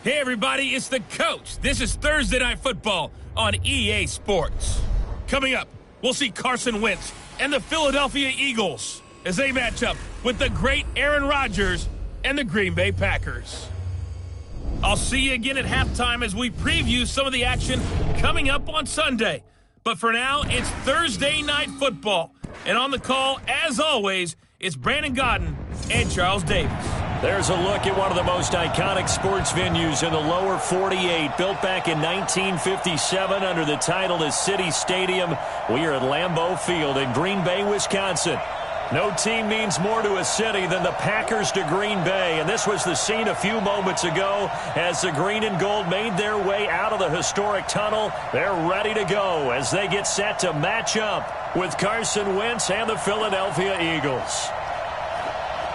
Hey everybody, it's the coach. This is Thursday Night Football on EA Sports. Coming up, we'll see Carson Wentz and the Philadelphia Eagles as they match up with the great Aaron Rodgers and the Green Bay Packers. I'll see you again at halftime as we preview some of the action coming up on Sunday. But for now, it's Thursday Night Football. And on the call, as always, it's Brandon Godden and Charles Davis. There's a look at one of the most iconic sports venues in the lower 48, built back in 1957 under the title of City Stadium. We are at Lambeau Field in Green Bay, Wisconsin. No team means more to a city than the Packers to Green Bay, and this was the scene a few moments ago as the green and gold made their way out of the historic tunnel. They're ready to go as they get set to match up with Carson Wentz and the Philadelphia Eagles.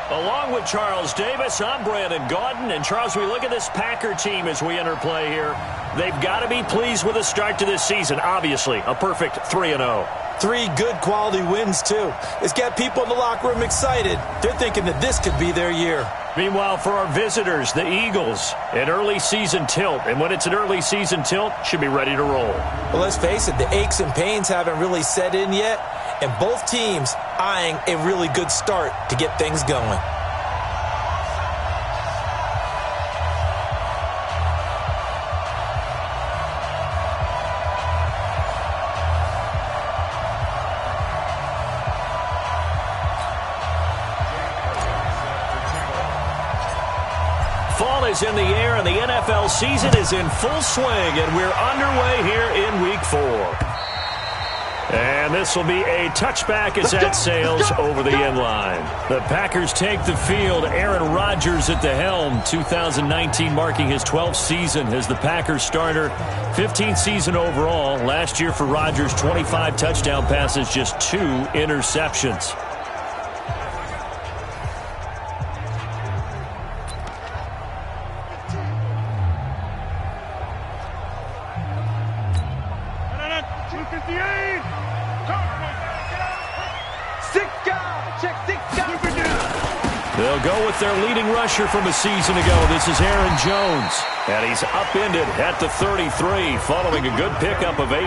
Along with Charles Davis, I'm Brandon Gaudin. And Charles, we look at this Packer team as we enter play here. They've got to be pleased with the start to this season. Obviously, a perfect 3-0. 3 good quality wins, too. It's got people in the locker room excited. They're thinking that this could be their year. Meanwhile, for our visitors, the Eagles, an early season tilt. And when it's an early season tilt, should be ready to roll. Well, let's face it, the aches and pains haven't really set in yet. And both teams eyeing a really good start to get things going. Fall is in the air, and the NFL season is in full swing, and we're underway here in Week 4. And this will be a touchback as that sails over the end line. The Packers take the field. Aaron Rodgers at the helm. 2019 marking his 12th season as the Packers starter. 15th season overall. Last year for Rodgers, 25 touchdown passes, just 2 interceptions. They'll go with their leading rusher from a season ago. This is Aaron Jones. And he's upended at the 33 following a good pickup of 8.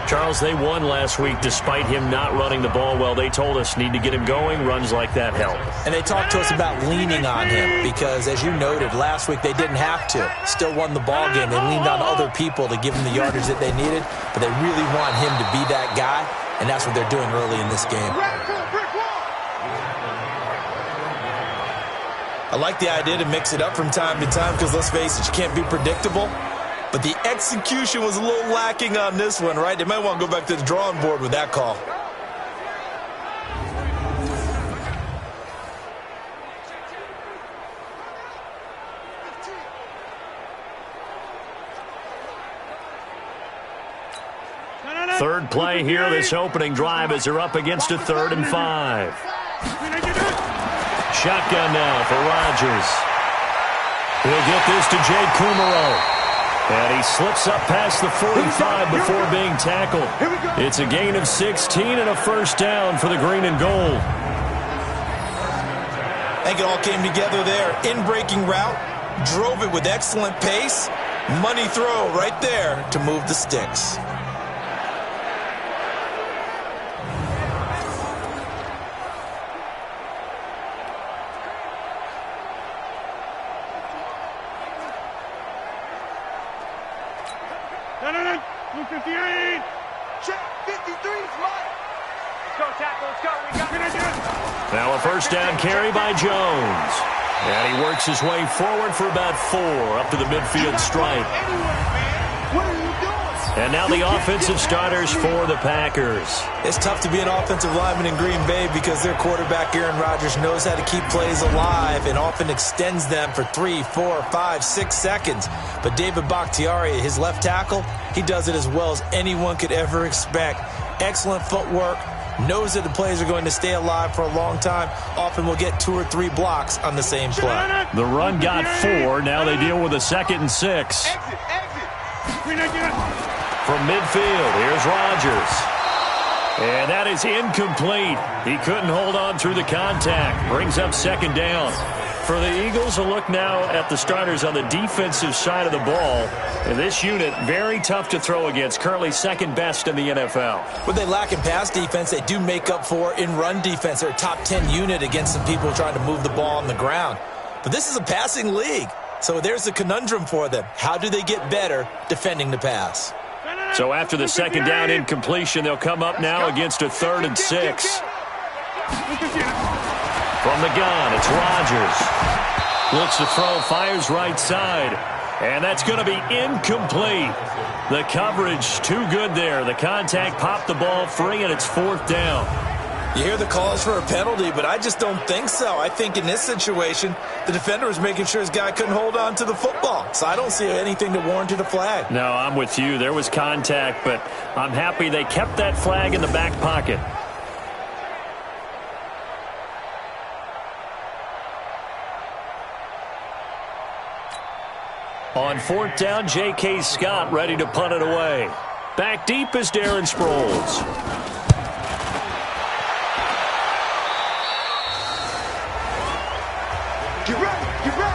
Charles, they won last week despite him not running the ball well. They told us need to get him going. Runs like that help. And they talked to us about leaning on him because, as you noted, last week they didn't have to. Still won the ball game. They leaned on other people to give them the yardage that they needed. But they really want him to be that guy, and that's what they're doing early in this game. I like the idea to mix it up from time to time because, let's face it, you can't be predictable. But the execution was a little lacking on this one, right? They might want to go back to the drawing board with that call. Third play here, this opening drive as they're up against a 3rd and 5. Shotgun now for Rodgers. He'll get this to Jay Kumaro. And he slips up past the 45 before being tackled. It's a gain of 16 and a first down for the green and gold. I think it all came together there. In-breaking route, drove it with excellent pace. Money throw right there to move the sticks. Now a first down carry by Jones. And he works his way forward for about 4 up to the midfield stripe. And now the offensive starters for the Packers. It's tough to be an offensive lineman in Green Bay because their quarterback, Aaron Rodgers, knows how to keep plays alive and often extends them for 3, 4, 5, 6 seconds. But David Bakhtiari, his left tackle, he does it as well as anyone could ever expect. Excellent footwork. Knows that the plays are going to stay alive for a long time. Often will get 2 or 3 blocks on the same play. The run got 4. Now they deal with a 2nd and 6. From midfield, here's Rodgers. And that is incomplete. He couldn't hold on through the contact. Brings up second down. For the Eagles, a look now at the starters on the defensive side of the ball. And this unit, very tough to throw against, currently second best in the NFL. What they lack in pass defense, they do make up for in run defense. They're a top 10 unit against some people trying to move the ball on the ground. But this is a passing league, so there's a conundrum for them. How do they get better defending the pass? So after the second down incompletion, they'll come up now against a 3rd and 6. From the gun, it's Rodgers. Looks to throw, fires right side. And that's going to be incomplete. The coverage too good there. The contact popped the ball free, and it's 4th down. You hear the calls for a penalty, but I just don't think so. I think in this situation, the defender was making sure his guy couldn't hold on to the football. So I don't see anything that warranted a flag. No, I'm with you. There was contact, but I'm happy they kept that flag in the back pocket. On 4th down, J.K. Scott ready to punt it away. Back deep is Darren Sproles.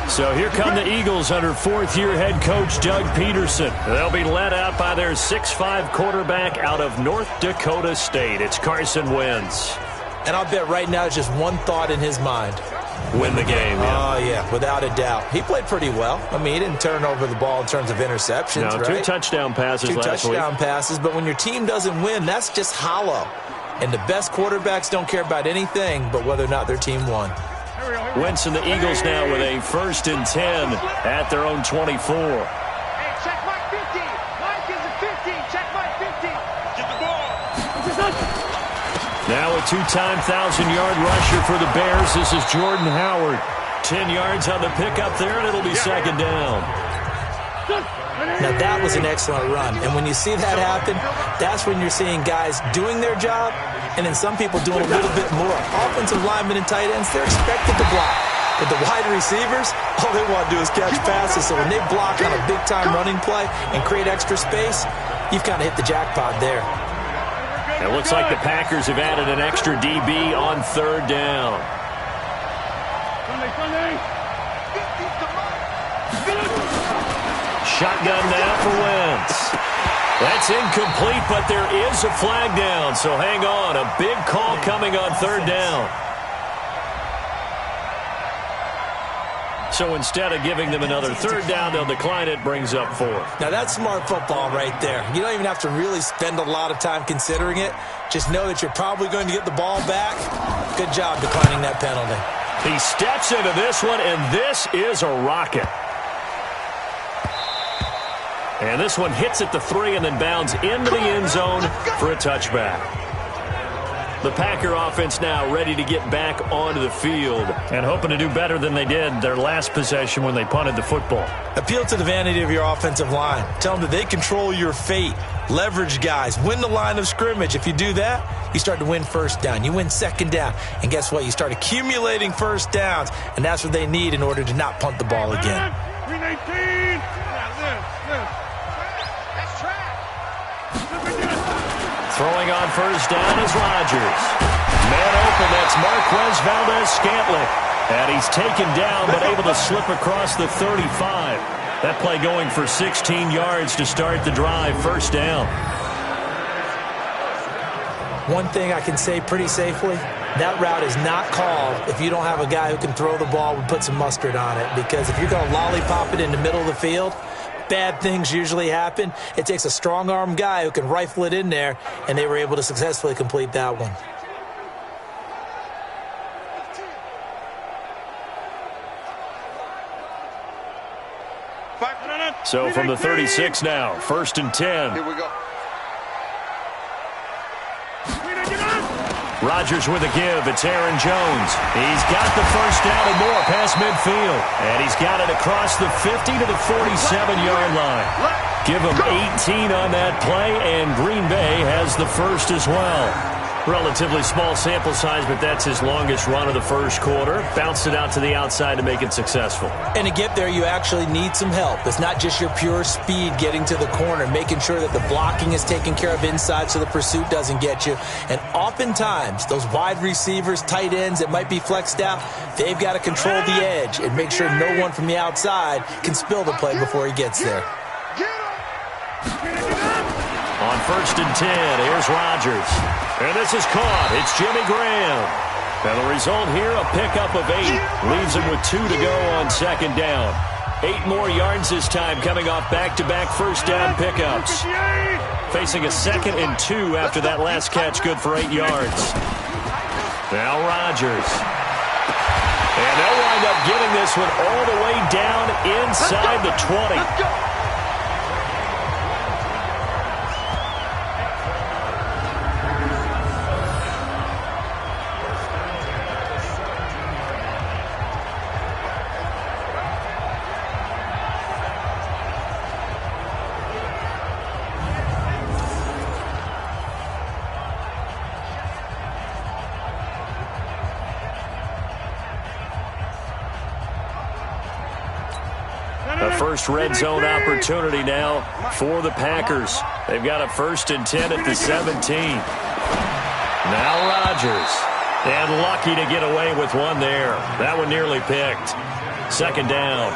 So here come the Eagles under 4th-year head coach Doug Peterson. They'll be led out by their 6'5" quarterback out of North Dakota State. It's Carson Wentz. And I'll bet right now it's just one thought in his mind. Win the game, yeah. Oh, yeah, without a doubt. He played pretty well. I mean, he didn't turn over the ball in terms of interceptions, no, right? 2 touchdown passes last week. 2 touchdown passes, but when your team doesn't win, that's just hollow. And the best quarterbacks don't care about anything but whether or not their team won. Wentz and the Eagles now with a 1st and 10 at their own 24. Hey, check my 50. Mike is a 50. Check my 50. Get the ball. Now a 2-time 1,000-yard rusher for the Bears. This is Jordan Howard. 10 yards on the pickup there, and it'll be 2nd down. Now, that was an excellent run. And when you see that happen, that's when you're seeing guys doing their job and then some people doing a little bit more. Offensive linemen and tight ends, they're expected to block. But the wide receivers, all they want to do is catch passes. So when they block on a big-time running play and create extra space, you've kind of hit the jackpot there. It looks like the Packers have added an extra DB on 3rd down. Shotgun now for Wentz. That's incomplete, but there is a flag down, so hang on. A big call coming on 3rd down. So instead of giving them another 3rd down, they'll decline it, brings up 4th. Now, that's smart football right there. You don't even have to really spend a lot of time considering it. Just know that you're probably going to get the ball back. Good job declining that penalty. He steps into this one, and this is a rocket. And this one hits at the 3 and then bounds into the end zone for a touchback. The Packer offense now ready to get back onto the field and hoping to do better than they did their last possession when they punted the football. Appeal to the vanity of your offensive line. Tell them that they control your fate. Leverage guys. Win the line of scrimmage. If you do that, you start to win 1st down. You win 2nd down. And guess what? You start accumulating 1st downs. And that's what they need in order to not punt the ball again. 319. Throwing on 1st down is Rodgers. Man open, that's Marquez Valdez-Scantling. And he's taken down, but able to slip across the 35. That play going for 16 yards to start the drive. 1st down. One thing I can say pretty safely, that route is not called if you don't have a guy who can throw the ball and put some mustard on it. Because if you're going to lollipop it in the middle of the field, bad things usually happen. It takes a strong-arm guy who can rifle it in there, and they were able to successfully complete that one. So from the 36 now, 1st and 10. Here we go. Rodgers with a give. It's Aaron Jones. He's got the 1st down and more past midfield. And he's got it across the 50 to the 47-yard line. Give him 18 on that play, and Green Bay has the 1st as well. Relatively small sample size, but that's his longest run of the first quarter. Bounced it out to the outside to make it successful. And to get there, you actually need some help. It's not just your pure speed getting to the corner, making sure that the blocking is taken care of inside so the pursuit doesn't get you. And oftentimes, those wide receivers, tight ends that might be flexed out, they've got to control the edge and make sure no one from the outside can spill the play before he gets there. On 1st and 10, here's Rodgers. And this is caught. It's Jimmy Graham. And the result here, a pickup of 8. Leaves him with 2 to go on 2nd down. 8 more yards this time, coming off back-to-back first down pickups. Facing a 2nd and 2 after that last catch, good for 8 yards. Now Rodgers. And they'll wind up getting this one all the way down inside the 20. A first red zone opportunity now for the Packers. They've got a 1st and 10 at the 17. Now Rodgers. And lucky to get away with one there. That one nearly picked. 2nd down.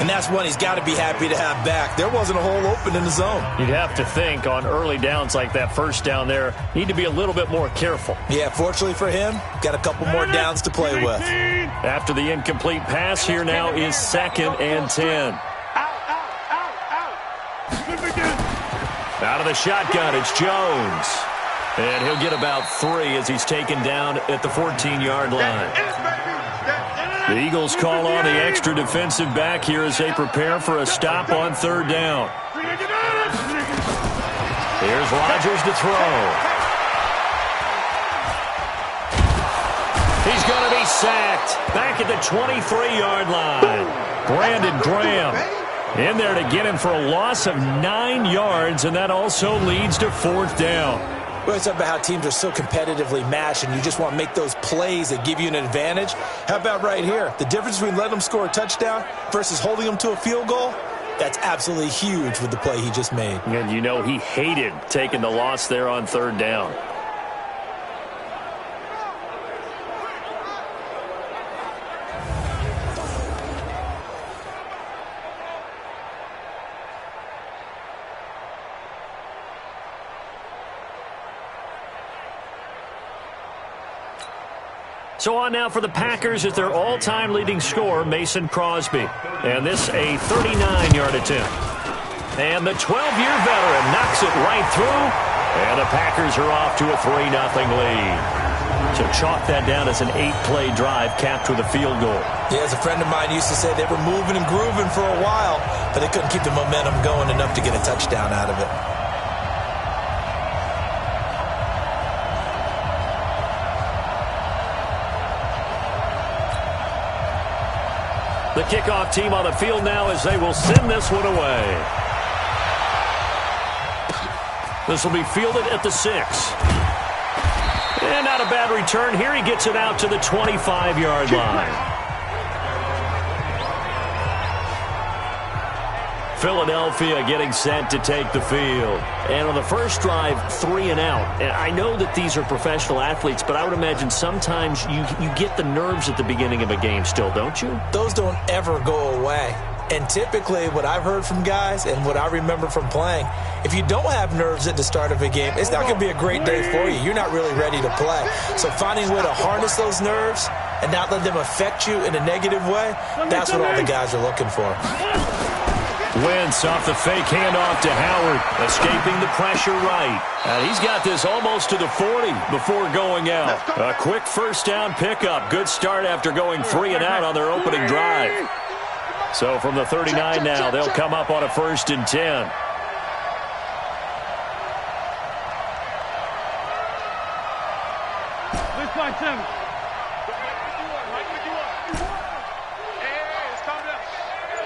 And that's one he's got to be happy to have back. There wasn't a hole open in the zone. You'd have to think on early downs like that first down there, need to be a little bit more careful. Yeah, fortunately for him, got a couple more downs to play with. After the incomplete pass, here now is 2nd and 10. Out of the shotgun, it's Jones. And he'll get about 3 as he's taken down at the 14-yard line. The Eagles call on the extra defensive back here as they prepare for a stop on 3rd down. Here's Rodgers to throw. He's going to be sacked back at the 23-yard line. Brandon Graham in there to get him for a loss of 9 yards, and that also leads to 4th down. Well, it's about how teams are so competitively matched, and you just want to make those plays that give you an advantage. How about right here? The difference between letting them score a touchdown versus holding them to a field goal, that's absolutely huge with the play he just made. And you know he hated taking the loss there on 3rd down. So on now for the Packers is their all-time leading scorer, Mason Crosby. And this a 39-yard attempt. And the 12-year veteran knocks it right through. And the Packers are off to a 3-0 lead. So chalk that down as an 8-play drive capped with a field goal. Yeah, as a friend of mine used to say, they were moving and grooving for a while, but they couldn't keep the momentum going enough to get a touchdown out of it. The kickoff team on the field now as they will send this one away. This will be fielded at the 6. And not a bad return here. He gets it out to the 25-yard line. Philadelphia getting set to take the field. And on the first drive, 3 and out. And I know that these are professional athletes, but I would imagine sometimes you get the nerves at the beginning of a game still, don't you? Those don't ever go away. And typically what I've heard from guys and what I remember from playing, if you don't have nerves at the start of a game, it's not going to be a great day for you. You're not really ready to play. So finding a way to harness those nerves and not let them affect you in a negative way, that's what all the guys are looking for. Wentz off the fake handoff to Howard, escaping the pressure right. And he's got this almost to the 40 before going out. A quick first down pickup. Good start after going 3 and out on their opening drive. So from the 39 now, they'll come up on a 1st and 10.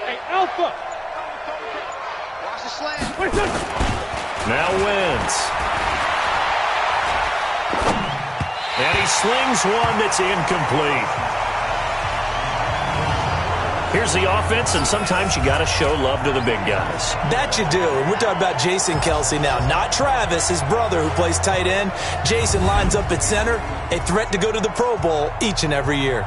Hey, Alpha! Now Wentz. And he slings one that's incomplete. Here's the offense, and sometimes you got to show love to the big guys. That you do. And we're talking about Jason Kelsey now, not Travis, his brother who plays tight end. Jason lines up at center, a threat to go to the Pro Bowl each and every year.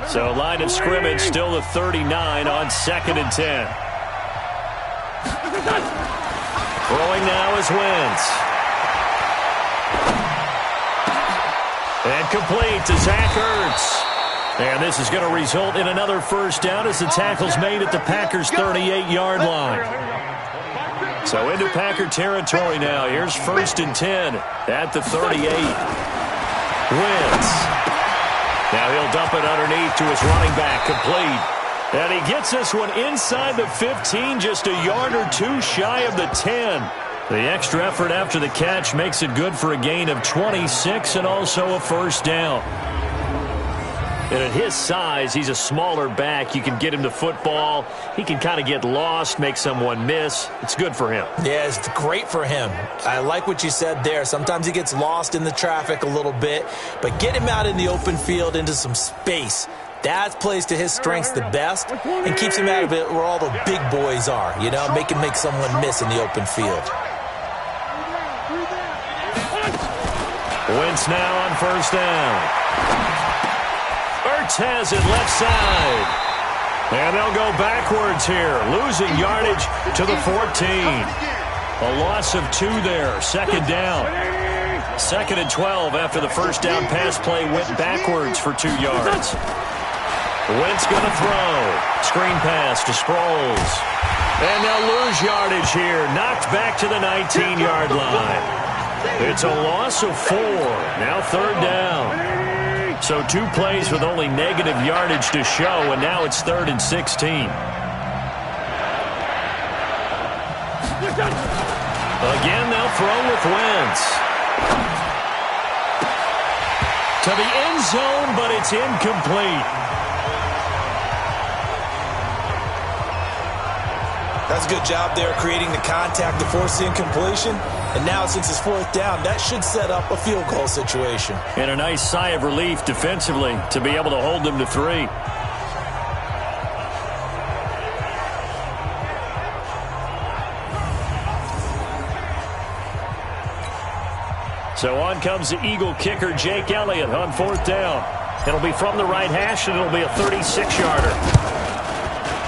So line of scrimmage still the 39 on 2nd and 10. Throwing now is Wentz. And complete to Zach Ertz. And this is going to result in another first down as the tackle's made at the Packers' 38-yard line. So into Packer territory now. Here's 1st and 10 at the 38. Wentz. Now he'll dump it underneath to his running back, complete. And he gets this one inside the 15, just a yard or two shy of the 10. The extra effort after the catch makes it good for a gain of 26 and also a first down. And at his size, he's a smaller back. You can get him to football. He can kind of get lost, make someone miss. It's good for him. Yeah, it's great for him. I like what you said there. Sometimes he gets lost in the traffic a little bit, but get him out in the open field into some space. That plays to his strengths the best and keeps him out of it where all the big boys are, you know, make someone miss in the open field. Wentz now on first down. Ertz has it left side. And they'll go backwards here, losing yardage to the 14. A loss of 2 there, 2nd down. 2nd and 12 after the first down pass play went backwards for 2 yards. Wentz going to throw. Screen pass to Sproles. And they'll lose yardage here, knocked back to the 19-yard line. It's a loss of 4. Now 3rd down. So 2 plays with only negative yardage to show, and now it's 3rd and 16. Again, they'll throw with Wentz. To the end zone, but it's incomplete. That's a good job there creating the contact to force the incompletion. And now since it's 4th down, that should set up a field goal situation. And a nice sigh of relief defensively to be able to hold them to 3. So on comes the Eagle kicker, Jake Elliott, on 4th down. It'll be from the right hash, and it'll be a 36-yarder.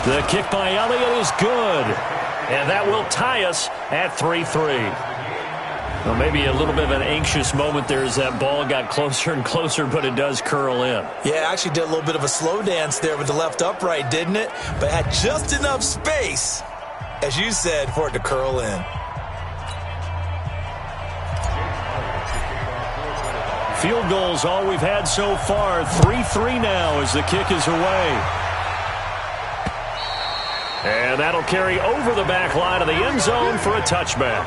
The kick by Elliott is good. And that will tie us at 3-3. Well, maybe a little bit of an anxious moment there as that ball got closer and closer, but it does curl in. Yeah, actually did a little bit of a slow dance there with the left upright, didn't it? But had just enough space, as you said, for it to curl in. Field goals all we've had so far. 3-3 now as the kick is away. And that'll carry over the back line of the end zone for a touchback.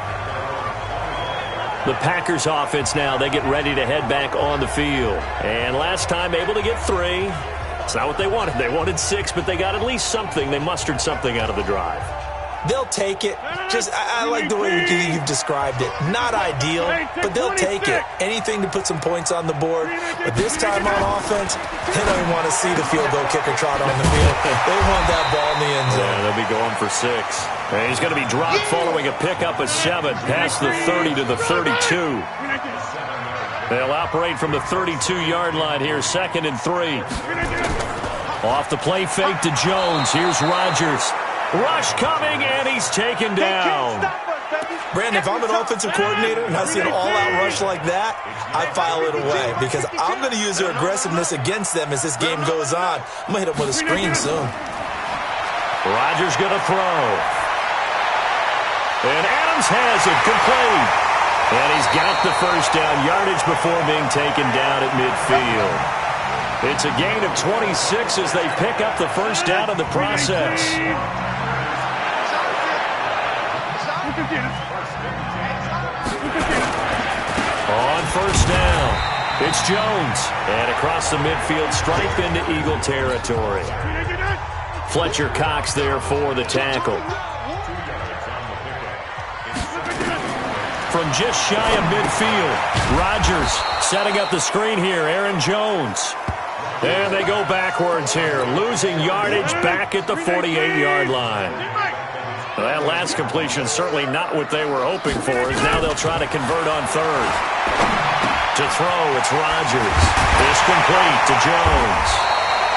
The Packers offense now, they get ready to head back on the field. And last time able to get 3. It's not what they wanted. They wanted 6, but they got at least something. They mustered something out of the drive. They'll take it. I like the way you've described it. Not ideal, but they'll take it. Anything to put some points on the board. But this time on offense, they don't even want to see the field goal kicker trot on the field. They want that ball in the end zone. Yeah, they'll be going for 6. And he's going to be dropped following a pickup of 7 past the 30 to the 32. They'll operate from the 32-yard line here, 2nd and 3. Off the play fake to Jones. Here's Rodgers. Rush coming, and he's taken down. Brandon, if I'm an offensive coordinator and I see an all-out rush like that, I file it away because I'm going to use their aggressiveness against them as this game goes on. I'm going to hit them with a screen soon. Rodgers going to throw. And Adams has it, complete. And he's got the first down yardage before being taken down at midfield. It's a gain of 26 as they pick up the first down in the process. On first down, it's Jones. And across the midfield stripe into Eagle territory. Fletcher Cox there for the tackle. from just shy of midfield. Rodgers setting up the screen here. Aaron Jones. And they go backwards here, losing yardage back at the 48-yard line. Well, that last completion certainly not what they were hoping for, as now they'll try to convert on third. To throw, it's Rodgers. It's complete to Jones.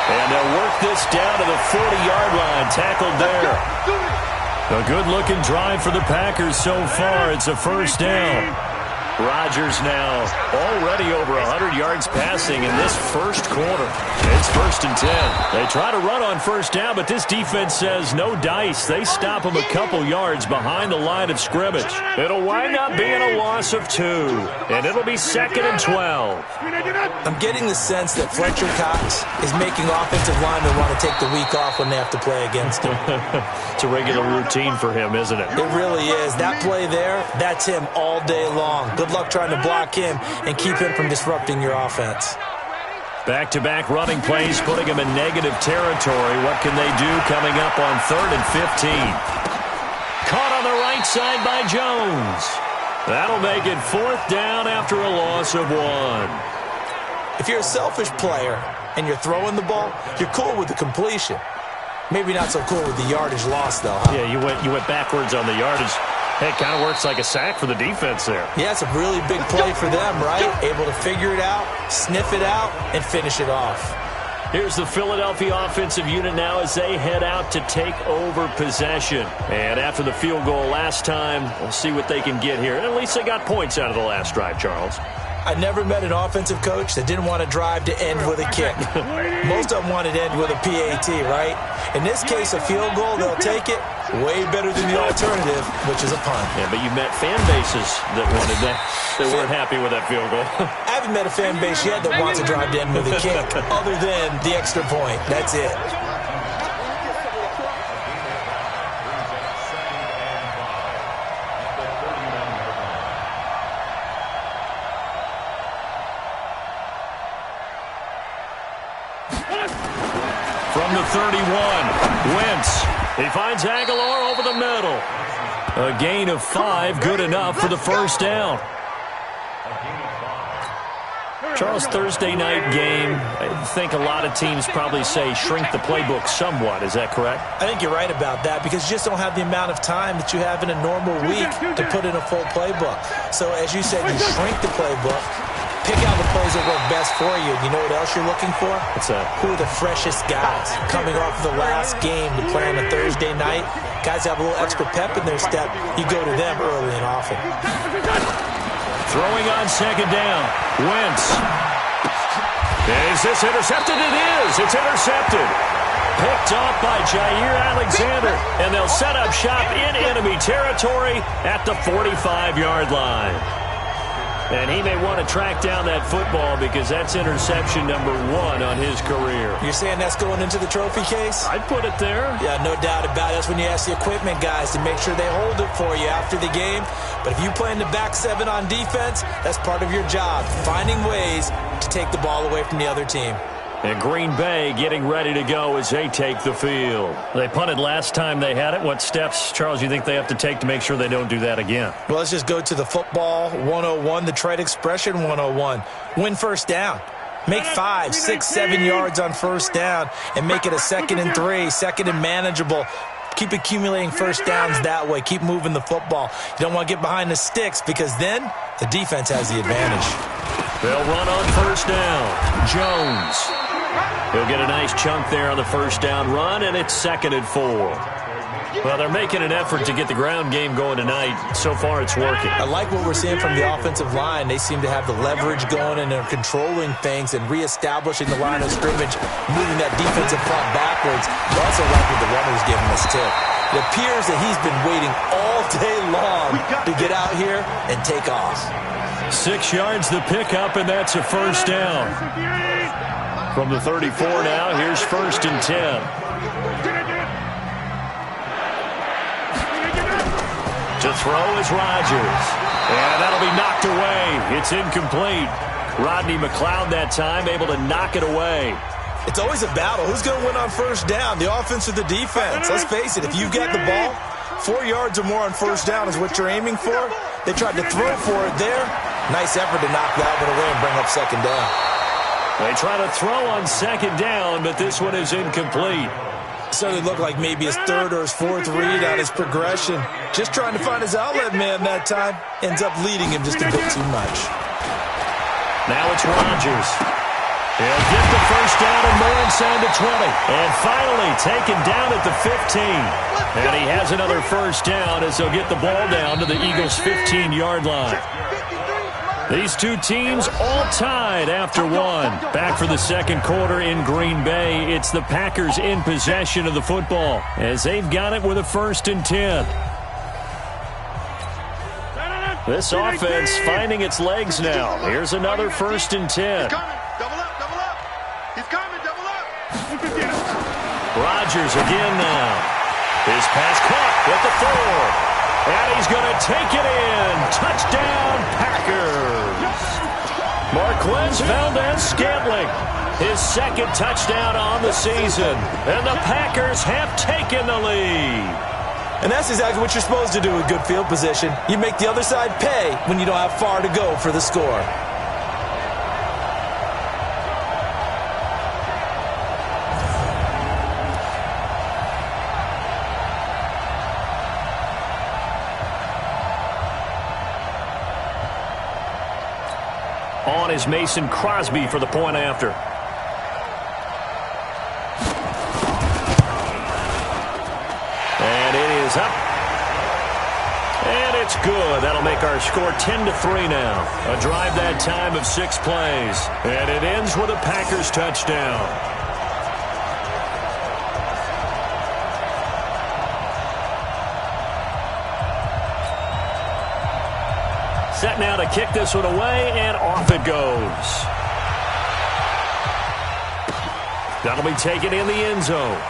And they'll work this down to the 40-yard line, tackled there. A good-looking drive for the Packers so far. It's a first down. Rodgers now already over 100 yards passing in this first quarter. It's 1st and 10. They try to run on first down, but this defense says no dice. They stop them a couple yards behind the line of scrimmage. It'll wind up being a loss of 2, and it'll be 2nd and 12. I'm getting the sense that Fletcher Cox is making offensive linemen want to take the week off when they have to play against him. It's a regular routine for him, isn't it? It really is. That play there, that's him all day long. Good luck trying to block him and keep him from disrupting your offense. Back-to-back running plays, putting him in negative territory. What can they do coming up on 3rd and 15? Caught on the right side by Jones. That'll make it 4th down after a loss of 1. If you're a selfish player and you're throwing the ball, you're cool with the completion. Maybe not so cool with the yardage loss, though, huh? Yeah, you went backwards on the yardage. Hey, it kind of works like a sack for the defense there. Yeah, it's a really big play for them, right? Able to figure it out, sniff it out, and finish it off. Here's the Philadelphia offensive unit now as they head out to take over possession. And after the field goal last time, we'll see what they can get here. And at least they got points out of the last drive, Charles. I never met an offensive coach that didn't want to drive to end with a kick. Most of them wanted to end with a PAT, right? In this case, a field goal, they'll take it. Way better than the alternative, which is a punt. Yeah, but you met fan bases that wanted that, that weren't happy with that field goal. I haven't met a fan base yet that wants to drive to end with a kick, other than the extra point. That's it. From the 31, Wentz. He finds Aguilar over the middle. A gain of 5, good enough for the first down. Charles, Thursday night game, I think a lot of teams probably say shrink the playbook somewhat. Is that correct? I think you're right about that because you just don't have the amount of time that you have in a normal week to put in a full playbook. So as you said, you shrink the playbook, pick out the plays that work best for you. You know what else you're looking for? What's that? Who are the freshest guys coming off the last game to play on a Thursday night? Guys have a little extra pep in their step. You go to them early and often. Throwing on second down. Wentz. Is this intercepted? It is. It's intercepted. Picked off by Jair Alexander. And they'll set up shop in enemy territory at the 45-yard line. And he may want to track down that football because that's interception number 1 on his career. You're saying that's going into the trophy case? I'd put it there. Yeah, no doubt about it. That's when you ask the equipment guys to make sure they hold it for you after the game. But if you play in the back 7 on defense, that's part of your job, finding ways to take the ball away from the other team. And Green Bay getting ready to go as they take the field. They punted last time they had it. What steps, Charles, you think they have to take to make sure they don't do that again? Well, let's just go to the football 101, the trade expression 101. Win first down. Make 5, 6, 7 yards on first down and make it a 2nd and 3, 2nd and manageable. Keep accumulating first downs that way. Keep moving the football. You don't want to get behind the sticks because then the defense has the advantage. They'll run on first down. Jones. He'll get a nice chunk there on the first down run, and it's 2nd and 4. Well, they're making an effort to get the ground game going tonight. So far, it's working. I like what we're seeing from the offensive line. They seem to have the leverage going, and they're controlling things and reestablishing the line of scrimmage, moving that defensive front backwards. I also like what the runner's giving us, too. It appears that he's been waiting all day long to get out here and take off. 6 yards the pickup, and that's a first down. From the 34 now, here's 1st and 10. To throw is Rodgers. And that'll be knocked away. It's incomplete. Rodney McLeod that time able to knock it away. It's always a battle. Who's going to win on first down, the offense or the defense? Let's face it, if you've got the ball, 4 yards or more on first down is what you're aiming for. They tried to throw for it there. Nice effort to knock that one away and bring up second down. They try to throw on second down, but this one is incomplete. Certainly looked like maybe his third or his fourth read on his progression. Just trying to find his outlet man that time. Ends up leading him just a bit too much. Now it's Rodgers. He'll get the first down and more inside the 20. And finally taken down at the 15. And he has another first down as they'll get the ball down to the Eagles' 15-yard line. These two teams all tied after one. Back for the second quarter in Green Bay. It's the Packers in possession of the football as they've got it with a 1st and 10. This offense finding its legs now. Here's another 1st and 10. Double up. He's coming, double up. Rodgers again now. His pass caught with the 4. And he's going to take it in. Touchdown, Packers. Marquez Valdez-Scantling, his second touchdown on the season. And the Packers have taken the lead. And that's exactly what you're supposed to do with good field position. You make the other side pay when you don't have far to go for the score. On is Mason Crosby for the point after. And it is up. And it's good. That'll make our score 10-3 now. A drive that time of 6 plays. And it ends with a Packers touchdown. Set now to kick this one away, and off it goes. That'll be taken in the end zone.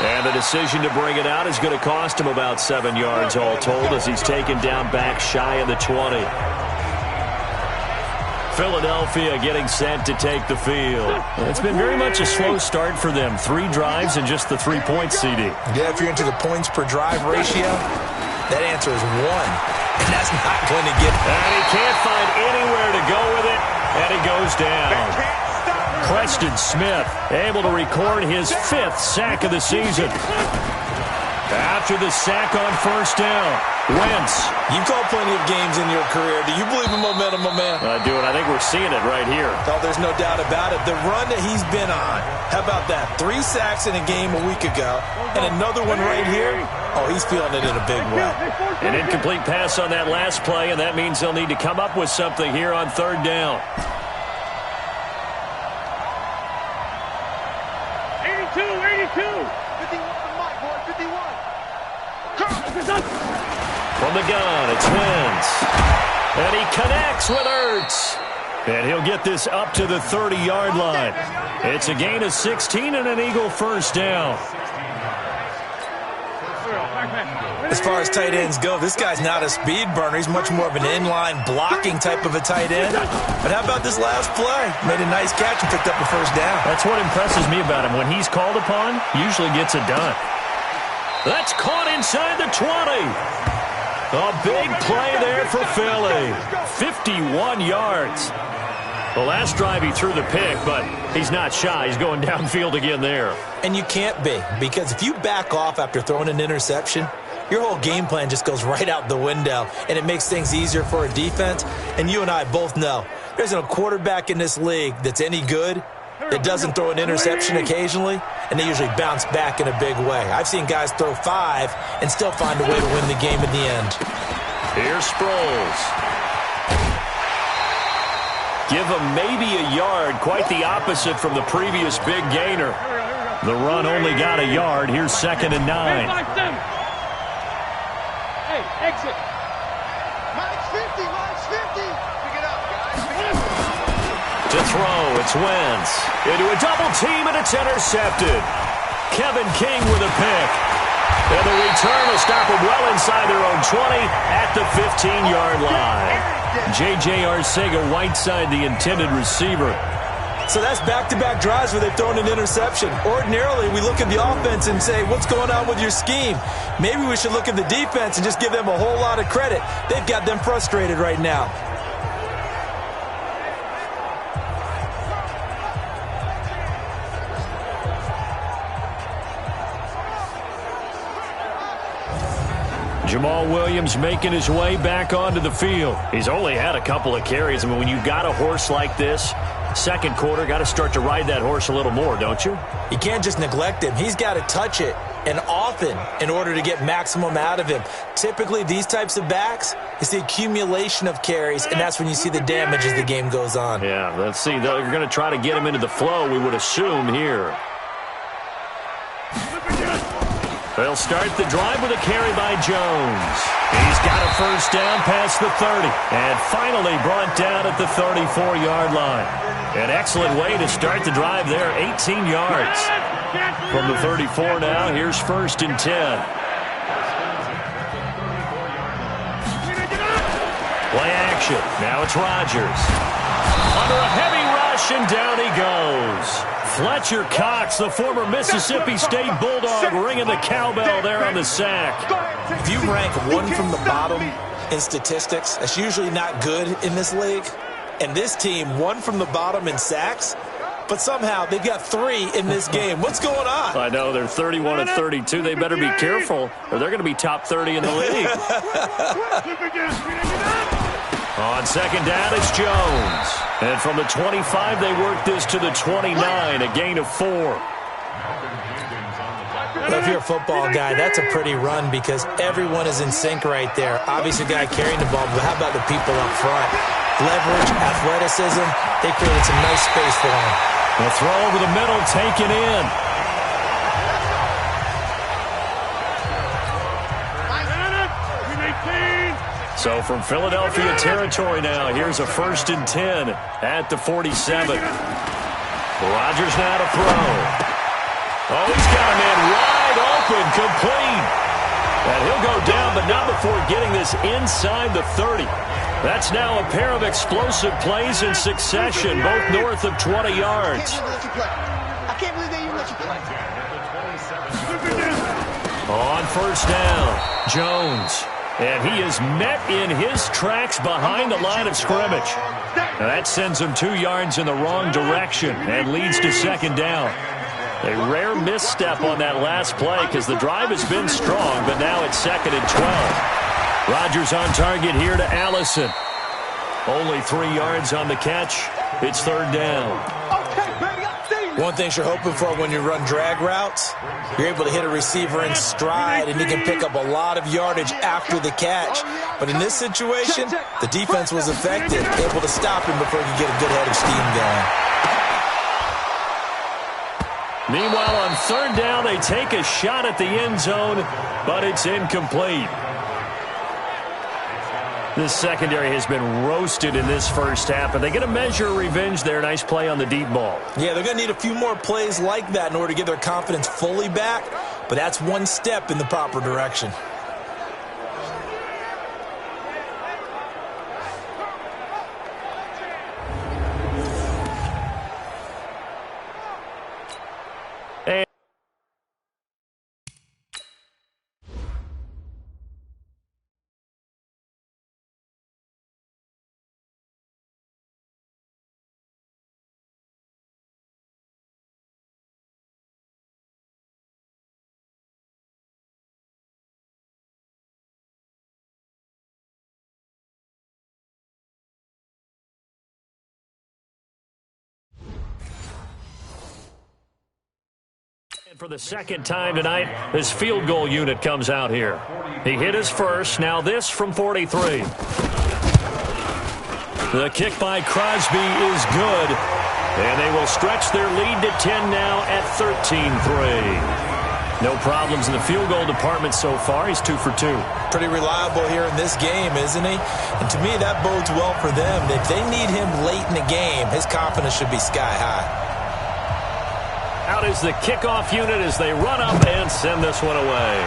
And the decision to bring it out is going to cost him about 7 yards all told as he's taken down back shy of the 20. Philadelphia getting set to take the field. It's been very much a slow start for them. 3 drives and just the 3 points, CD. Yeah, if you're into the points per drive ratio, that answer is 1. And that's not going to get... And he can't find anywhere to go with it, and it goes down. Preston Smith able to record his 5th sack of the season. After the sack on first down, Wentz. You've called plenty of games in your career. Do you believe in momentum, my man? I do, and I think we're seeing it right here. Oh, there's no doubt about it. The run that he's been on. How about that? 3 sacks in a game a week ago, and another one right here. Oh, he's feeling it in a big way. An incomplete pass on that last play, and that means they'll need to come up with something here on third down. 82. 51. From the gun, it's Wentz. And he connects with Ertz. And he'll get this up to the 30-yard line. It's a gain of 16 and an Eagle first down. As far as tight ends go, this guy's not a speed burner. He's much more of an inline blocking type of a tight end. But how about this last play? Made a nice catch and picked up the first down. That's what impresses me about him. When he's called upon, usually gets it done. That's caught inside the 20. A big play there for Philly. 51 yards. The last drive he threw the pick, but he's not shy. He's going downfield again there. And you can't be, because if you back off after throwing an interception, your whole game plan just goes right out the window, and it makes things easier for a defense. And you and I both know there's no quarterback in this league that's any good that doesn't throw an interception occasionally, and they usually bounce back in a big way. I've seen guys throw 5 and still find a way to win the game in the end. Here's Sproles. Give him maybe a yard, quite the opposite from the previous big gainer. The run only got a yard. Here's 2nd and 9. Hey, exit. Minus 50. Pick it up, guys. To throw, it's Wentz. Into a double team, and it's intercepted. Kevin King with a pick. And the return will stop them well inside their own 20 at the 15-yard line. J.J. Arcega-Whiteside, the intended receiver. So that's back-to-back drives where they've thrown an interception. Ordinarily, we look at the offense and say, what's going on with your scheme? Maybe we should look at the defense and just give them a whole lot of credit. They've got them frustrated right now. Jamal Williams making his way back onto the field. He's only had a couple of carries. I mean, when you've got a horse like this, second quarter, got to start to ride that horse a little more, don't you? You can't just neglect him. He's got to touch it, and often, in order to get maximum out of him. Typically, these types of backs, it's the accumulation of carries, and that's when you see the damage as the game goes on. Yeah, let's see. They're going to try to get him into the flow, we would assume, here. They'll start the drive with a carry by Jones. He's got a first down past the 30. And finally brought down at the 34-yard line. An excellent way to start the drive there, 18 yards. From the 34 now, here's first and 10. Play action. Now it's Rodgers. Under a heavy rush, and down he goes. Fletcher Cox, the former Mississippi State Bulldog, ringing the cowbell there on the sack. If you rank one from the bottom in statistics, that's usually not good in this league. And this team, one from the bottom in sacks, but somehow they've got 3 in this game. What's going on? I know, they're 31 and 32. They better be careful, or they're going to be top 30 in the league. On second down, it's Jones. And from the 25, they work this to the 29, a gain of 4. Well, if you're a football guy, that's a pretty run because everyone is in sync right there. Obviously, a guy carrying the ball, but how about the people up front? Leverage, athleticism, they created some nice space for him. The throw over the middle, taken in. So from Philadelphia territory now, here's a first and 10 at the 47. Rodgers now to throw. Oh, he's got a man wide open, complete. And he'll go down, but not before getting this inside the 30. That's now a pair of explosive plays in succession, both north of 20 yards. I can't believe they even let you play. On first down, Jones. And he is met in his tracks behind the line of scrimmage. Now that sends him 2 yards in the wrong direction and leads to second down. A rare misstep on that last play because the drive has been strong, but now it's second and 12. Rodgers on target here to Allison. Only 3 yards on the catch. It's third down. One thing you're hoping for when you run drag routes, you're able to hit a receiver in stride, and you can pick up a lot of yardage after the catch. But in this situation, the defense was effective, able to stop him before he could get a good head of steam going. Meanwhile, on third down, they take a shot at the end zone, but it's incomplete. This secondary has been roasted in this first half, and they get a measure of revenge there. Nice play on the deep ball. Yeah, they're going to need a few more plays like that in order to get their confidence fully back, but that's one step in the proper direction. For the second time tonight, his field goal unit comes out here. He hit his first, now this from 43. The kick by Crosby is good, and they will stretch their lead to 10 now at 13-3. No problems in the field goal department so far. He's 2 for 2. Pretty reliable here in this game, isn't he? And to me, that bodes well for them. If they need him late in the game, his confidence should be sky high. Out is the kickoff unit as they run up and send this one away.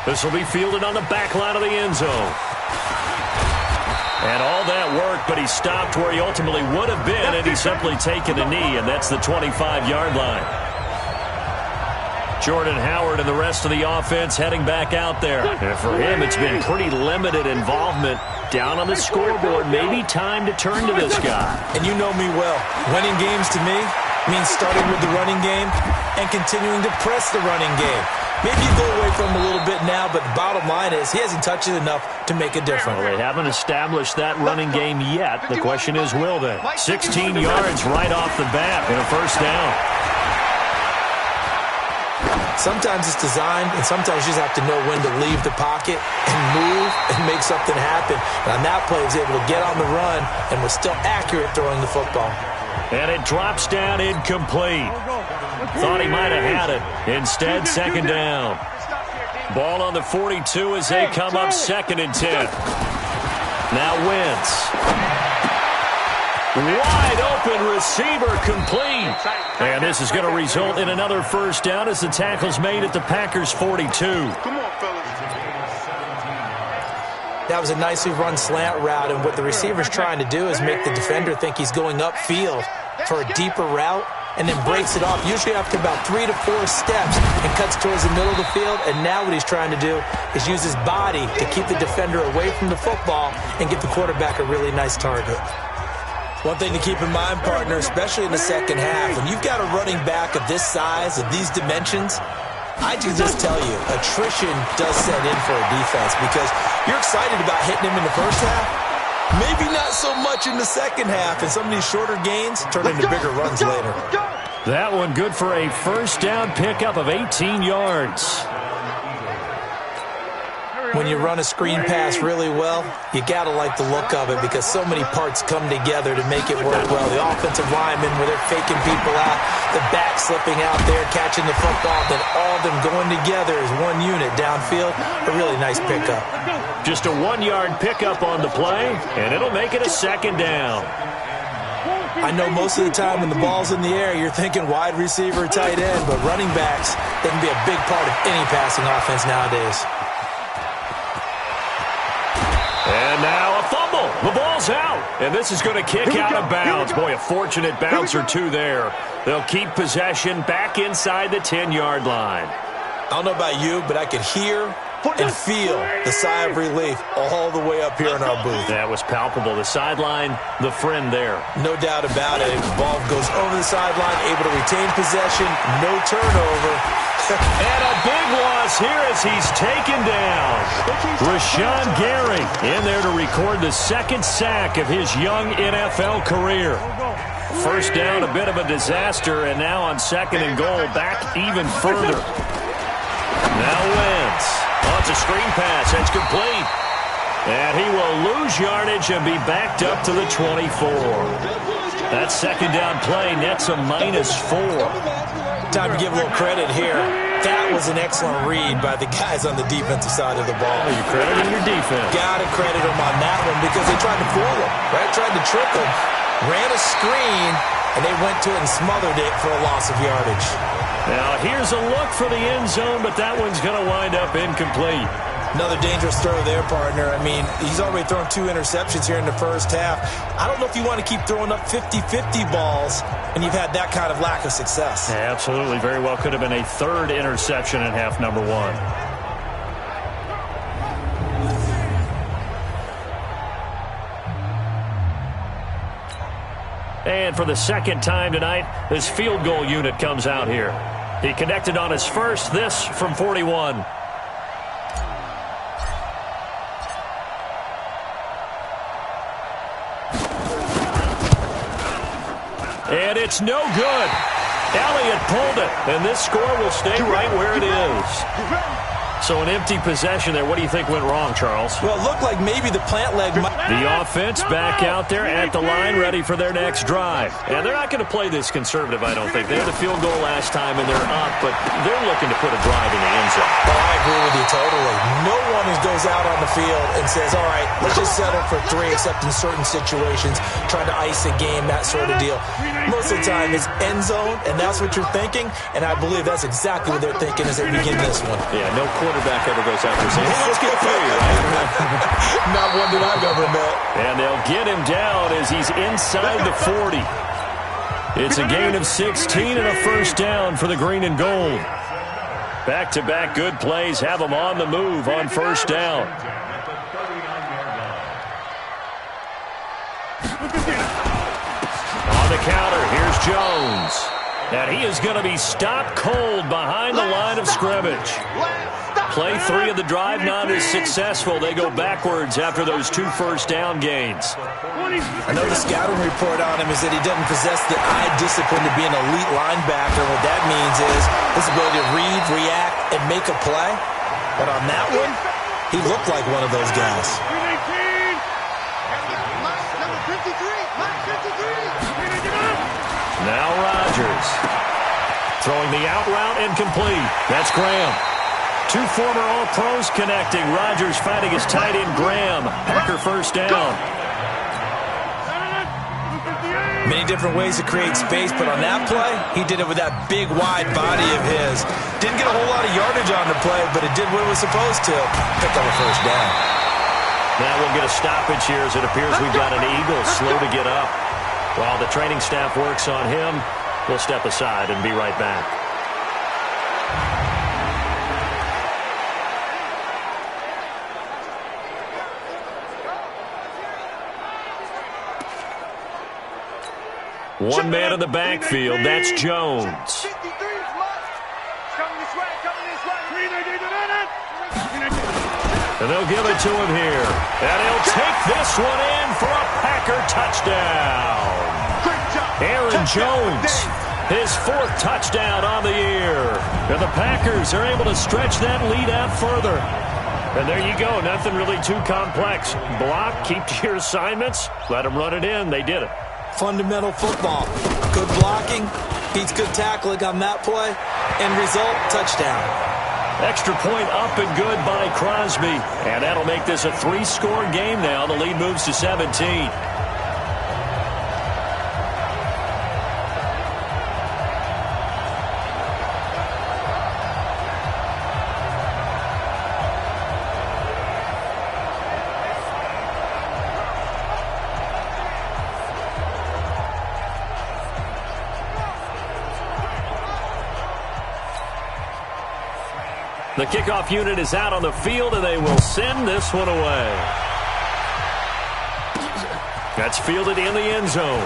This will be fielded on the back line of the end zone. And all that worked, but he stopped where he ultimately would have been, and he's simply taken a knee, and that's the 25-yard line. Jordan Howard and the rest of the offense heading back out there. And for him, it's been pretty limited involvement. Down on the scoreboard, maybe time to turn to this guy. And you know me well. Winning games to me means starting with the running game and continuing to press the running game. Maybe you go away from him a little bit now, but the bottom line is he hasn't touched it enough to make a difference. Well, they haven't established that running game yet. The question is, will they? 16 yards right off the bat and a first down. Sometimes it's designed, and sometimes you just have to know when to leave the pocket and move and make something happen. And on that play, he was able to get on the run and was still accurate throwing the football. And it drops down incomplete. Thought he might have had it. Instead, second down. Ball on the 42 as they come up 2nd and 10. Now Wentz. Wide open receiver complete. And this is going to result in another first down as the tackle's made at the Packers' 42. Come on, fellas. That was a nicely run slant route, and what the receiver's trying to do is make the defender think he's going upfield for a deeper route and then breaks it off, usually after about 3 to 4 steps, and cuts towards the middle of the field. And now what he's trying to do is use his body to keep the defender away from the football and give the quarterback a really nice target. One thing to keep in mind, partner, especially in the second half, when you've got a running back of this size, of these dimensions, I can just tell you, attrition does set in for a defense because you're excited about hitting him in the first half. Maybe not so much in the second half, and some of these shorter gains turn into bigger runs later. That one good for a first down pickup of 18 yards. When you run a screen pass really well, you got to like the look of it because so many parts come together to make it work well. The offensive linemen, where they're faking people out, the back slipping out there, catching the football, then all of them going together as one unit downfield. A really nice pickup. Just a 1-yard pickup on the play, and it'll make it a second down. I know most of the time when the ball's in the air, you're thinking wide receiver, tight end, but running backs, they can be a big part of any passing offense nowadays. And now a fumble. The ball's out. And this is going to kick out of bounds. Boy, a fortunate bounce or two there. They'll keep possession back inside the 10-yard line. I don't know about you, but I could hear and feel the sigh of relief all the way up here in our booth. That was palpable. The sideline, the friend there. No doubt about it. The ball goes over the sideline, able to retain possession, no turnover. And a big loss here as he's taken down. Rashawn Gary in there to record the second sack of his young NFL career. First down, a bit of a disaster, and now on 2nd and goal, back even further. Now Wentz. Oh, it's a screen pass. That's complete. And he will lose yardage and be backed up to the 24. That second down play nets a -4. Time to give a little credit here. That was an excellent read by the guys on the defensive side of the ball. Oh, you're crediting your defense. Got to credit them on that one because they tried to fool him, right? Tried to trick him, ran a screen, and they went to it and smothered it for a loss of yardage. Now, here's a look for the end zone, but that one's going to wind up incomplete. Another dangerous throw there, partner. I mean, he's already thrown 2 interceptions here in the first half. I don't know if you want to keep throwing up 50-50 balls, and you've had that kind of lack of success. Yeah, absolutely. Very well could have been a 3rd interception in half number 1. And for the second time tonight, this field goal unit comes out here. He connected on his first, this from 41. And it's no good. Elliott pulled it, and this score will stay right where it is. So an empty possession there. What do you think went wrong, Charles? Well, it looked like maybe the plant leg might... The offense back out there at the line, ready for their next drive. And they're not going to play this conservative, I don't think. They had the field goal last time, and they're up, but they're looking to put a drive in the end zone. Oh, I agree with you totally. No one who goes out on the field and says, all right, let's just settle for 3, except in certain situations, trying to ice a game, that sort of deal. Most of the time, it's end zone, and that's what you're thinking, and I believe that's exactly what they're thinking as they begin this one. Yeah, no quarterback ever goes out there saying, hey, let's get 3, right? Not one that I've ever met. And they'll get him down as he's inside the 40. It's a gain of 16 and a first down for the green and gold. Back-to-back good plays have them on the move on first down. On the counter, here's Jones. And he is going to be stopped cold behind the line of scrimmage. Play 3 of the drive not as successful. They go backwards after those 2 first down gains. I know the scouting report on him is that he doesn't possess the eye discipline to be an elite linebacker. What that means is his ability to read, react, and make a play. But on that one, he looked like one of those guys. Now Rodgers. Throwing the out route incomplete. That's Graham. 2 former All-Pros connecting. Rodgers fighting his tight end Graham. Packer first down. Many different ways to create space, but on that play, he did it with that big, wide body of his. Didn't get a whole lot of yardage on the play, but it did what it was supposed to. Pick up a first down. Now we'll get a stoppage here as it appears we've got an Eagle slow to get up. While the training staff works on him, we'll step aside and be right back. One man in the backfield, that's Jones. And they'll give it to him here. And he'll take this one in for a Packer touchdown. Aaron Jones, his 4th touchdown on the year. And the Packers are able to stretch that lead out further. And there you go, nothing really too complex. Block, keep to your assignments, let them run it in. They did it. Fundamental football. Good blocking, beats good tackling on that play. End result, touchdown. Extra point up and good by Crosby. And that'll make this a 3-score game now. The lead moves to 17. The kickoff unit is out on the field, and they will send this one away. That's fielded in the end zone.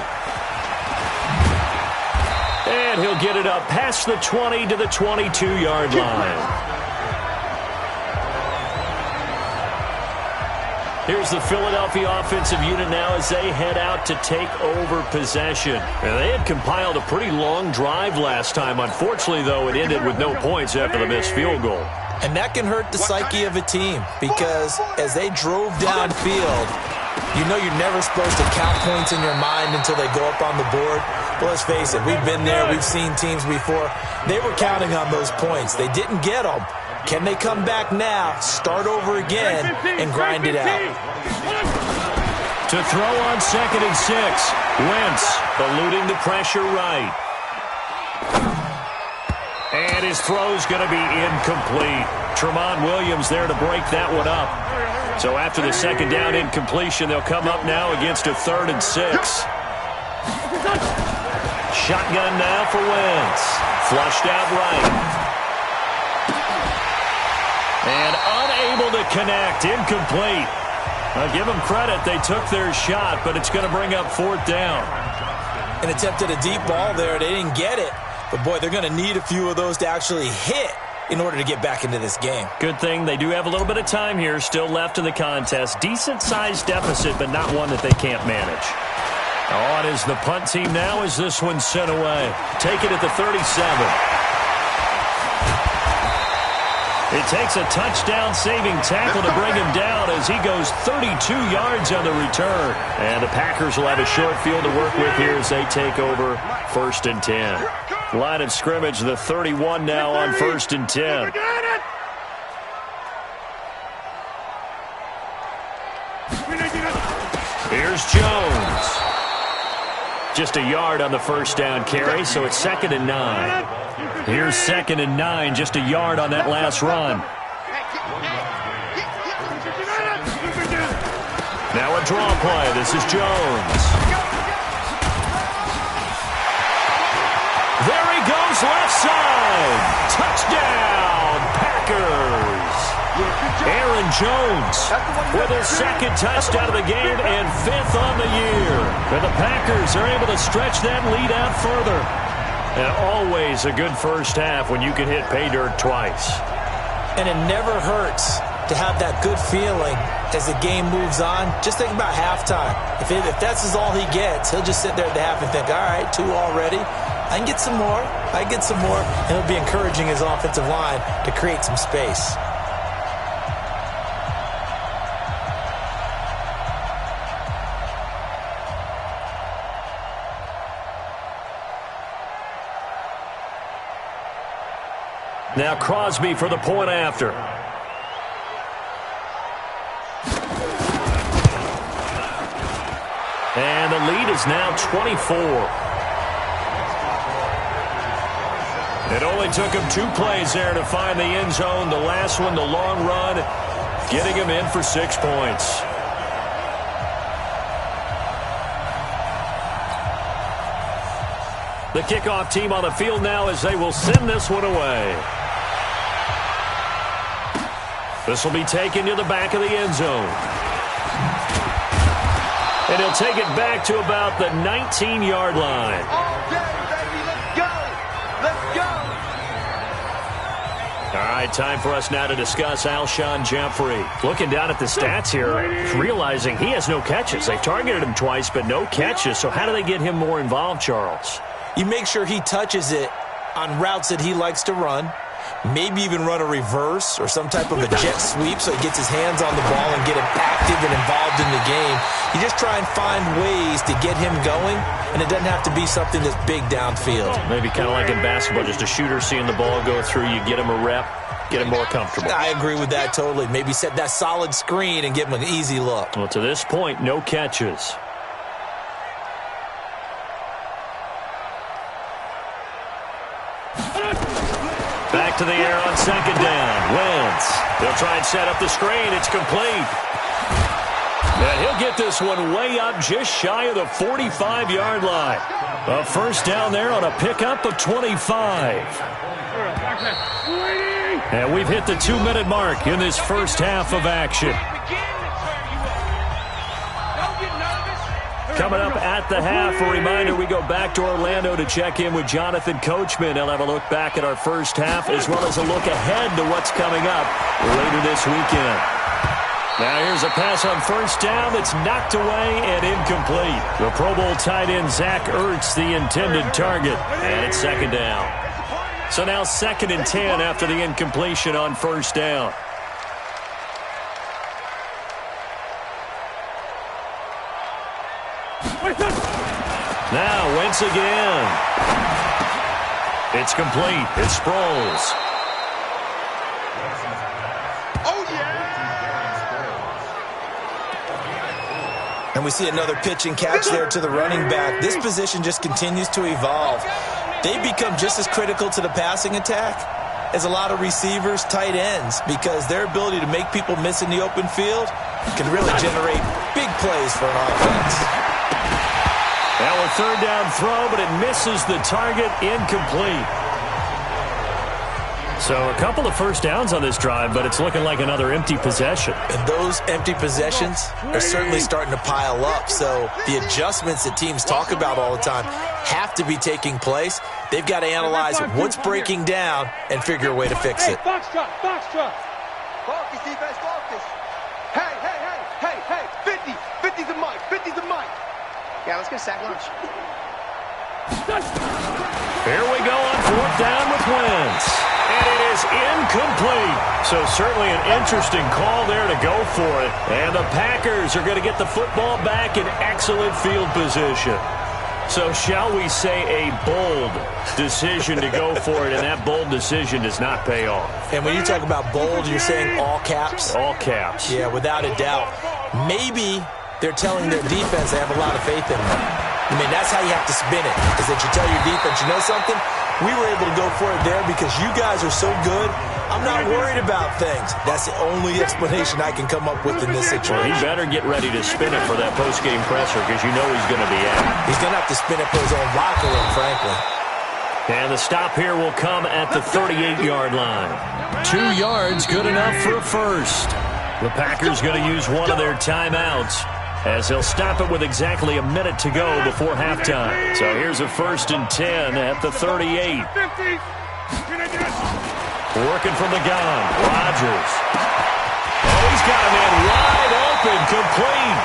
And he'll get it up past the 20 to the 22-yard line. Here's the Philadelphia offensive unit now as they head out to take over possession. And they had compiled a pretty long drive last time. Unfortunately, though, it ended with no points after the missed field goal. And that can hurt the psyche of a team because as they drove downfield, you know you're never supposed to count points in your mind until they go up on the board. But let's face it, we've been there. We've seen teams before. They were counting on those points. They didn't get them. Can they come back now, start over again, and grind it out? To throw on 2nd and 6. Wentz eluding the pressure right. And his throw's going to be incomplete. Tramon Williams there to break that one up. So after the 2nd down incompletion, they'll come up now against a 3rd and 6. Shotgun now for Wentz. Flushed out right. And unable to connect. Incomplete. I'll give them credit. They took their shot, but it's going to bring up 4th down. An attempt at a deep ball there. They didn't get it. But, boy, they're going to need a few of those to actually hit in order to get back into this game. Good thing they do have a little bit of time here still left in the contest. Decent-sized deficit, but not one that they can't manage. On is the punt team now as this one's sent away. Take it at the 37. It takes a touchdown-saving tackle to bring him down as he goes 32 yards on the return. And the Packers will have a short field to work with here as they take over 1st and 10. Line of scrimmage, the 31 now on 1st and 10. Here's Jones. Just a yard on the first down carry, so it's 2nd and 9. Here's 2nd and 9, just a yard on that last run. Now a draw play. This is Jones. There he goes, left side. Touchdown, Packers. Aaron Jones with his second touchdown of the game and 5th on the year. And the Packers are able to stretch that lead out further. And always a good first half when you can hit pay dirt twice. And it never hurts to have that good feeling as the game moves on. Just think about halftime. If that's all he gets, he'll just sit there at the half and think, all right, 2 already. I can get some more. I can get some more. And he'll be encouraging his offensive line to create some space. Now Crosby for the point after. And the lead is now 24. It only took him 2 plays there to find the end zone. The last one, the long run, getting him in for 6 points. The kickoff team on the field now as they will send this one away. This will be taken to the back of the end zone. And he'll take it back to about the 19-yard line. All right, time for us now to discuss Alshon Jeffrey. Looking down at the stats here, realizing he has no catches. They've targeted him twice, but no catches. So how do they get him more involved, Charles? You make sure he touches it on routes that he likes to run. Maybe even run a reverse or some type of a jet sweep so he gets his hands on the ball and get him active and involved in the game. You just try and find ways to get him going, and it doesn't have to be something that's big downfield. Maybe kind of like in basketball, just a shooter seeing the ball go through, you get him a rep, get him more comfortable. I agree with that totally. Maybe set that solid screen and give him an easy look. Well, to this point, no catches. Back to the air on second down. Wentz. They'll try and set up the screen. It's complete. And he'll get this one way up just shy of the 45-yard line. A first down there on a pickup of 25. And we've hit the 2-minute mark in this first half of action. Coming up at the half, a reminder, we go back to Orlando to check in with Jonathan Coachman. He'll have a look back at our first half as well as a look ahead to what's coming up later this weekend. Now here's a pass on first down that's knocked away and incomplete. The Pro Bowl tight end Zach Ertz, the intended target, and it's second down. So now 2nd and 10 after the incompletion on first down. Now Wentz again. It's complete. It's Sproles. Oh, yeah! And we see another pitch and catch there to the running back. This position just continues to evolve. They become just as critical to the passing attack as a lot of receivers, tight ends, because their ability to make people miss in the open field can really generate big plays for an offense. Now a third down throw, but it misses the target, incomplete. So a couple of first downs on this drive, but it's looking like another empty possession. And those empty possessions are certainly starting to pile up. So the adjustments that teams talk about all the time have to be taking place. They've got to analyze what's breaking down and figure a way to fix it. Box truck, box truck. Focus, defense, focus. Hey, hey, hey, hey, hey, 50. 50's a mic, 50's a mic. Yeah, let's get a sack lunch. Here we go on 4th down with Wentz. And it is incomplete. So certainly an interesting call there to go for it. And the Packers are going to get the football back in excellent field position. So shall we say a bold decision to go for it, and that bold decision does not pay off. And when you talk about bold, you're saying all caps? All caps. Yeah, without a doubt. Maybe they're telling their defense they have a lot of faith in them. I mean, that's how you have to spin it, is that you tell your defense, you know something? We were able to go for it there because you guys are so good. I'm not worried about things. That's the only explanation I can come up with in this situation. He better get ready to spin it for that post-game presser because you know he's going to be out. He's going to have to spin it for his own locker room, frankly. And the stop here will come at the 38-yard line. 2 yards, good enough for a first. The Packers going to use one of their timeouts as they'll stop it with exactly a minute to go before halftime. So here's a 1st and 10 at the 38. Working from the gun, Rodgers. Oh, he's got a man wide open, complete.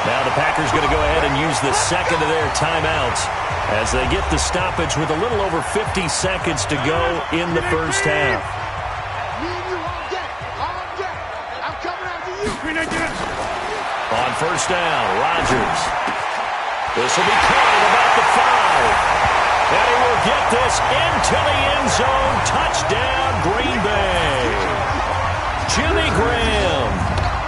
Now the Packers going to go ahead and use the second of their timeouts as they get the stoppage with a little over 50 seconds to go in the first half. On first down, Rodgers. This will be called about the 5. And he will get this into the end zone. Touchdown, Green Bay. Jimmy Graham,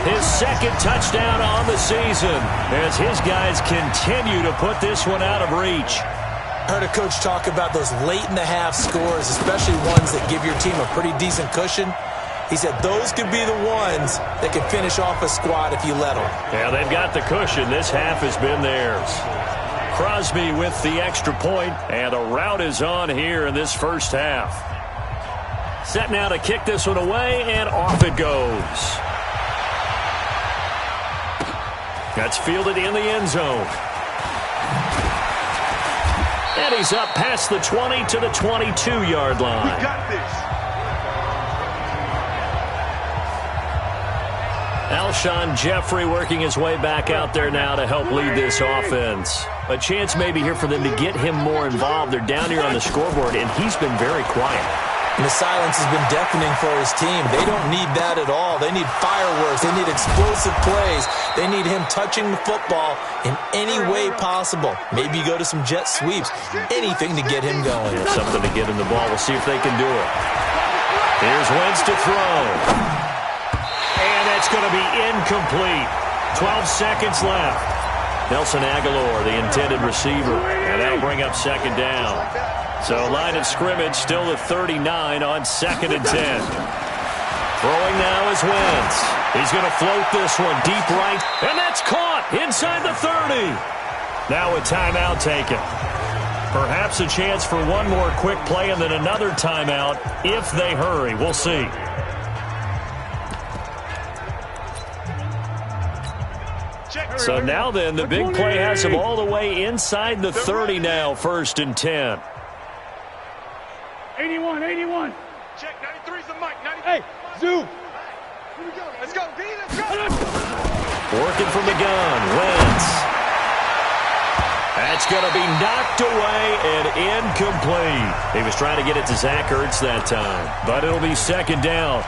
his second touchdown on the season as his guys continue to put this one out of reach. I heard a coach talk about those late-in-the-half scores, especially ones that give your team a pretty decent cushion. He said those could be the ones that can finish off a squad if you let them. Yeah, they've got the cushion. This half has been theirs. Crosby with the extra point, and a rout is on here in this first half. Set now to kick this one away, and off it goes. That's fielded in the end zone. And he's up past the 20 to the 22-yard line. We got this. Alshon Jeffrey working his way back out there now to help lead this offense. A chance maybe here for them to get him more involved. They're down here on the scoreboard, and he's been very quiet. And the silence has been deafening for his team. They don't need that at all. They need fireworks. They need explosive plays. They need him touching the football in any way possible. Maybe go to some jet sweeps. Anything to get him going. Yeah, something to get him the ball. We'll see if they can do it. Here's Wentz to throw. And that's going to be incomplete. 12 seconds left. Nelson Aguilar, the intended receiver. And that'll bring up second down. So line of scrimmage still at 39 on 2nd and 10. Throwing now is Wentz. He's going to float this one deep right. And that's caught inside the 30. Now a timeout taken. Perhaps a chance for one more quick play and then another timeout if they hurry. We'll see. So now then, the big play has him all the way inside the 30 now, 1st and 10. 81. Check, 93's the mic. 93. Hey, Zoo. Here we go. Let's go, B. Let's go. Working from the gun, Wentz. That's going to be knocked away and incomplete. He was trying to get it to Zach Ertz that time, but it'll be second down.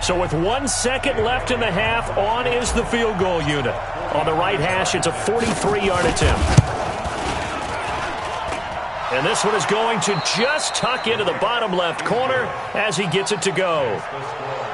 So with 1 second left in the half, on is the field goal unit. On the right hash, it's a 43-yard attempt. And this one is going to just tuck into the bottom left corner as he gets it to go.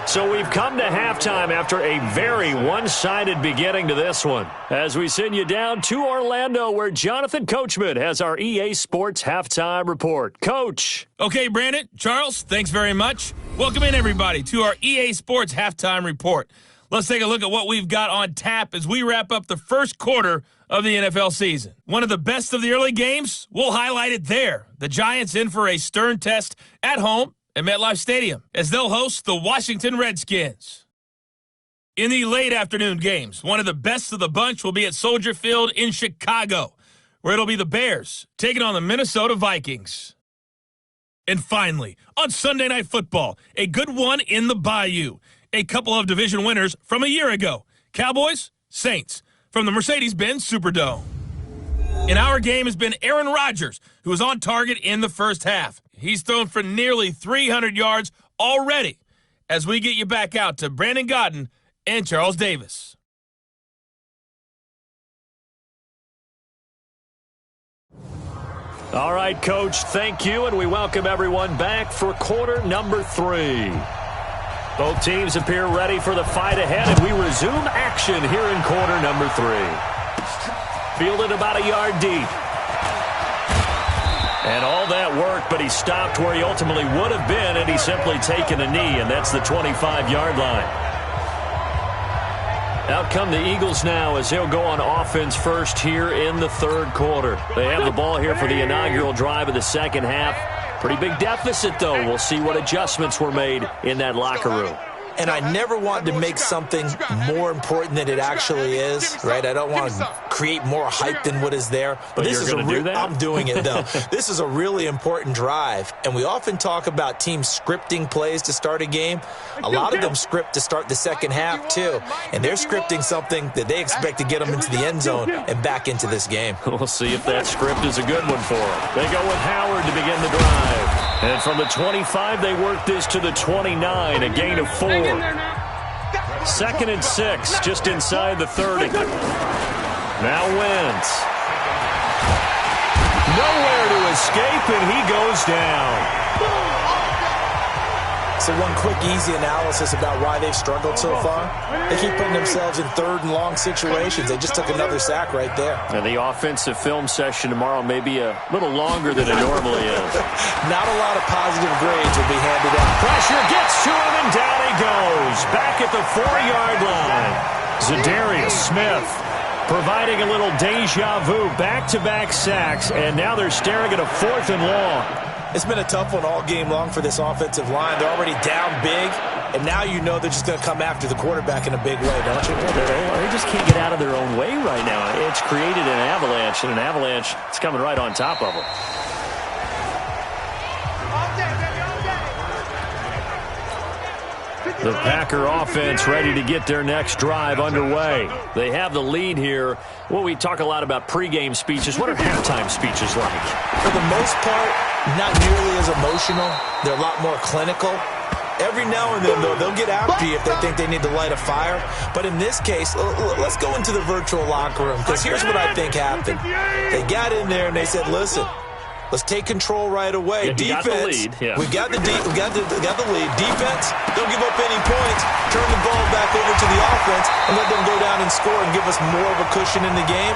So we've come to halftime after a very one-sided beginning to this one. As we send you down to Orlando, where Jonathan Coachman has our EA Sports Halftime Report. Coach. Okay, Brandon, Charles, thanks very much. Welcome in, everybody, to our EA Sports Halftime Report. Let's take a look at what we've got on tap as we wrap up the first quarter of the NFL season. One of the best of the early games, we'll highlight it there. The Giants in for a stern test at home at MetLife Stadium as they'll host the Washington Redskins. In the late afternoon games, one of the best of the bunch will be at Soldier Field in Chicago, where it'll be the Bears taking on the Minnesota Vikings. And finally, on Sunday Night Football, a good one in the Bayou. A couple of division winners from a year ago. Cowboys, Saints, from the Mercedes-Benz Superdome. In our game has been Aaron Rodgers, who was on target in the first half. He's thrown for nearly 300 yards already as we get you back out to Brandon Godden and Charles Davis. All right, Coach, thank you, and we welcome everyone back for quarter number 3. Both teams appear ready for the fight ahead, and we resume action here in quarter number 3. Fielded about a yard deep. And all that work, but he stopped where he ultimately would have been had he simply taken a knee, and that's the 25-yard line. Out come the Eagles now as they'll go on offense first here in the third quarter. They have the ball here for the inaugural drive of the second half. Pretty big deficit, though. We'll see what adjustments were made in that locker room. And I never want to make something more important than it actually is, right? I don't want to create more hype than what is there. But this you're going to do that? I'm doing it, though. This is a really important drive. And we often talk about teams scripting plays to start a game. A lot of them script to start the second half, too. And they're scripting something that they expect to get them into the end zone and back into this game. We'll see if that script is a good one for them. They go with Howard to begin the drive. And from the 25, they work this to the 29, a gain of 4. 2nd and 6, just inside the 30. Now Wentz. Nowhere to escape, and he goes down. So one quick, easy analysis about why they've struggled so far. They keep putting themselves in 3rd and long situations. They just took another sack right there. And the offensive film session tomorrow may be a little longer than it normally is. Not a lot of positive grades will be handed out. Pressure gets to him, and down he goes. Back at the 4-yard line. Zadarius Smith providing a little deja vu. Back-to-back sacks, and now they're staring at a 4th and long. It's been a tough one all game long for this offensive line. They're already down big, and now you know they're just going to come after the quarterback in a big way, don't you? They just can't get out of their own way right now. It's created an avalanche, and an avalanche is coming right on top of them. The Packer offense ready to get their next drive underway. They have the lead here. Well, we talk a lot about pregame speeches. What are halftime speeches like? For the most part, not nearly as emotional. They're a lot more clinical. Every now and then, though, they'll get after you if they think they need to light a fire. But in this case, let's go into the virtual locker room, because here's what I think happened. They got in there and they said, listen, let's take control right away. Yeah, Defense, we got the lead. Defense, don't give up any points. Turn the ball back over to the offense and let them go down and score and give us more of a cushion in the game.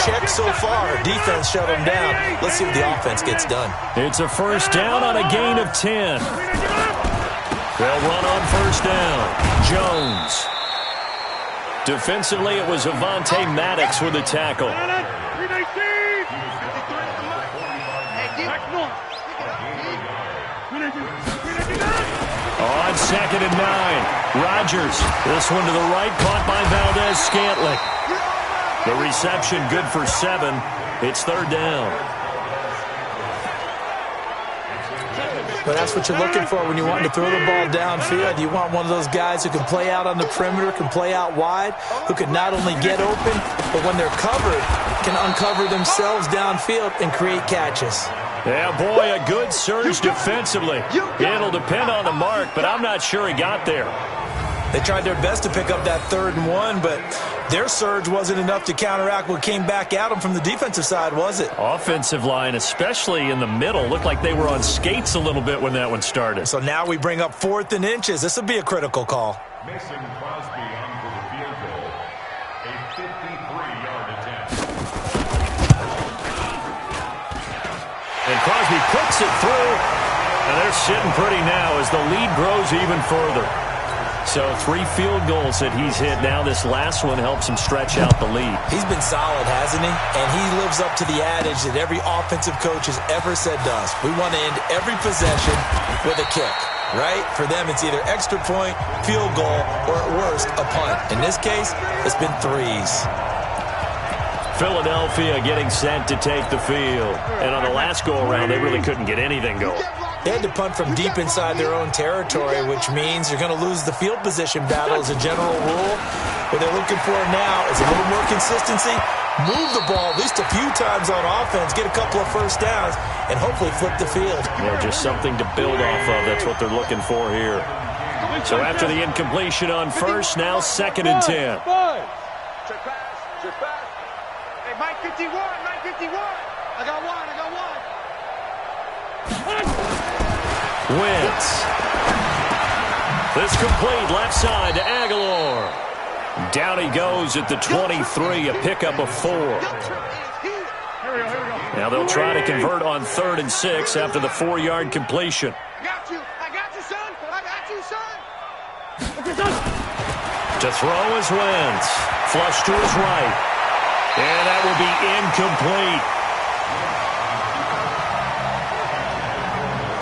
Check so far. Defense shut them down. Let's see what the offense gets done. It's a first down on a gain of 10. They'll run on first down. Jones. Defensively, it was Avonte Maddox with a tackle. On 2nd and 9, Rodgers. This one to the right, caught by Valdez-Scantling. The reception good for 7. It's 3rd down. But that's what you're looking for when you want to throw the ball downfield. You want one of those guys who can play out on the perimeter, can play out wide, who can not only get open, but when they're covered, can uncover themselves downfield and create catches. Yeah, boy, a good surge defensively. It'll depend on the mark, but I'm not sure he got there. They tried their best to pick up that 3rd and 1, but their surge wasn't enough to counteract what came back at them from the defensive side, was it? Offensive line, especially in the middle, looked like they were on skates a little bit when that one started. So now we bring up 4th and inches. This will be a critical call. Mason Crosby onto the field goal. A 53-yard attempt. And Crosby puts it through. And they're sitting pretty now as the lead grows even further. So 3 field goals that he's hit now. This last one helps him stretch out the lead. He's been solid, hasn't he? And he lives up to the adage that every offensive coach has ever said to us. We want to end every possession with a kick, right? For them, it's either extra point, field goal, or at worst, a punt. In this case, it's been 3s. Philadelphia getting set to take the field. And on the last go-around, they really couldn't get anything going. They had to punt from deep inside their own territory, which means you're going to lose the field position battle as a general rule. What they're looking for now is a little more consistency, move the ball at least a few times on offense, get a couple of first downs, and hopefully flip the field. Yeah, just something to build off of. That's what they're looking for here. So after the incompletion on first, now 2nd and 10. Check pass. Check pass. Hey, Mike 51. Mike 51. I got one. Wentz. This complete left side to Aguilar. Down he goes at the 23, a pickup of 4. Now they'll try to convert on 3rd and 6 after the 4-yard completion. I got you, son. I got you, son. To throw is Wentz. Flush to his right. And that will be incomplete.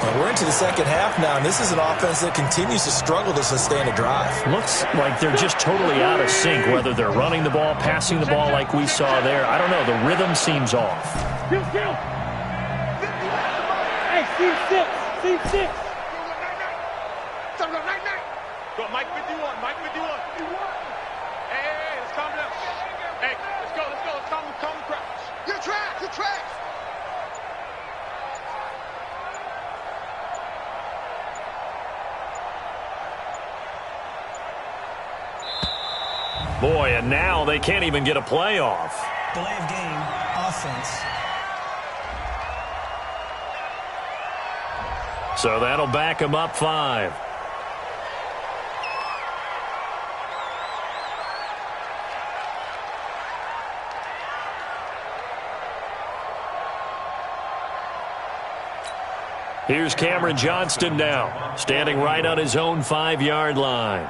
And we're into the second half now, and this is an offense that continues to struggle to sustain a drive. Looks like they're just totally out of sync, whether they're running the ball, passing the ball like we saw there. I don't know. The rhythm seems off. Hey, Steve 6. Steve 6. Go, Mike 51. Mike 51. Hey, let's calm down. Hey, let's go. Let's calm the crowd. Your tracks. Boy, and now they can't even get a playoff. Delay of game, offense. So that'll back them up 5. Here's Cameron Johnston now, standing right on his own 5-yard line.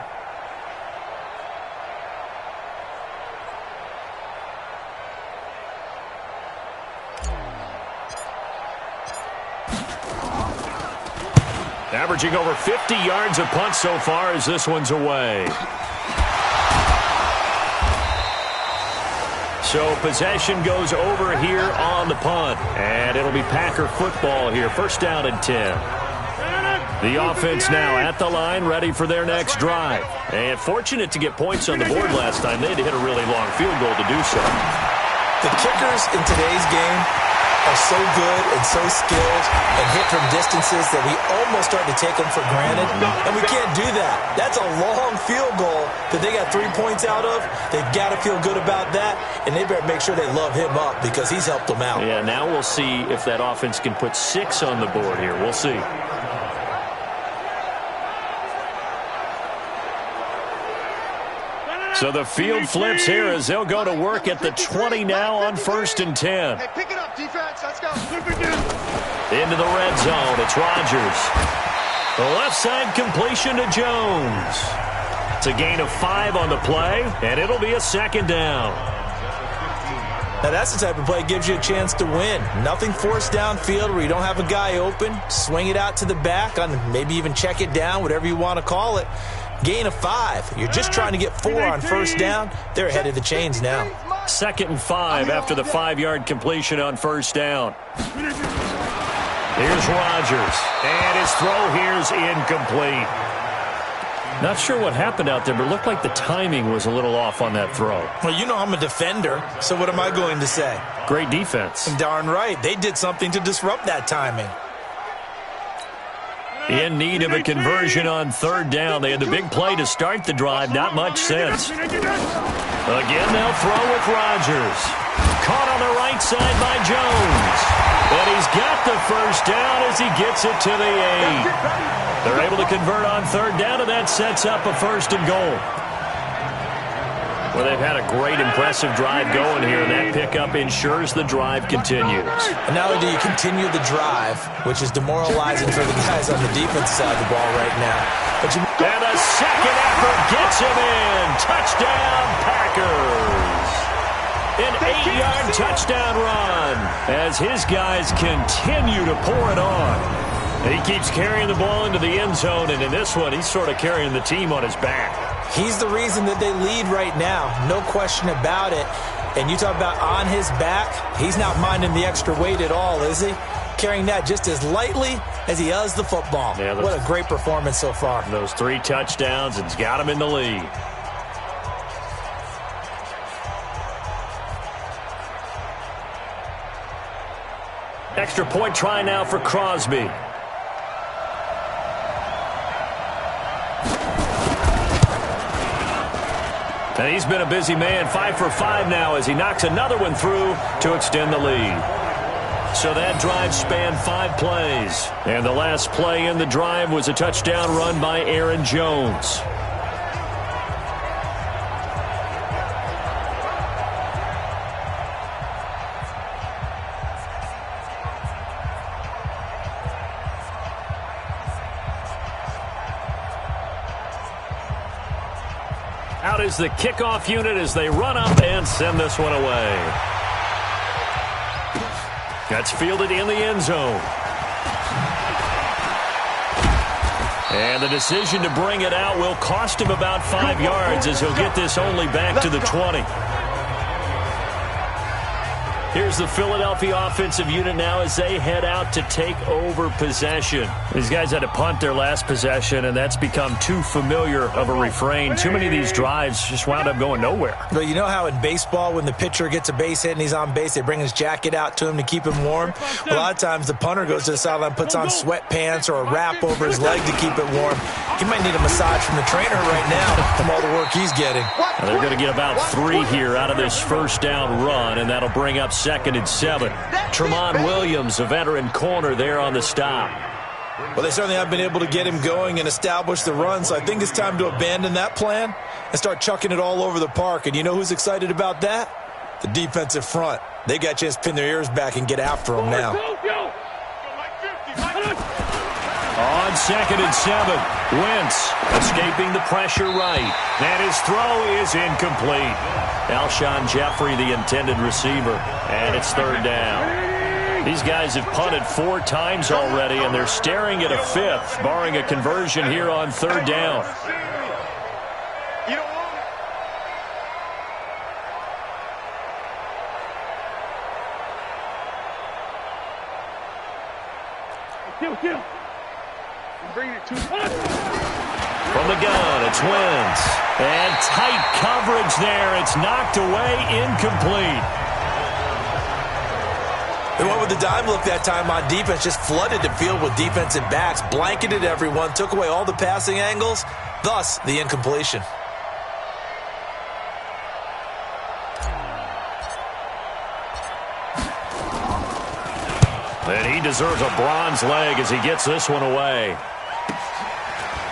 Averaging over 50 yards a punt so far as this one's away. So possession goes over here on the punt. And it'll be Packer football here. 1st down and 10. The offense now at the line, ready for their next drive. And fortunate to get points on the board last time. They had to hit a really long field goal to do so. The kickers in today's game are so good and so skilled and hit from distances that we almost start to take them for granted, and we can't do that. That's a long field goal that they got 3 points out of. They've got to feel good about that, and they better make sure they love him up because he's helped them out. Yeah, now we'll see if that offense can put 6 on the board here. We'll see. So the field flips here as they'll go to work at the 20 now on 1st and 10. Hey, pick it up, defense. Let's go. Into the red zone. It's Rodgers. The left side completion to Jones. It's a gain of 5 on the play, and it'll be a 2nd down. Now that's the type of play that gives you a chance to win. Nothing forced downfield where you don't have a guy open. Swing it out to the back, on maybe even check it down, whatever you want to call it. Gain of 5. You're just trying to get 4 on 1st down. They're ahead of the chains now. 2nd and 5 after the 5-yard completion on 1st down. Here's Rodgers. And his throw here's incomplete. Not sure what happened out there, but it looked like the timing was a little off on that throw. Well, you know I'm a defender, so what am I going to say? Great defense. Darn right. They did something to disrupt that timing. In need of a conversion on 3rd down. They had the big play to start the drive. Not much sense. Again, they'll throw with Rodgers. Caught on the right side by Jones. And he's got the 1st down as he gets it to the 8. They're able to convert on 3rd down, and that sets up a 1st and goal. Well, they've had a great, impressive drive going here, and that pickup ensures the drive continues. And not only do you continue the drive, which is demoralizing for the guys on the defense side of the ball right now, but you... And a second effort gets him in. Touchdown, Packers. An 8-yard touchdown run as his guys continue to pour it on. And he keeps carrying the ball into the end zone, and in this one, he's sort of carrying the team on his back. He's the reason that they lead right now, no question about it. And you talk about on his back, he's not minding the extra weight at all, is he? Carrying that just as lightly as he does the football. Yeah, what a great performance so far. Those 3 touchdowns, it's got him in the lead. Extra point try now for Crosby. And he's been a busy man, 5 for 5 now as he knocks another one through to extend the lead. So that drive spanned 5 plays. And the last play in the drive was a touchdown run by Aaron Jones. out is the kickoff unit as they run up and send this one away. That's fielded in the end zone. And the decision to bring it out will cost him about 5 yards as he'll get this only back to the 20. Here's the Philadelphia offensive unit now as they head out to take over possession. These guys had to punt their last possession, and that's become too familiar of a refrain. Too many of these drives just wound up going nowhere. But you know how in baseball, when the pitcher gets a base hit and he's on base, they bring his jacket out to him to keep him warm? A lot of times the punter goes to the sideline, puts on sweatpants or a wrap over his leg to keep it warm. He might need a massage from the trainer right now from all the work he's getting. Now they're going to get about 3 here out of this first down run, and that'll bring up 2nd and 7. Tremont Williams, a veteran corner there on the stop. Well, they certainly have been able to get him going and establish the run, so I think it's time to abandon that plan and start chucking it all over the park. And you know who's excited about that? The defensive front. They got a chance to pin their ears back and get after him now. On 2nd and 7, Wentz escaping the pressure right. And his throw is incomplete. Alshon Jeffrey, the intended receiver, and it's 3rd down. These guys have punted 4 times already, and they're staring at a 5th, barring a conversion here on 3rd down. From the gun, it's Wentz. And tight coverage there. It's knocked away, incomplete. They went with the dime look that time on defense, just flooded the field with defensive backs, blanketed everyone, took away all the passing angles, thus the incompletion. And he deserves a bronze leg as he gets this one away.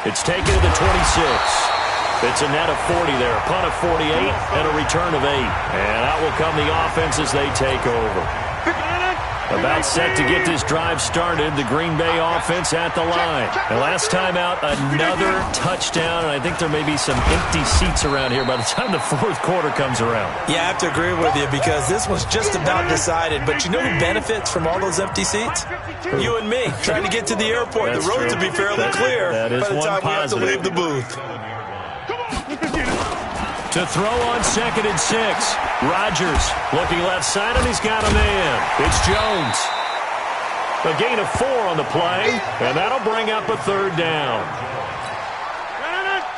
It's taken to the 26. It's a net of 40 there, a punt of 48, and a return of 8. And out will come the offense as they take over. About set to get this drive started, the Green Bay offense at the line. And last time out, another touchdown, and I think there may be some empty seats around here by the time the 4th quarter comes around. Yeah, I have to agree with you because this one's just about decided. But you know who benefits from all those empty seats? You and me, trying to get to the airport. That's the roads true. will be fairly clear that is by the time we have to leave the booth. To throw on 2nd and 6. Rodgers looking left side, and he's got a man. It's Jones. A gain of 4 on the play, and that'll bring up a 3rd down.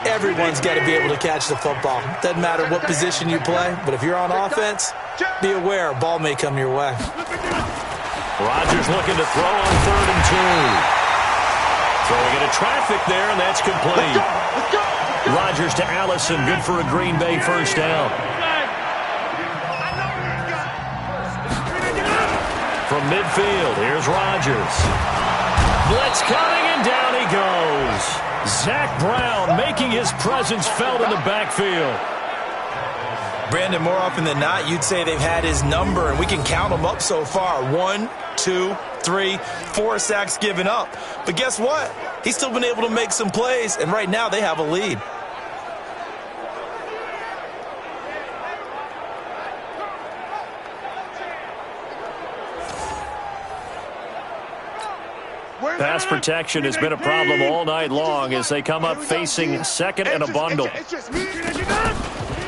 Everyone's got to be able to catch the football. Doesn't matter what position you play, but if you're on offense, be aware a ball may come your way. Rodgers looking to throw on 3rd and 2. Throwing into traffic there, and that's complete. Rodgers to Allison, good for a Green Bay first down. From midfield, here's Rodgers. Blitz coming, and down he goes. Zach Brown making his presence felt in the backfield. Brandon, more often than not, you'd say they've had his number, and we can count them up so far. 1, 2, 3, 4 sacks given up. But guess what? He's still been able to make some plays, and right now they have a lead. Pass protection has been a problem all night long as they come up facing 2nd and a bundle.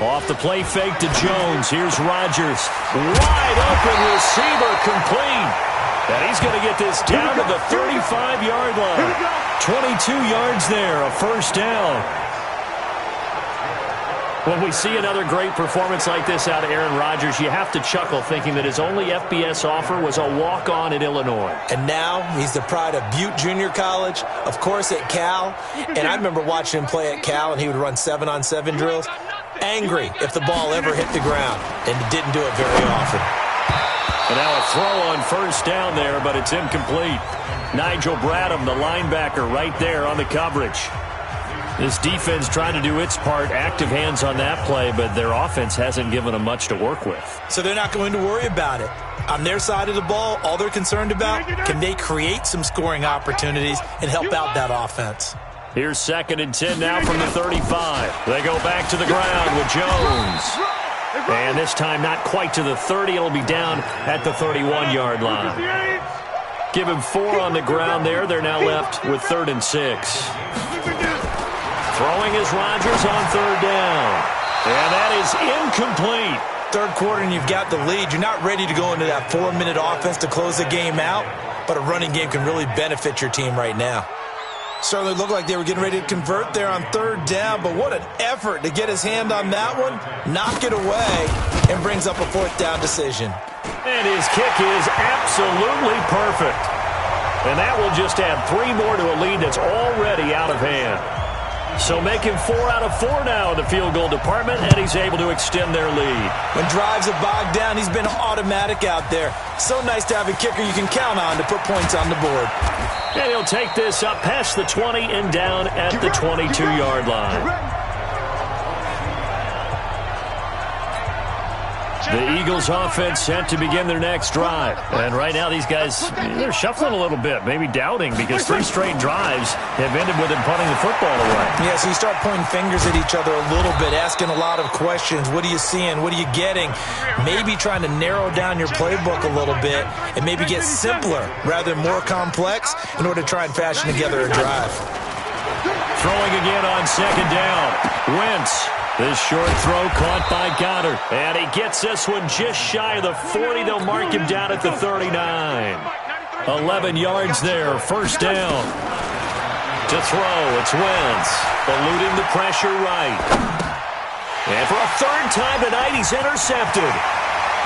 Off the play fake to Jones. Here's Rodgers. Wide open receiver complete. And he's going to get this down to the 35-yard line. 22 yards there, a first down. When we see another great performance like this out of Aaron Rodgers, you have to chuckle thinking that his only FBS offer was a walk-on at Illinois. And now he's the pride of Butte Junior College, of course at Cal. And I remember watching him play at Cal, and he would run 7-on-7 drills. Angry if the ball ever hit the ground, and he didn't do it very often. And now a throw on first down there, but it's incomplete. Nigel Bradham, the linebacker, right there on the coverage. This defense trying to do its part, active hands on that play, but their offense hasn't given them much to work with. So they're not going to worry about it. On their side of the ball, all they're concerned about, can they create some scoring opportunities and help out that offense? Here's 2nd and 10 now from the 35. They go back to the ground with Jones. And this time not quite to the 30. It'll be down at the 31-yard line. Give him 4 on the ground there. They're now left with 3rd and 6. Throwing is Rodgers on 3rd down. And that is incomplete. Third quarter and you've got the lead. You're not ready to go into that 4-minute offense to close the game out, but a running game can really benefit your team right now. Certainly looked like they were getting ready to convert there on 3rd down, but what an effort to get his hand on that one, knock it away, and brings up a 4th down decision. And his kick is absolutely perfect. And that will just add 3 more to a lead that's already out of hand. So making 4 out of 4 now in the field goal department, and he's able to extend their lead. When drives are bogged down, he's been automatic out there. So nice to have a kicker you can count on to put points on the board. And he'll take this up past the 20 and down at the 22-yard line. The Eagles offense set to begin their next drive. And right now these guys, they're shuffling a little bit, maybe doubting, because 3 straight drives have ended with them punting the football away. Yeah, so you start pointing fingers at each other a little bit, asking a lot of questions. What are you seeing? What are you getting? Maybe trying to narrow down your playbook a little bit and maybe get simpler rather than more complex in order to try and fashion together a drive. Throwing again on 2nd down. Wentz. This short throw caught by Goddard. And he gets this one just shy of the 40. They'll mark him down at the 39. 11 yards there. 1st down. To throw, it's Wentz. Eluding the pressure right. And for a 3rd time tonight, he's intercepted.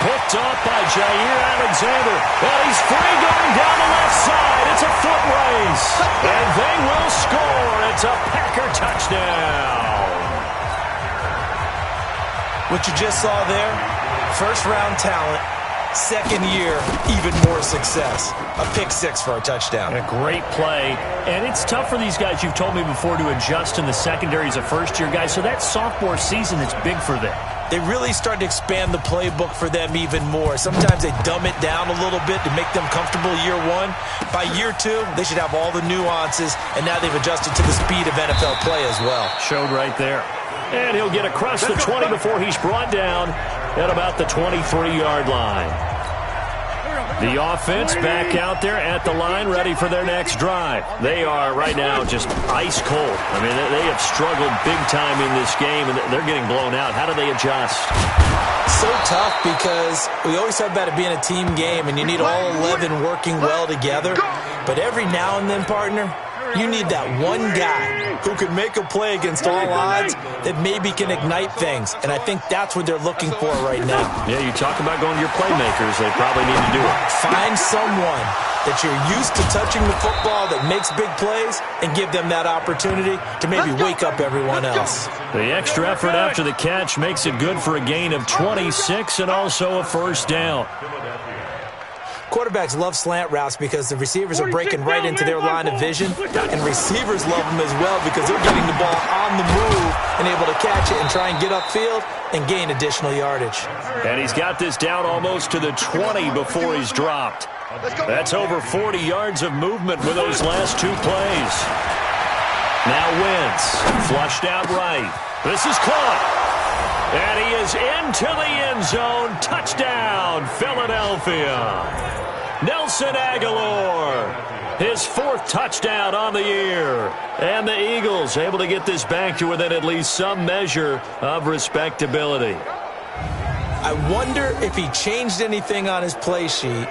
Picked off by Jair Alexander. And he's free going down the left side. It's a foot race. And they will score. It's a Packer touchdown. What you just saw there, 1st-round talent, 2nd year, even more success. A pick 6 for a touchdown. A great play. And it's tough for these guys, you've told me before, to adjust in the secondary as a first-year guy. So that sophomore season is big for them. They really start to expand the playbook for them even more. Sometimes they dumb it down a little bit to make them comfortable year 1. By year 2, they should have all the nuances, and now they've adjusted to the speed of NFL play as well. Showed right there. And he'll get across the 20 before he's brought down at about the 23-yard line. The offense back out there at the line, ready for their next drive. They are right now just ice cold. I mean, they have struggled big time in this game, and they're getting blown out. How do they adjust? So tough because we always talk about it being a team game, and you need all 11 working well together. But every now and then, partner, you need that one guy who can make a play against all odds that maybe can ignite things. And I think that's what they're looking for right now. Yeah, you talk about going to your playmakers. They probably need to do it. Find someone that you're used to touching the football that makes big plays and give them that opportunity to maybe wake up everyone else. The extra effort after the catch makes it good for a gain of 26 and also a 1st down. Quarterbacks love slant routes because the receivers are breaking right into their line of vision, and receivers love them as well because they're getting the ball on the move and able to catch it and try and get upfield and gain additional yardage. And he's got this down almost to the 20 before he's dropped. That's over 40 yards of movement with those last 2 plays. Now Wentz, flushed out right. This is caught. And he is into the end zone. Touchdown, Philadelphia. Nelson Aguilar, his 4th touchdown on the year. And the Eagles able to get this back to within at least some measure of respectability. I wonder if he changed anything on his play sheet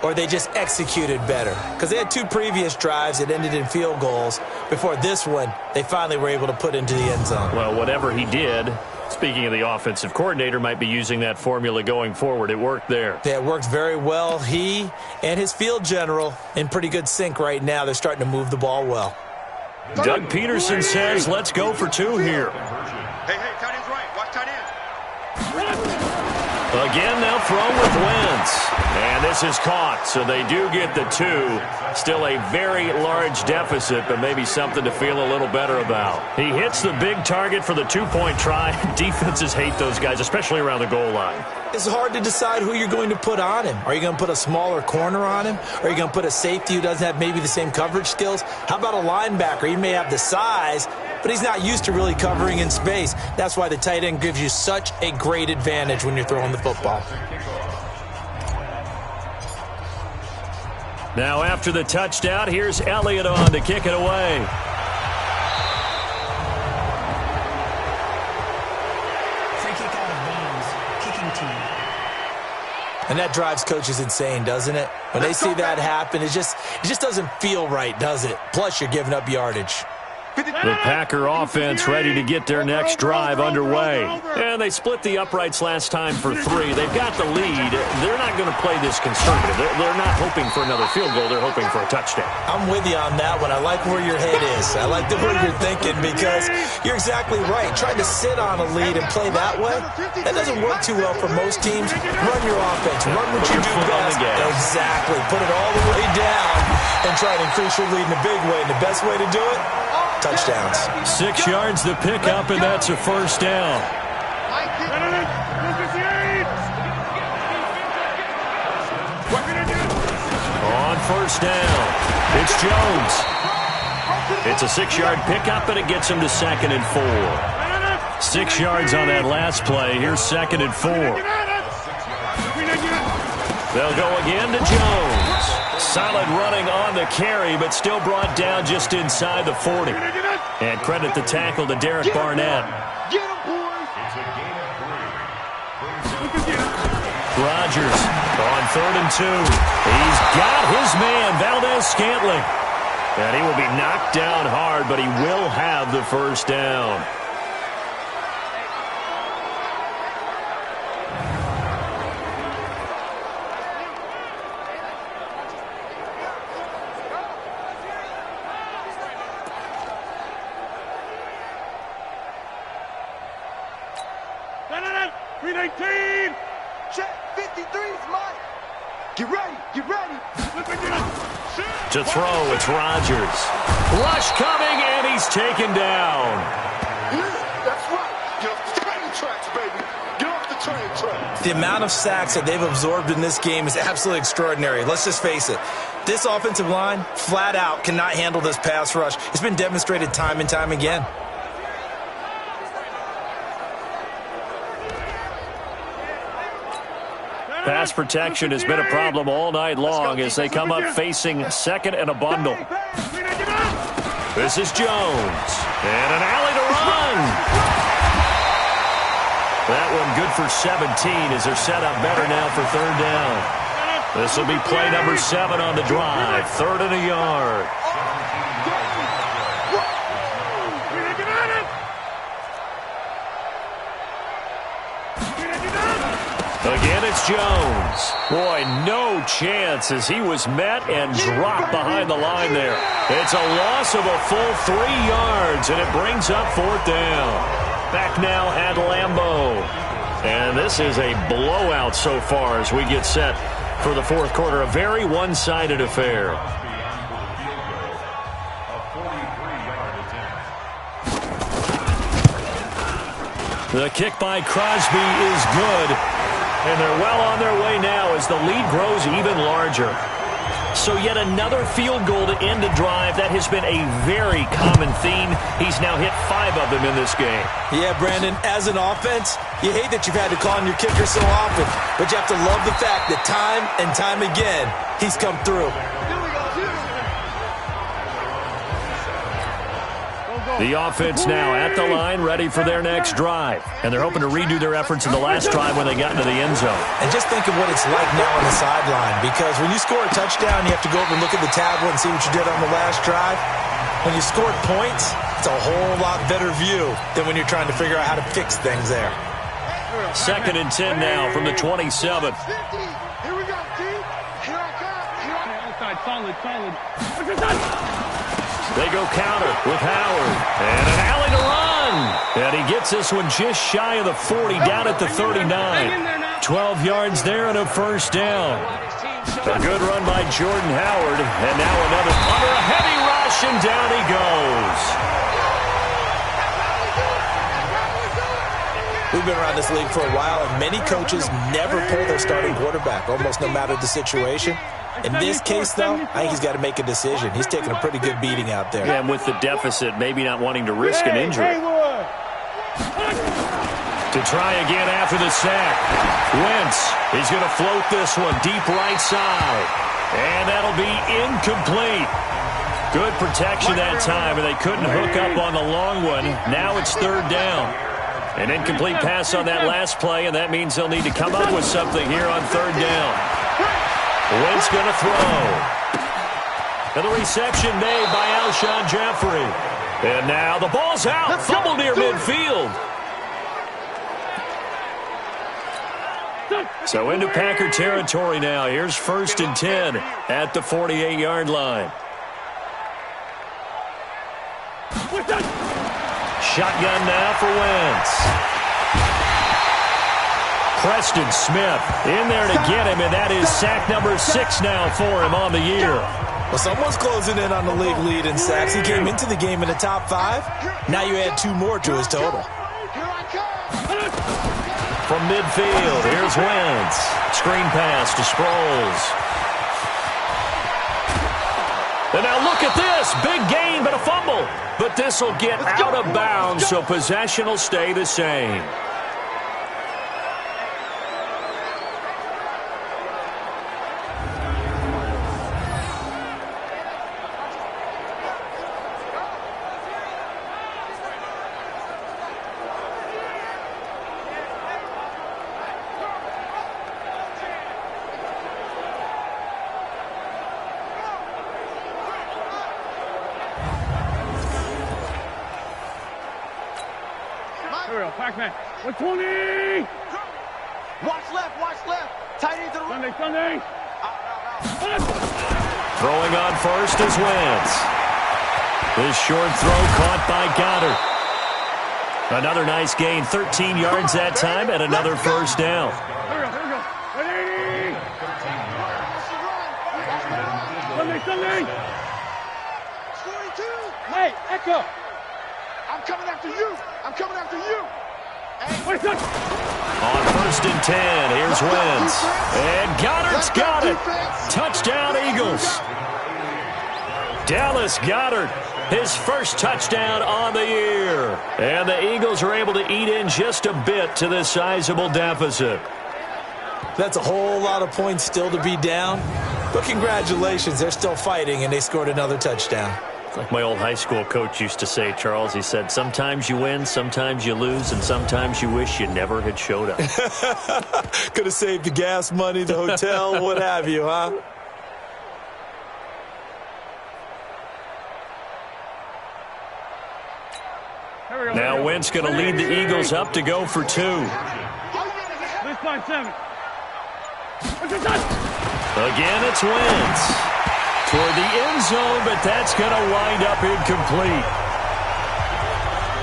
or they just executed better. Because they had 2 previous drives that ended in field goals. Before this one, they finally were able to put into the end zone. Well, whatever he did, speaking of the offensive coordinator, might be using that formula going forward. It worked there. Yeah, it worked very well. He and his field general in pretty good sync right now. They're starting to move the ball well. Doug Peterson says, let's go for 2 here. Hey, tight end's right. Watch tight end. Again, they'll throw with Wentz. And this is caught, so they do get the 2. Still a very large deficit, but maybe something to feel a little better about. He hits the big target for the 2-point try. Defenses hate those guys, especially around the goal line. It's hard to decide who you're going to put on him. Are you going to put a smaller corner on him? Are you going to put a safety who doesn't have maybe the same coverage skills? How about a linebacker? He may have the size, but he's not used to really covering in space. That's why the tight end gives you such a great advantage when you're throwing the football. Now after the touchdown, here's Elliott on to kick it away. Free kick out of bounds. Kicking team. And that drives coaches insane, doesn't it? When they see that happen, it just doesn't feel right, does it? Plus, you're giving up yardage. The Packer offense ready to get their next drive underway. And they split the uprights last time for 3. They've got the lead. They're not going to play this conservative. They're not hoping for another field goal. They're hoping for a touchdown. I'm with you on that one. I like where your head is. I like the way you're thinking because you're exactly right. Trying to sit on a lead and play that way, that doesn't work too well for most teams. Run your offense. Run what you do best. Exactly. Put it all the way down and try to increase your lead in a big way. And the best way to do it? Touchdowns. 6 yards the pickup, and that's a first down. On first down, it's Jones. It's a 6-yard pickup, and it gets him to 2nd and 4. 6 yards on that last play. Here's 2nd and 4. They'll go again to Jones. Solid running on the carry, but still brought down just inside the 40. And credit the tackle to Derek Barnett. Rodgers on 3rd and 2. He's got his man, Valdez-Scantling. And he will be knocked down hard, but he will have the first down. To throw, it's Rodgers. Rush coming, and he's taken down. That's right. Get off the train tracks, baby. Get off the train tracks. The amount of sacks that they've absorbed in this game is absolutely extraordinary. Let's just face it. This offensive line, flat out, cannot handle this pass rush. It's been demonstrated time and time again. Pass protection has been a problem all night long as they come up facing 2nd and a bundle. This is Jones. And an alley to run. That one good for 17 as they're set up better now for 3rd down. This will be play number 7 on the drive. 3rd and a yard. Again, it's Jones. Boy, no chance as he was met and dropped behind the line there. It's a loss of a full 3 yards, and it brings up 4th down. Back now at Lambeau. And this is a blowout so far as we get set for the 4th quarter. A very one-sided affair. The kick by Crosby is good. And they're well on their way now as the lead grows even larger. So yet another field goal to end a drive. That has been a very common theme. He's now hit 5 of them in this game. Yeah, Brandon, as an offense, you hate that you've had to call on your kicker so often. But you have to love the fact that time and time again, he's come through. The offense now at the line, ready for their next drive. And they're hoping to redo their efforts in the last drive when they got into the end zone. And just think of what it's like now on the sideline. Because when you score a touchdown, you have to go over and look at the tablet and see what you did on the last drive. When you scored points, it's a whole lot better view than when you're trying to figure out how to fix things there. 2nd and 10 now from the 27. Here we go, T. Here I come. Solid. They go counter with Howard. And an alley to run. And he gets this one just shy of the 40, down at the 39. 12 yards there and a first down. A good run by Jordan Howard. And now another under a heavy rush, and down he goes. We've been around this league for a while, and many coaches never pull their starting quarterback, almost no matter the situation. In this case, though, I think he's got to make a decision. He's taking a pretty good beating out there. Yeah, and with the deficit, maybe not wanting to risk an injury. To try again after the sack. Wentz, he's going to float this one deep right side. And that'll be incomplete. Good protection that time, and they couldn't hook up on the long one. Now it's third down. An incomplete pass on that last play, and that means they'll need to come up with something here on third down. Wentz going to throw. And the reception made by Alshon Jeffrey. And now the ball's out. Fumble near midfield. So into Packer territory now. Here's 1st and 10 at the 48-yard line. Shotgun now for Wentz. Preston Smith in there to get him, and that is sack number 6 now for him on the year. Well, someone's closing in on the league lead in sacks. He came into the game in the top 5. Now you add 2 more to his total. From midfield, here's Wentz. Screen pass to Sproles. And now look at this. Big gain, but a fumble. But this will get out of bounds, so possession will stay the same. Pac-Man. 120. Watch left. Tight end to the right. Sunday. Throwing on first is Wentz. This short throw caught by Goddard. Another nice gain, 13 yards that time, and another first down. Here we go. Ready. Sunday. 42. Hey, Echo. I'm coming after you. On 1st and 10, here's Wentz. And Goddard's got it. Touchdown, Eagles. Dallas Goedert, his first touchdown on the year. And the Eagles are able to eat in just a bit to this sizable deficit. That's a whole lot of points still to be down. But congratulations, they're still fighting, and they scored another touchdown. Like my old high school coach used to say, Charles, he said, sometimes you win, sometimes you lose, and sometimes you wish you never had showed up. Could have saved the gas money, the hotel, what have you, huh? Now Wentz going to lead the Eagles up to go for 2. 6-5-7. Again, it's Wentz. Toward the end zone, but that's going to wind up incomplete.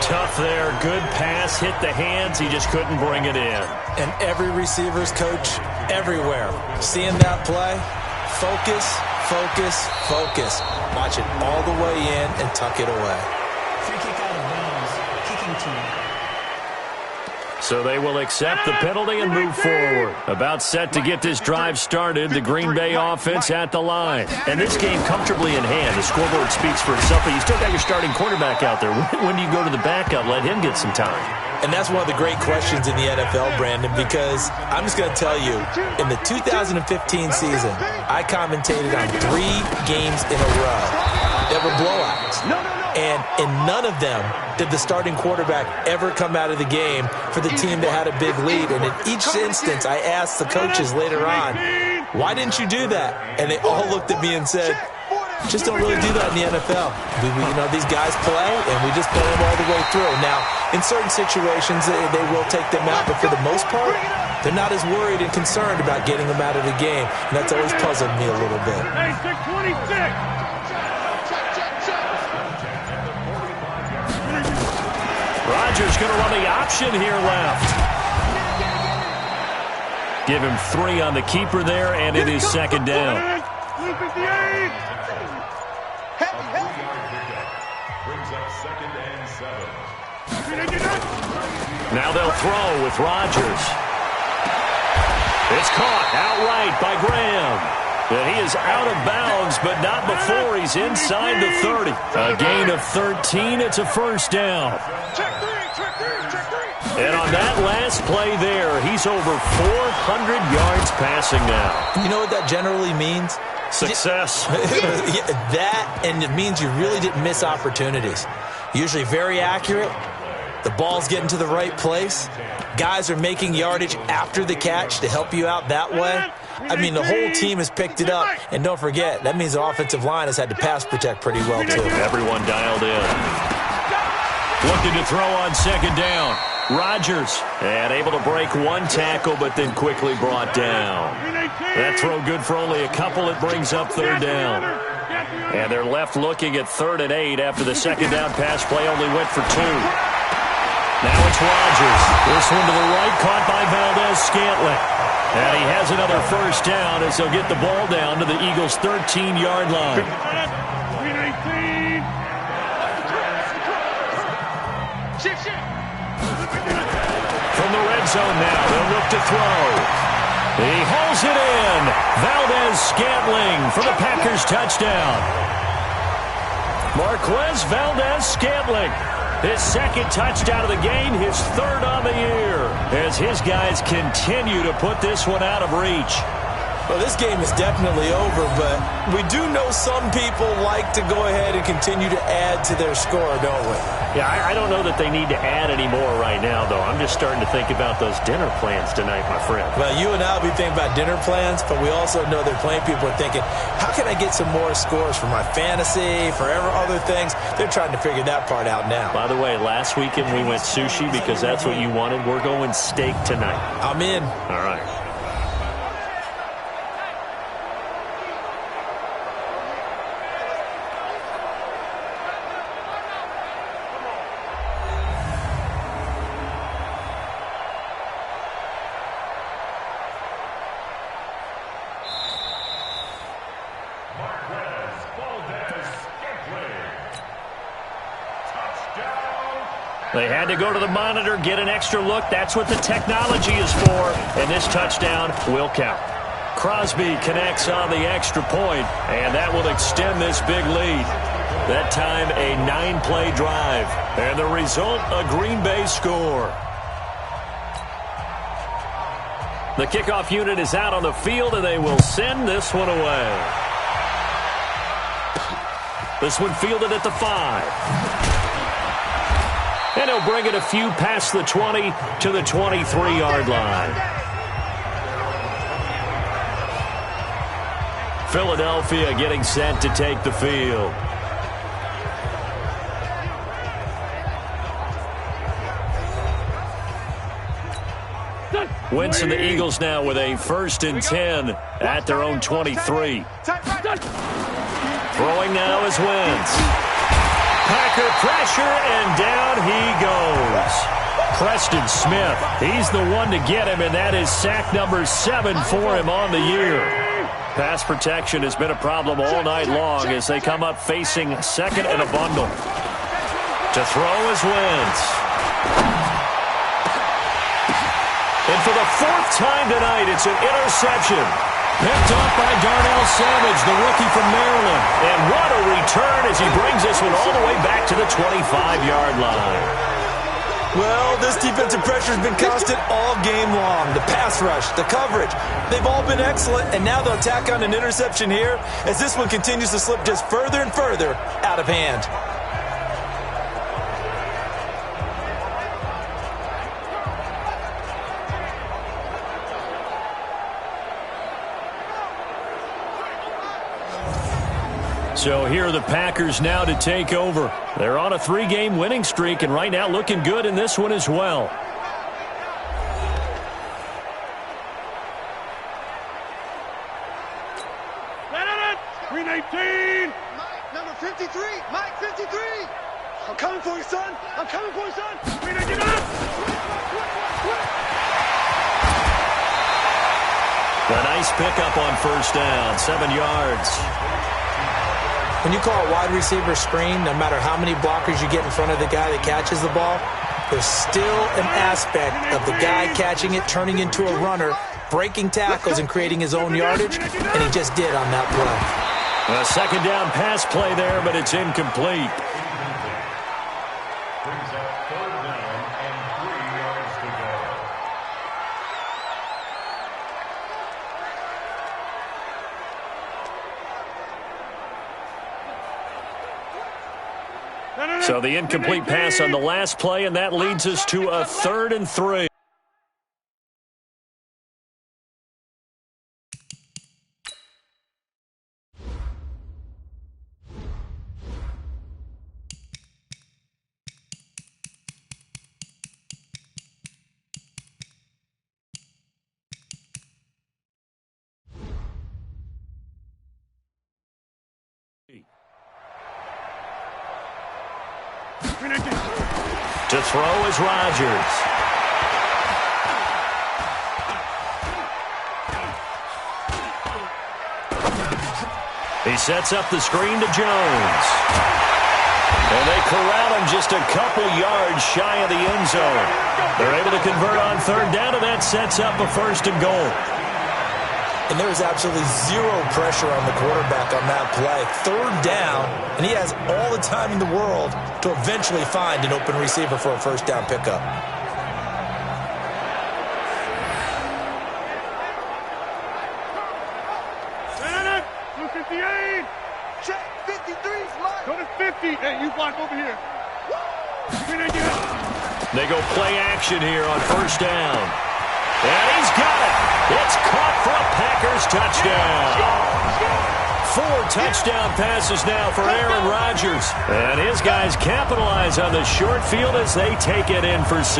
Tough there. Good pass. Hit the hands. He just couldn't bring it in. And every receiver's coach everywhere. Seeing that play, focus. Watch it all the way in and tuck it away. Free kick out of bounds. Kicking team. So they will accept the penalty and move forward. About set to get this drive started, the Green Bay offense at the line. And this game comfortably in hand. The scoreboard speaks for itself, but you still got your starting quarterback out there. When do you go to the backup? Let him get some time. And that's one of the great questions in the NFL, Brandon, because I'm just going to tell you, in the 2015 season, I commentated on 3 games in a row that were blowouts. And in none of them did the starting quarterback ever come out of the game for the team that had a big lead. And in each instance, I asked the coaches later on, why didn't you do that? And they all looked at me and said, just don't really do that in the NFL. These guys play, and we just play them all the way through. Now, in certain situations, they will take them out, but for the most part, they're not as worried and concerned about getting them out of the game. And that's always puzzled me a little bit. Hey, 626. Rodgers going to run the option here left. Give him 3 on the keeper there, and it is second down. Blue 58. Brings up 2nd and 7. Now they'll throw with Rodgers. It's caught outright by Graham. And he is out of bounds, but not before he's inside the 30. A gain of 13. It's a first down. And on that last play there, he's over 400 yards passing now. You know what that generally means? Success. That, and it means you really didn't miss opportunities. Usually very accurate. The ball's getting to the right place. Guys are making yardage after the catch to help you out that way. I mean, the whole team has picked it up. And don't forget, that means the offensive line has had to pass protect pretty well, too. Everyone dialed in. Looking to throw on second down. Rodgers, and able to break one tackle, but then quickly brought down. That throw good for only a couple. It brings up third down. And they're left looking at 3rd and 8 after the second down pass play only went for 2. Now it's Rodgers. This one to the right, caught by Valdez-Scantling. And he has another first down as they'll get the ball down to the Eagles' 13-yard line. From the red zone now, they'll look to throw. He hauls it in. Valdez-Scantling for the Packers touchdown. Marquez Valdez-Scantling. His 2nd touchdown of the game, his 3rd on the year, as his guys continue to put this one out of reach. Well, this game is definitely over, but we do know some people like to go ahead and continue to add to their score, don't we? Yeah, I don't know that they need to add any more right now, though. I'm just starting to think about those dinner plans tonight, my friend. Well, you and I will be thinking about dinner plans, but we also know that plenty of people are thinking, how can I get some more scores for my fantasy, for other things? They're trying to figure that part out now. By the way, last weekend we went sushi because that's what you wanted. We're going steak tonight. I'm in. All right. They had to go to the monitor, get an extra look. That's what the technology is for. And this touchdown will count. Crosby connects on the extra point, and that will extend this big lead. That time, a 9-play drive. And the result, a Green Bay score. The kickoff unit is out on the field, and they will send this one away. This one fielded at the 5. And he'll bring it a few past the 20 to the 23-yard line. Philadelphia getting set to take the field. Wentz and the Eagles now with a 1st and 10 at their own 23. Throwing now is Wentz. Packer pressure, and down he goes. Preston Smith, he's the one to get him, and that is sack number 7 for him on the year. Pass protection has been a problem all night long as they come up facing 2nd and a bundle. To throw is Wentz. And for the 4th time tonight, it's an interception. Picked off by Darnell Savage, the rookie from Maryland. And what a return as he brings this one all the way back to the 25-yard line. Well, this defensive pressure has been constant all game long. The pass rush, the coverage, they've all been excellent. And now they'll tack on an interception here as this one continues to slip just further and further out of hand. So here are the Packers now to take over. They're on a 3-game winning streak, and right now looking good in this one as well. Green 18. Mike, number 53. Mike, 53. I'm coming for you, son. I'm coming for you, son. Green 18 up. A nice pickup on first down, 7 yards. When you call a wide receiver screen, no matter how many blockers you get in front of the guy that catches the ball, there's still an aspect of the guy catching it, turning into a runner, breaking tackles and creating his own yardage, and he just did on that play. A second down pass play there, but it's incomplete. Brings up third down and 3 yards to go. So the incomplete pass on the last play, and that leads us to a 3rd and 3. To throw is Rodgers. He sets up the screen to Jones. And they corral him just a couple yards shy of the end zone. They're able to convert on third down, and that sets up a 1st and goal. And there was absolutely zero pressure on the quarterback on that play. Third down, and he has all the time in the world to eventually find an open receiver for a first down pickup. Go 58. Check 53's line. Go to 50. Hey, you block over here. They go play action here on first down. And he's got it. It's caught for a Packers touchdown. 4 touchdown passes now for Aaron Rodgers. And his guys capitalize on the short field as they take it in for 6.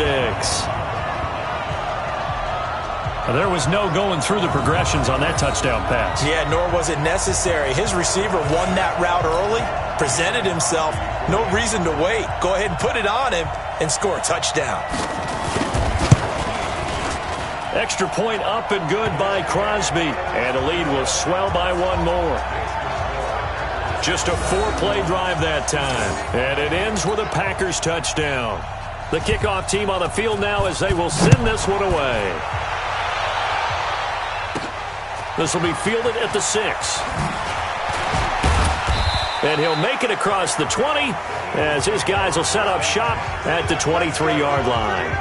There was no going through the progressions on that touchdown pass. Yeah, nor was it necessary. His receiver won that route early, presented himself. No reason to wait. Go ahead and put it on him and score a touchdown. Extra point up and good by Crosby. And the lead will swell by 1 more. Just a 4-play drive that time. And it ends with a Packers touchdown. The kickoff team on the field now as they will send this one away. This will be fielded at the 6. And he'll make it across the 20 as his guys will set up shop at the 23-yard line.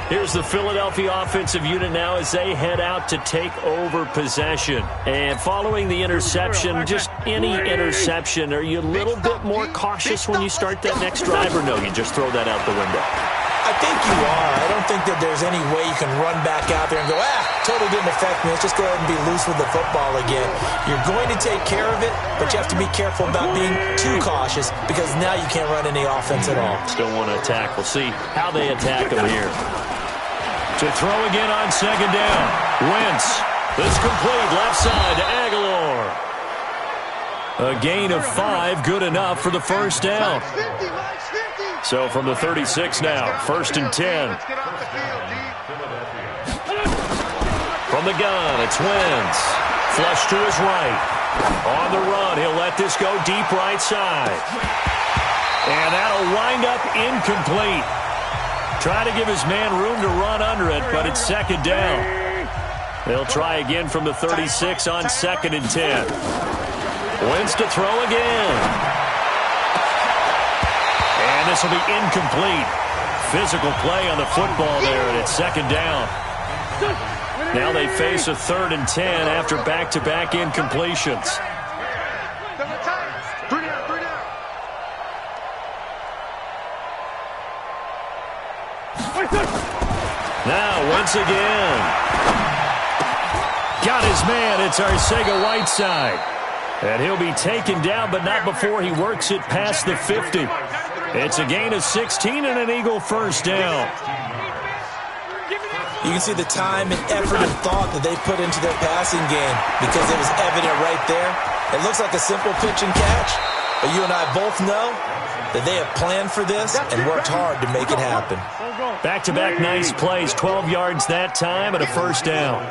Here's the Philadelphia offensive unit now as they head out to take over possession. And following the interception, just any interception, are you a little bit more cautious when you start that next drive, or no, you just throw that out the window? I think you are. I don't think that there's any way you can run back out there and go, totally didn't affect me. Let's just go ahead and be loose with the football again. You're going to take care of it, but you have to be careful about being too cautious because now you can't run any offense at all. Still want to attack. We'll see how they attack them here. To throw again on second down. Wentz. This complete left side to Aguilar. A gain of 5, good enough for the first down. So from the 36 now, 1st and 10. From the gun, it's Wentz. Flush to his right. On the run, he'll let this go deep right side. And that'll wind up incomplete. Try to give his man room to run under it, but it's second down. They'll try again from the 36 on 2nd and 10. Wentz to throw again. And this will be incomplete. Physical play on the football there, and it's second down. Now they face a 3rd and 10 after back-to-back incompletions. Now, once again. Got his man. It's Arcega-Whiteside. And he'll be taken down, but not before he works it past the 50. It's a gain of 16 and an Eagle first down. You can see the time and effort and thought that they put into their passing game because it was evident right there. It looks like a simple pitch and catch, But you and I both know that they have planned for this and worked hard to make it happen. Back-to-back nice plays, 12 yards that time and a first down.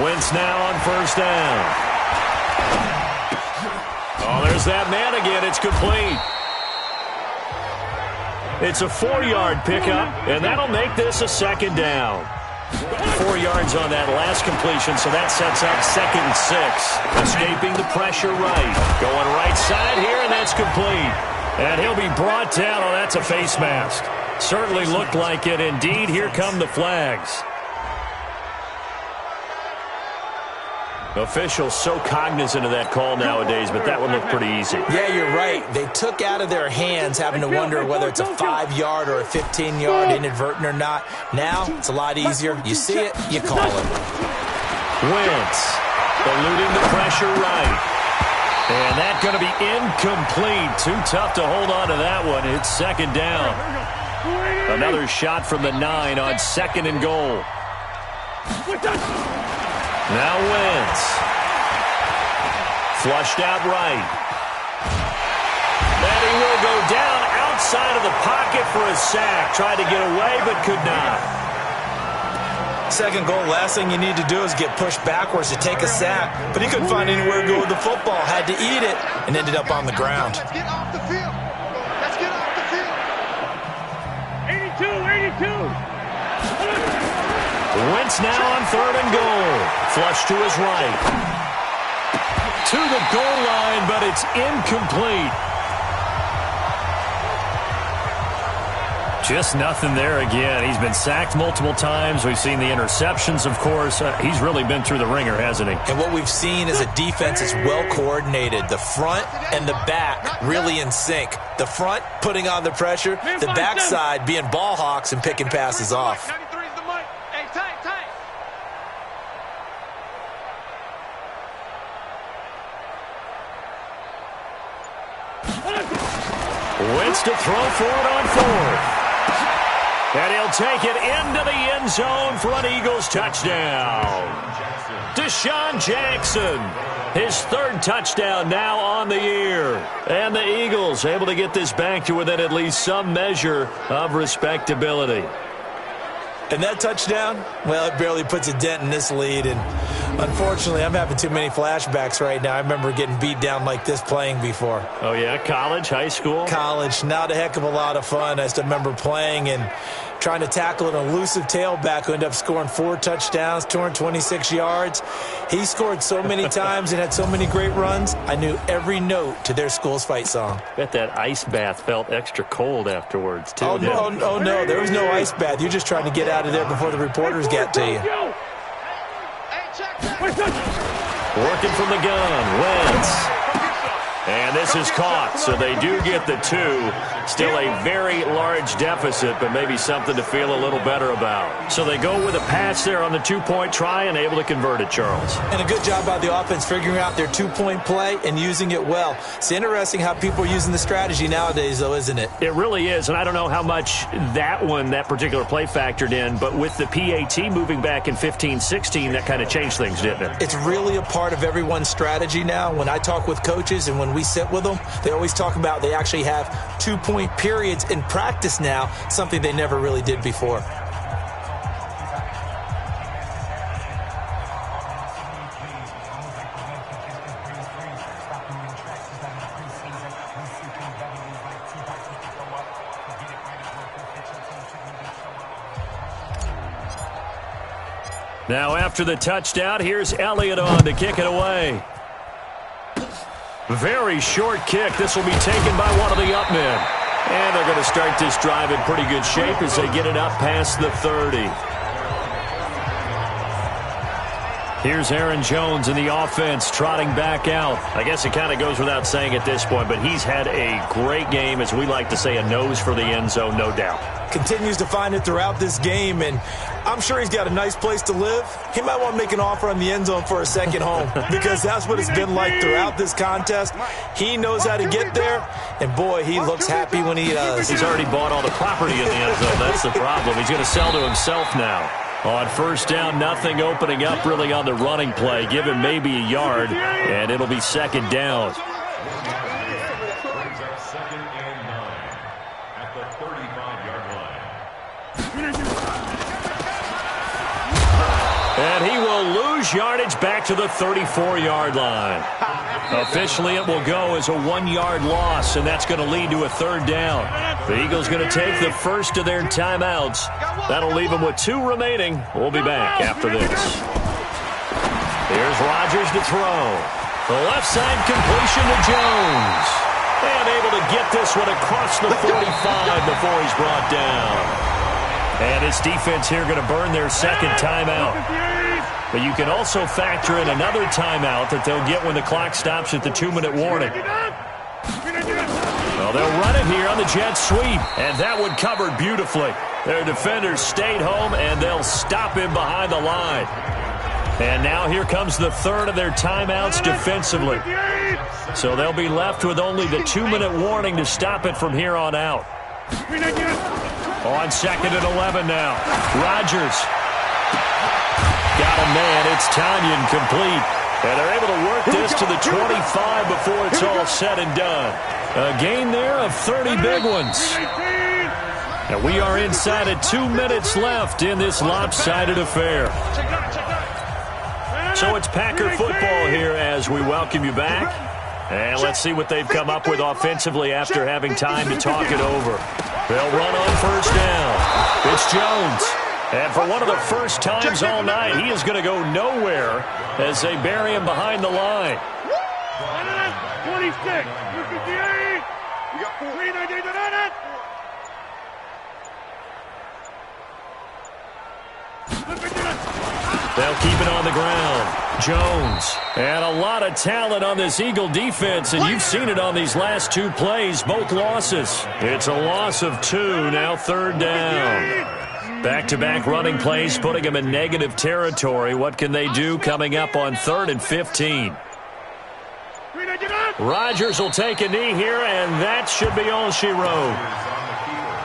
Wentz now on first down. Oh, there's that man again. It's complete. It's a 4-yard pickup, and that'll make this a second down. 4 yards on that last completion, so that sets up 2nd and 6. Escaping the pressure right. Going right side here, and that's complete. And he'll be brought down. Oh, that's a face mask. Certainly looked like it. Indeed, here come the flags. Officials so cognizant of that call nowadays, but that one looked pretty easy. Yeah, you're right. They took out of their hands having to wonder whether it's a 5-yard or a 15-yard inadvertent or not. Now, it's a lot easier. You see it, you call it. Wentz eluding the pressure right. And that's going to be incomplete. Too tough to hold on to that one. It's second down. Another shot from the 9 on 2nd and goal. Now Wentz. Flushed out right. And he will go down outside of the pocket for a sack. Tried to get away, but could not. Second goal, last thing you need to do is get pushed backwards to take a sack. But he couldn't find anywhere to go with the football. Had to eat it and ended up on the ground. Let's get off the field. Let's get off the field. 82. Wentz now on 3rd and goal. Flush to his right. To the goal line, but it's incomplete. Just nothing there again. He's been sacked multiple times. We've seen the interceptions, of course. He's really been through the ringer, hasn't he? And what we've seen is a defense is well coordinated. The front and the back really in sync. The front putting on the pressure, the backside being ball hawks and picking passes off. Wentz to throw for it on 4th. And he'll take it into the end zone for an Eagles touchdown. Deshaun Jackson, his 3rd touchdown now on the year. And the Eagles able to get this back to within at least some measure of respectability. And that touchdown, well, it barely puts a dent in this lead. And unfortunately, I'm having too many flashbacks right now. I remember getting beat down like this playing before. Oh, yeah? College, high school? College, not a heck of a lot of fun. I still remember playing and trying to tackle an elusive tailback who ended up scoring 4 touchdowns, 226 yards. He scored so many times and had so many great runs, I knew every note to their school's fight song. Bet that ice bath felt extra cold afterwards, too. Oh, no, there was no ice bath. You're just trying to get out of there before the reporters get to you. Working from the gun, Wentz. And this is caught, so they do get the 2. Still a very large deficit, but maybe something to feel a little better about. So they go with a pass there on the 2-point try and able to convert it, Charles. And a good job by the offense figuring out their 2-point play and using it well. It's interesting how people are using the strategy nowadays, though, isn't it? It really is, and I don't know how much that particular play factored in, but with the PAT moving back in 15-16, that kind of changed things, didn't it? It's really a part of everyone's strategy now. When I talk with coaches and when we sit with them, they always talk about they actually have 2-point periods in practice now, something they never really did before. Now after the touchdown, here's Elliott on to kick it away. Very short kick. This will be taken by one of the up men. And they're going to start this drive in pretty good shape as they get it up past the 30. Here's Aaron Jones in the offense trotting back out. I guess it kind of goes without saying at this point, but he's had a great game, as we like to say, a nose for the end zone, no doubt. Continues to find it throughout this game, and I'm sure he's got a nice place to live. He might want to make an offer on the end zone for a second home because that's what it's been like throughout this contest. He knows how to get there, and boy, he looks happy when he does. He's already bought all the property in the end zone. That's the problem. He's going to sell to himself now. On first down, nothing opening up really on the running play. Give him maybe a yard, and it'll be second down. Brings up 2nd and 9 at the 35-yard line. And he will lose yardage back to the 34-yard line. Officially, it will go as a 1-yard loss, and that's going to lead to a third down. The Eagles going to take the first of their timeouts. That'll leave them with 2 remaining. We'll be back after this. Here's Rodgers to throw. The left side completion to Jones. And able to get this one across the 45 before he's brought down. And this defense here going to burn their second timeout. But you can also factor in another timeout that they'll get when the clock stops at the 2-minute warning. Well, they'll run it here on the jet sweep, and that one covered beautifully. Their defenders stayed home, and they'll stop him behind the line. And now here comes the third of their timeouts defensively. So they'll be left with only the 2-minute warning to stop it from here on out. On 2nd and 11 now. Rodgers. Got a man. It's Tanyan complete. And they're able to work this to the 25 before it's all said and done. A gain there of 30 big ones. And we are inside of 2 minutes left in this lopsided affair. So it's Packer football here as we welcome you back. And let's see what they've come up with offensively after having time to talk it over. They'll run on first down. It's Jones. And for one of the first times all night, he is going to go nowhere as they bury him behind the line. 26, 58. You got 398 on it. They'll keep it on the ground. Jones. And a lot of talent on this Eagle defense, and you've seen it on these last 2 plays, both losses. It's a loss of 2, now third down. Back-to-back running plays, putting them in negative territory. What can they do coming up on 3rd and 15? Rodgers will take a knee here, and that should be all she wrote.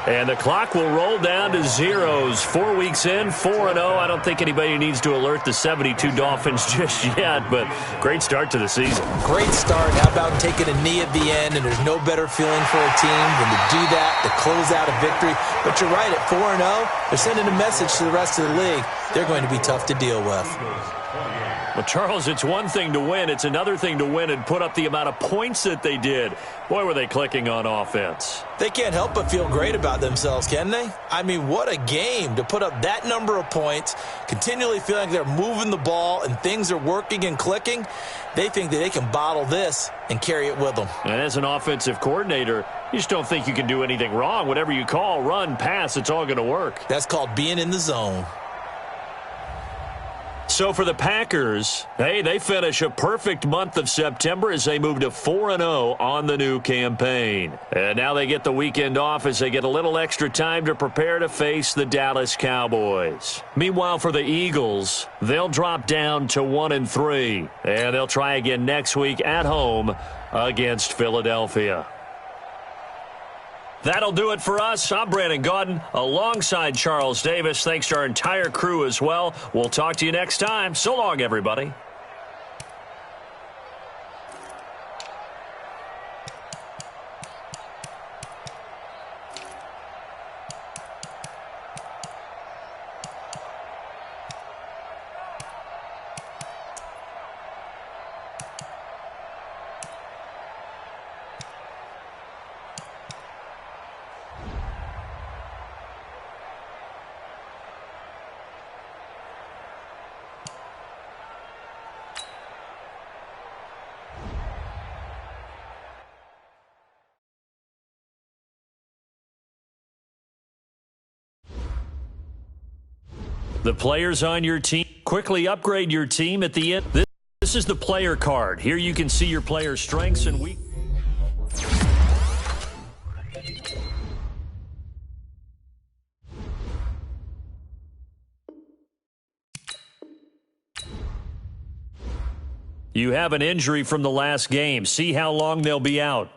And the clock will roll down to zeros. 4 weeks in, 4-0. I don't think anybody needs to alert the 72 Dolphins just yet, but great start to the season. Great start. How about taking a knee at the end? And there's no better feeling for a team than to do that, to close out a victory. But you're right, at 4-0, they're sending a message to the rest of the league. They're going to be tough to deal with. Well, Charles, it's one thing to win. It's another thing to win and put up the amount of points that they did. Boy, were they clicking on offense. They can't help but feel great about themselves, can they? I mean, what a game to put up that number of points, continually feeling like they're moving the ball and things are working and clicking. They think that they can bottle this and carry it with them. And as an offensive coordinator, you just don't think you can do anything wrong. Whatever you call, run, pass, it's all going to work. That's called being in the zone. So for the Packers, hey, they finish a perfect month of September as they move to 4-0 on the new campaign. And now they get the weekend off as they get a little extra time to prepare to face the Dallas Cowboys. Meanwhile, for the Eagles, they'll drop down to 1-3. And they'll try again next week at home against Philadelphia. That'll do it for us. I'm Brandon Gaudin alongside Charles Davis. Thanks to our entire crew as well. We'll talk to you next time. So long, everybody. The players on your team, quickly upgrade your team at the end. This is the player card. Here you can see your players' strengths and weaknesses. You have an injury from the last game. See how long they'll be out.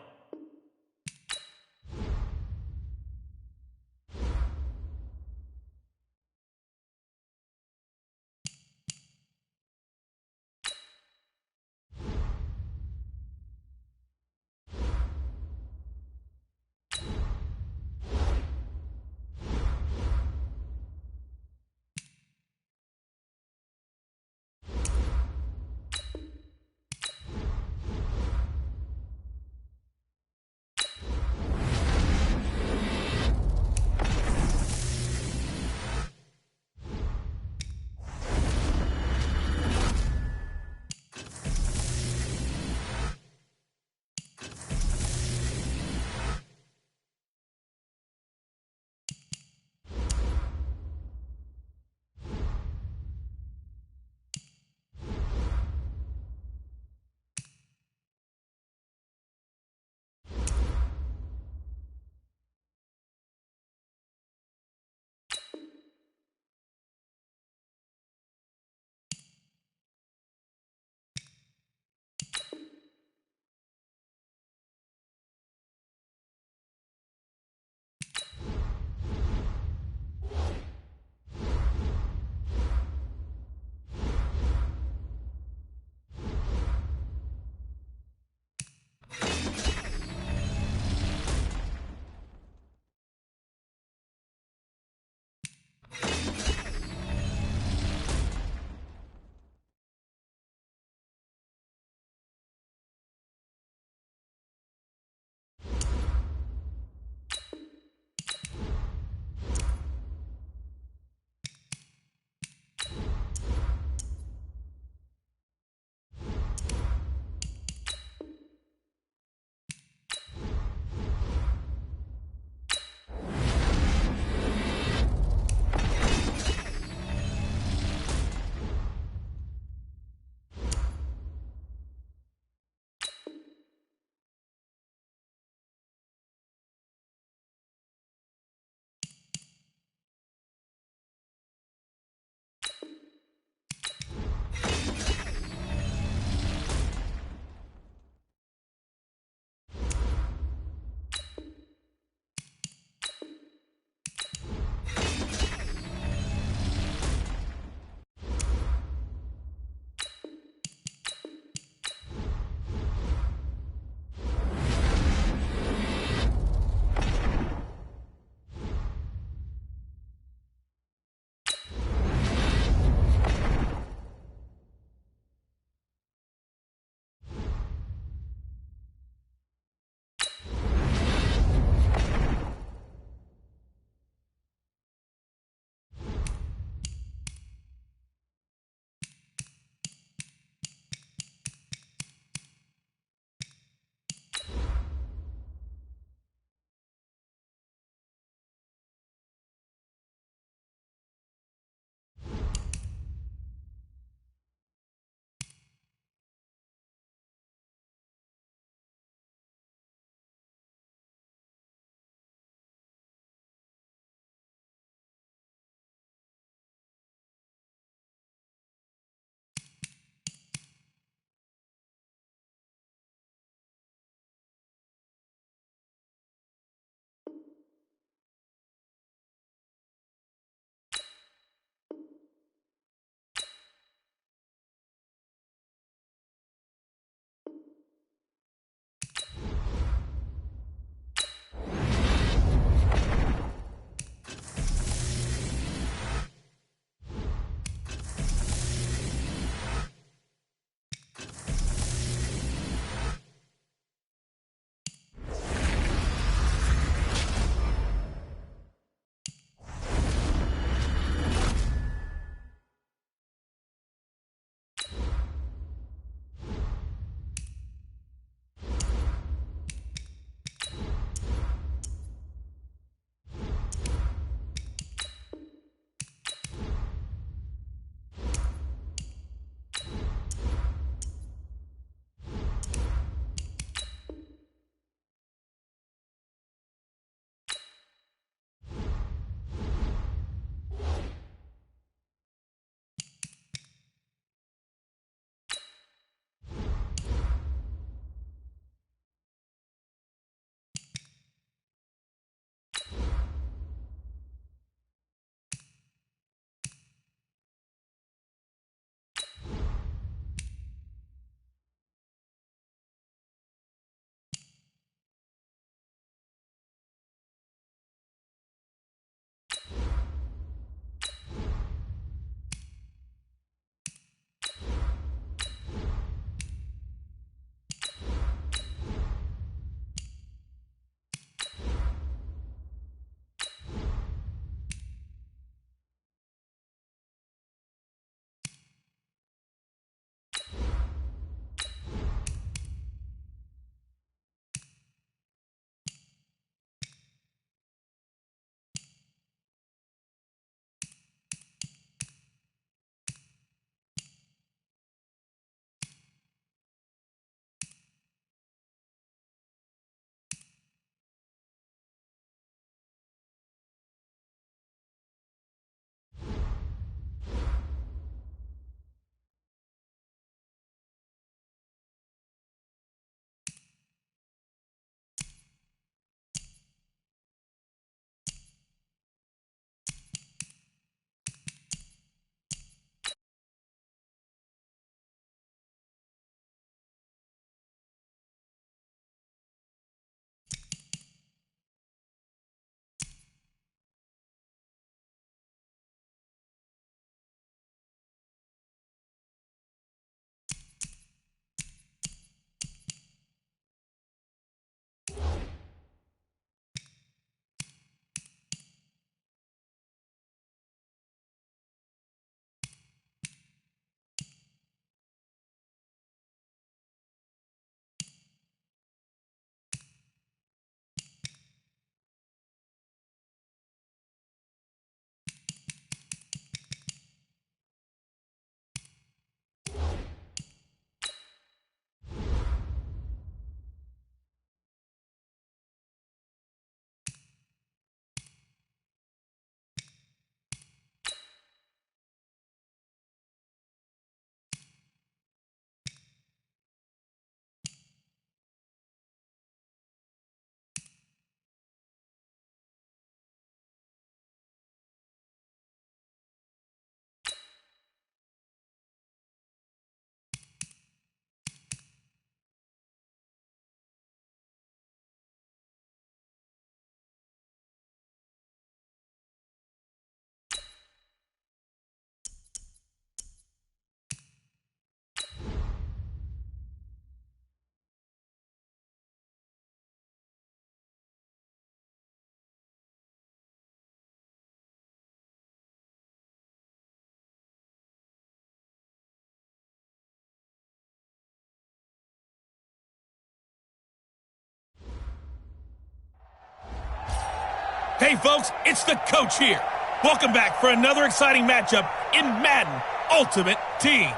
Hey folks, it's the coach here. Welcome back for another exciting matchup in Madden Ultimate Team.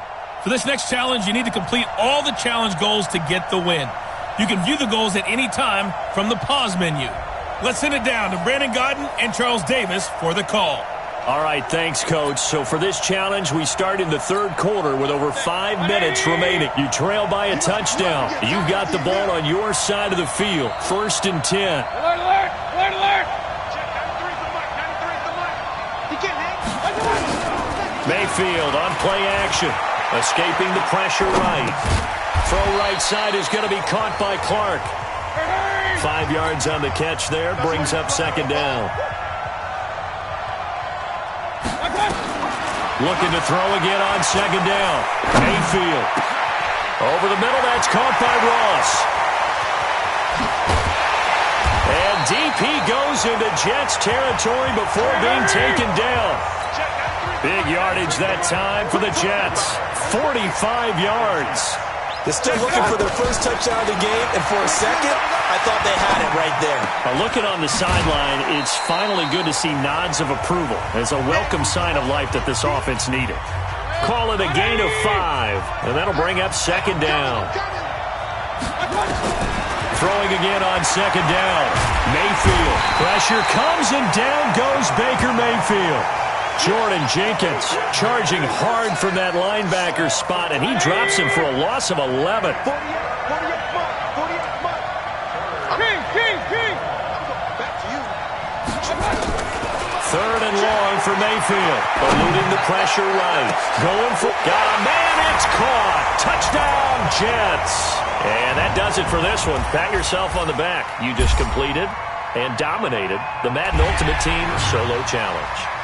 For this next challenge, you need to complete all the challenge goals to get the win. You can view the goals at any time from the pause menu. Let's send it down to Brandon Godden and Charles Davis for the call. All right, thanks, Coach. So for this challenge, we start in the third quarter with over 5 minutes remaining. You trail by a touchdown. You've got the ball on your side of the field. 1st and 10. Alert, alert! Alert, alert! Mayfield on play action. Escaping the pressure right. Throw right side is going to be caught by Clark. 5 yards on the catch there. Brings up 2nd down. Looking to throw again on 2nd down. Mayfield. Over the middle, that's caught by Ross. And deep he goes into Jets territory before being taken down. Big yardage that time for the Jets. 45 yards. They're still looking for their first touchdown of the game, and for a second, I thought they had it right there. Looking on the sideline, it's finally good to see nods of approval. It's a welcome sign of life that this offense needed. Call it a gain of 5, and that'll bring up 2nd down. Throwing again on 2nd down. Mayfield. Pressure comes, and down goes Baker Mayfield. Jordan Jenkins charging hard from that linebacker spot, and he drops him for a loss of 11. 48 King! Back to you. 3rd and long for Mayfield. Eluding the pressure right. Going for... Got a man, it's caught. Touchdown, Jets. And that does it for this one. Pat yourself on the back. You just completed and dominated the Madden Ultimate Team Solo Challenge.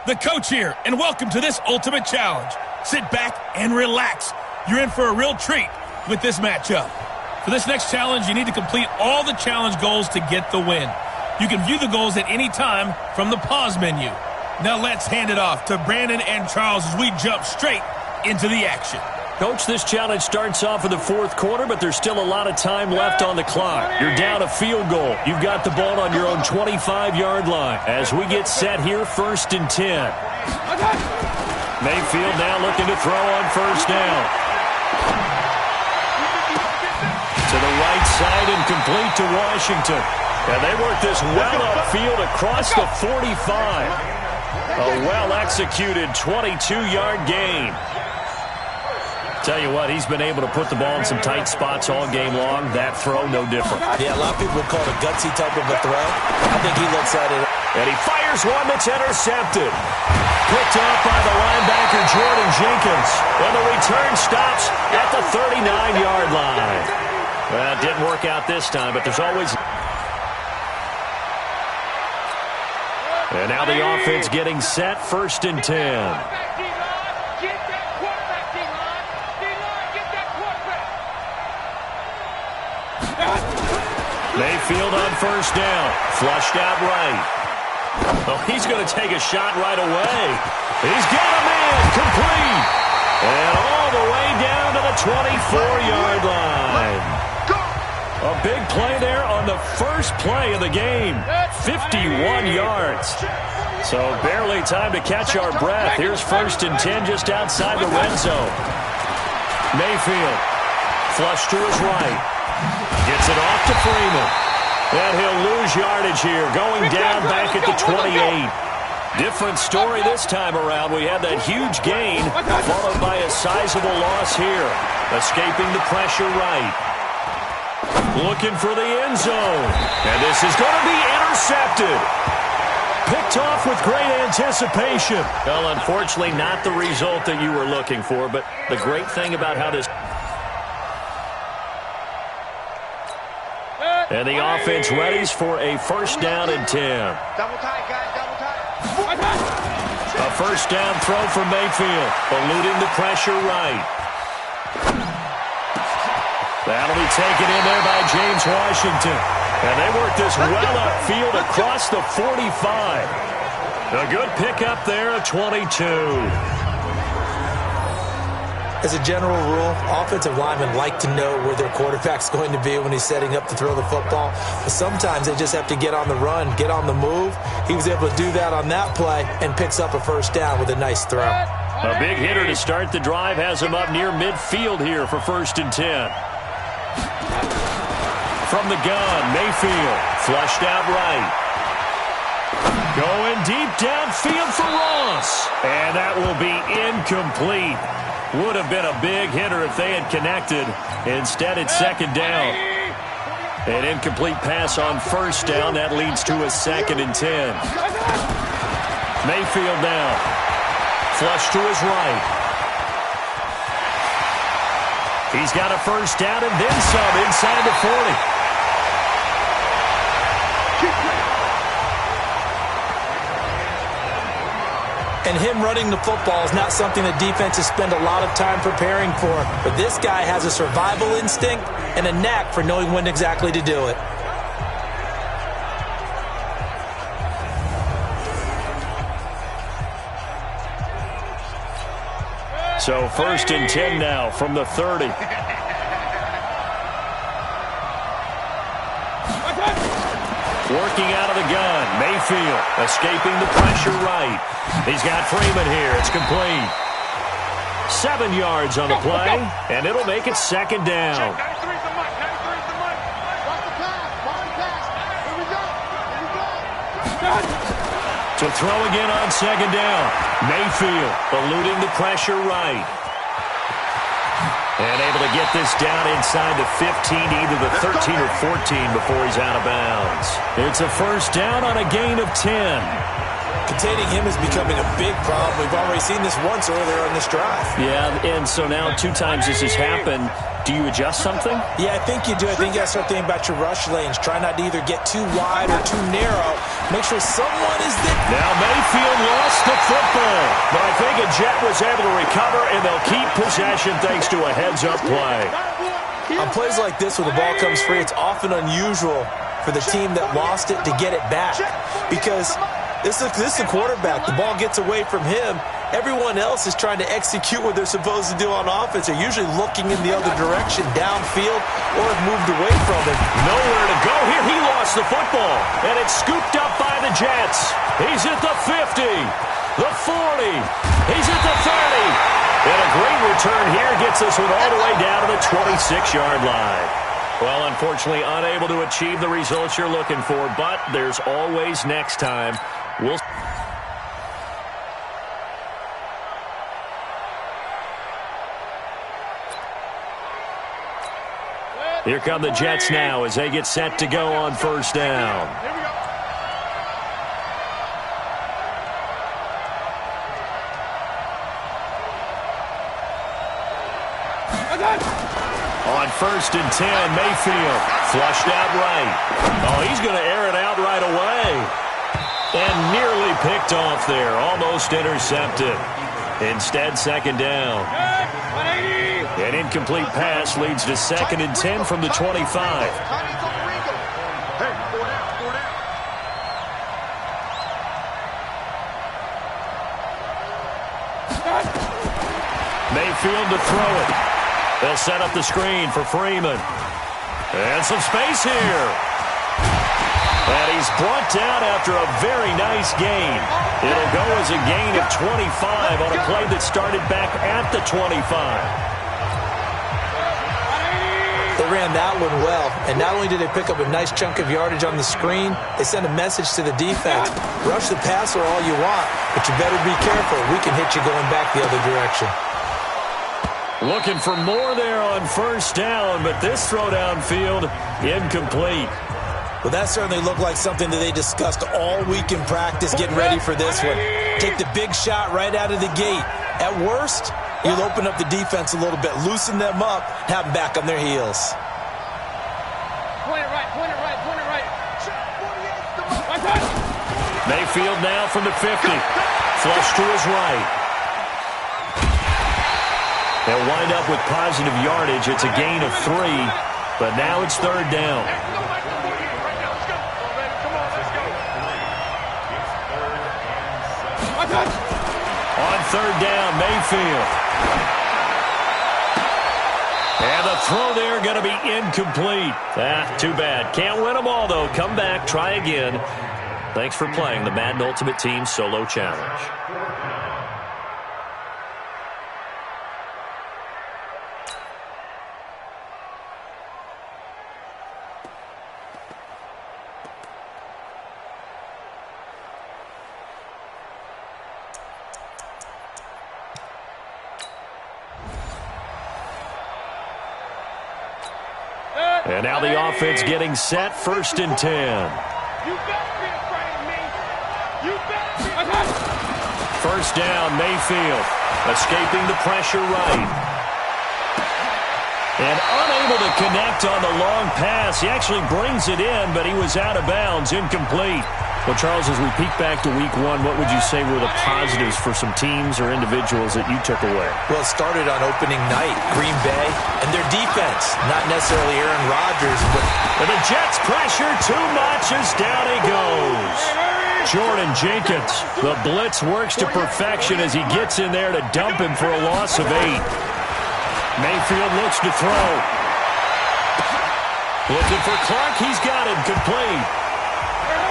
The coach here, and welcome to this Ultimate Challenge. Sit back and relax. You're in for a real treat with this matchup. For this next challenge, you need to complete all the challenge goals to get the win. You can view the goals at any time from the pause menu. Now let's hand it off to Brandon and Charles as we jump straight into the action. Coach, this challenge starts off in the 4th quarter, but there's still a lot of time left on the clock. You're down a field goal. You've got the ball on your own 25-yard line. As we get set here, 1st and 10. Mayfield now looking to throw on 1st down. To the right side and complete to Washington. And they work this well upfield across the 45. A well-executed 22-yard gain. Tell you what, he's been able to put the ball in some tight spots all game long. That throw, no different. Yeah, a lot of people would call it a gutsy type of a throw. I think he looks at it. And he fires one that's intercepted. Picked up by the linebacker, Jordan Jenkins. And the return stops at the 39-yard line. Well, it didn't work out this time, but there's always... And now the offense getting set, 1st and 10. Mayfield on 1st down. Flushed out right. Oh, he's going to take a shot right away. He's got a man complete. And all the way down to the 24-yard line. A big play there on the first play of the game. 51 yards. So barely time to catch our breath. Here's 1st and 10 just outside the red zone. Mayfield. Flush to his right. Gets it off to Freeman. And he'll lose yardage here, going down back at the 28. Different story this time around. We had that huge gain, followed by a sizable loss here. Escaping the pressure right. Looking for the end zone. And this is going to be intercepted. Picked off with great anticipation. Well, unfortunately, not the result that you were looking for, but the great thing about how this... And the offense readies for a first down and 10. Double tight, guys, double tight. A first down throw for Mayfield, eluding the pressure right. That'll be taken in there by James Washington. And they work this well upfield across the 45. A good pickup there of 22. As a general rule, offensive linemen like to know where their quarterback's going to be when he's setting up to throw the football. But sometimes they just have to get on the run, get on the move. He was able to do that on that play and picks up a first down with a nice throw. A big hitter to start the drive has him up near midfield here for first and 10. From the gun, Mayfield, flushed out right. Going deep downfield for Ross. And that will be incomplete. Would have been a big hitter if they had connected. Instead, it's second down. An incomplete pass on first down. That leads to a second and 10. Mayfield now. Flush to his right. He's got a first down and then some inside the 40. And him running the football is not something that defenses spend a lot of time preparing for. But this guy has a survival instinct and a knack for knowing when exactly to do it. So first and 10 now from the 30. Working out of the gun, Mayfield escaping the pressure right. He's got Freeman here. It's complete. 7 yards on the play, and it'll make it second down. To throw again on second down. Mayfield eluding the pressure right. And able to get this down inside the 15, either the 13 or 14 before he's out of bounds. It's a first down on a gain of 10. Containing him is becoming a big problem. We've already seen this once earlier on this drive. Yeah, and so now 2 times this has happened. Do you adjust something? Yeah, I think you do. I think you got to start thinking about your rush lanes. Try not to either get too wide or too narrow. Make sure someone is there. Now Mayfield lost the football. But I think a Jet was able to recover, and they'll keep possession thanks to a heads-up play. On plays like this where the ball comes free, it's often unusual for the team that lost it to get it back. Because this is the quarterback. The ball gets away from him. Everyone else is trying to execute what they're supposed to do on offense. They're usually looking in the other direction, downfield, or have moved away from him. Nowhere to go here. He lost the football, and it's scooped up by the Jets. He's at the 50, the 40. He's at the 30. And a great return here gets us all the way down to the 26-yard line. Well, unfortunately, unable to achieve the results you're looking for, but there's always next time. We'll Here come the Jets now as they get set to go on first down. On first and 10, Mayfield flushed out right. Oh, he's going to air it out right away. And nearly picked off there, almost intercepted. Instead, second down. An incomplete pass leads to second and 10 from the 25. Mayfield to throw it. They'll set up the screen for Freeman. And some space here. And he's brought down after a very nice gain. It'll go as a gain of 25 on a play that started back at the 25. They ran that one well, and not only did they pick up a nice chunk of yardage on the screen, they sent a message to the defense. Rush the passer all you want, but you better be careful. We can hit you going back the other direction. Looking for more there on first down, but this throw downfield incomplete. Well, that certainly looked like something that they discussed all week in practice, getting ready for this one. Take the big shot right out of the gate. At worst, you'll open up the defense a little bit, loosen them up, have them back on their heels. Point it right, point it right. Mayfield now from the 50. Flush to his right. They'll wind up with positive yardage. It's a gain of 3, but now it's third down. On third down, Mayfield. And the throw there going to be incomplete. Too bad. Can't win them all, though. Come back, try again. Thanks for playing the Madden Ultimate Team Solo Challenge. And now the offense getting set, 1st and 10. You better be afraid of me. You better be. First down, Mayfield. Escaping the pressure right. And unable to connect on the long pass. He actually brings it in, but he was out of bounds, incomplete. Well, Charles, as we peek back to week 1, what would you say were the positives for some teams or individuals that you took away? Well, it started on opening night, Green Bay, and their defense. Not necessarily Aaron Rodgers, but... And the Jets pressure too much as down he goes. Jordan Jenkins. The blitz works to perfection as he gets in there to dump him for a loss of 8. Mayfield looks to throw. Looking for Clark. He's got him complete.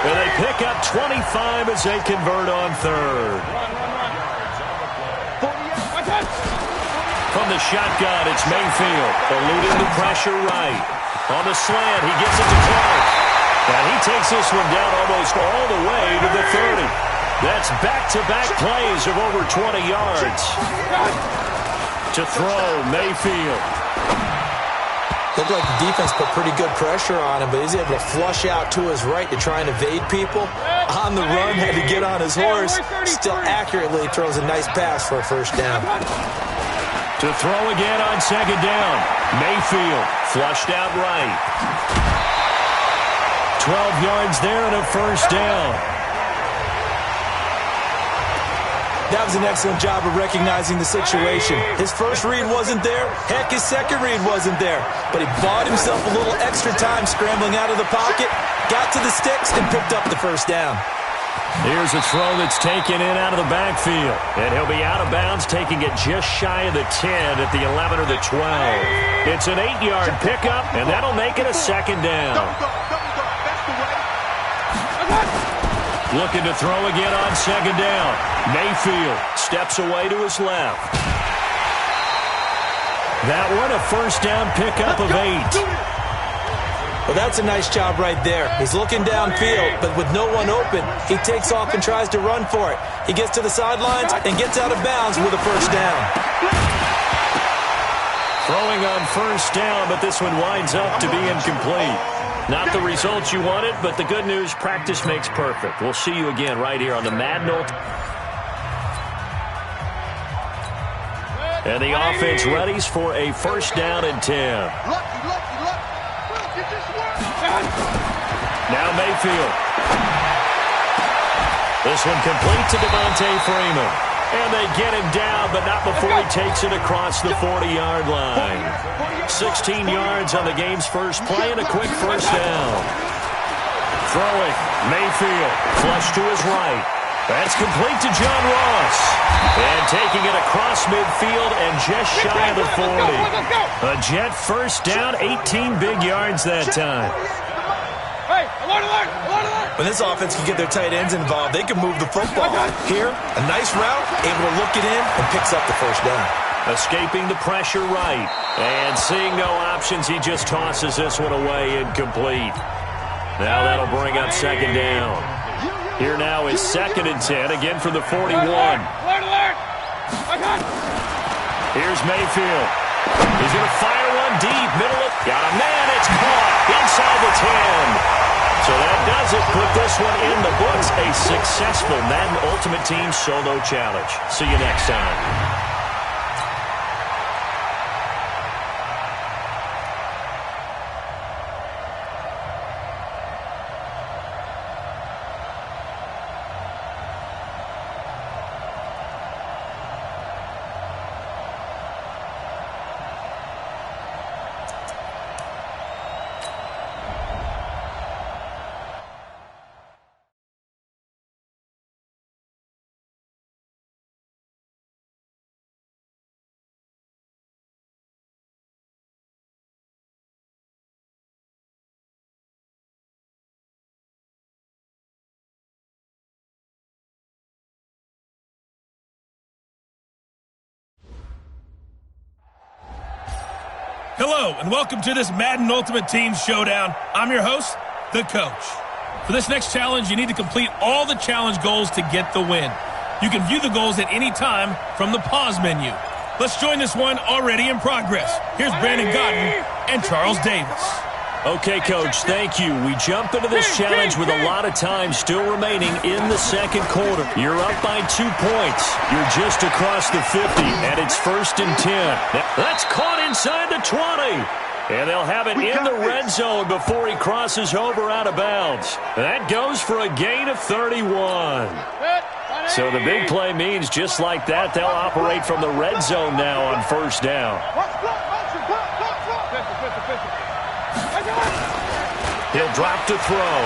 And they pick up 25 as they convert on third. From the shotgun, it's Mayfield. Eluding the pressure right. On the slant, he gets it to Clark. And he takes this one down almost all the way to the 30. That's back-to-back plays of over 20 yards. To throw, Mayfield. Looked like the defense put pretty good pressure on him, but he's able to flush out to his right to try and evade people. On the run, had to get on his horse. Still accurately throws a nice pass for a first down. To throw again on second down. Mayfield flushed out right. 12 yards there and a first down. That was an excellent job of recognizing the situation. His first read wasn't there. Heck, his second read wasn't there. But he bought himself a little extra time scrambling out of the pocket, got to the sticks, and picked up the first down. Here's a throw that's taken in out of the backfield. And he'll be out of bounds, taking it just shy of the 10 at the 11 or the 12. It's an 8-yard pickup, and that'll make it a second down. Looking to throw again on second down. Mayfield steps away to his left. That one a first down pickup of 8. Well, that's a nice job right there. He's looking downfield, but with no one open, he takes off and tries to run for it. He gets to the sidelines and gets out of bounds with a first down. Throwing on first down, but this one winds up to be incomplete. Not the results you wanted, but the good news, practice makes perfect. We'll see you again right here on the Madden Ultimate. And the offense readies for a first down and 10. Now Mayfield. This one complete to Devontae Freeman. And they get him down, but not before he takes it across the 40-yard line. 16 yards on the game's first play and a quick first down. Throwing, Mayfield, flush to his right. That's complete to John Ross. And taking it across midfield and just shy of the 40. A Jet first down, 18 big yards that time. Hey, alert, alert, alert, alert. When this offense can get their tight ends involved, they can move the football. Here, a nice route, able to look it in, and picks up the first down. Escaping the pressure right. And seeing no options, he just tosses this one away incomplete. Now that'll bring up second down. Here now is 2nd and 10, again from the 41. Alert, alert. Here's Mayfield. He's going to fire one deep, middle of... Got a man, it's caught inside the 10. So that does it. Put this one in the books. A successful Madden Ultimate Team Solo Challenge. See you next time. Hello, and welcome to this Madden Ultimate Team Showdown. I'm your host, the Coach. For this next challenge, you need to complete all the challenge goals to get the win. You can view the goals at any time from the pause menu. Let's join this one already in progress. Here's Brandon Godden and Charles Davis. Okay, Coach, thank you. We jump into this challenge with a lot of time still remaining in the second quarter. You're up by 2 points. You're just across the 50, and it's 1st and 10. That's caught inside the 20. And they'll have it in the red zone before he crosses over out of bounds. That goes for a gain of 31. So the big play means just like that, they'll operate from the red zone now on 1st down. He'll drop to throw.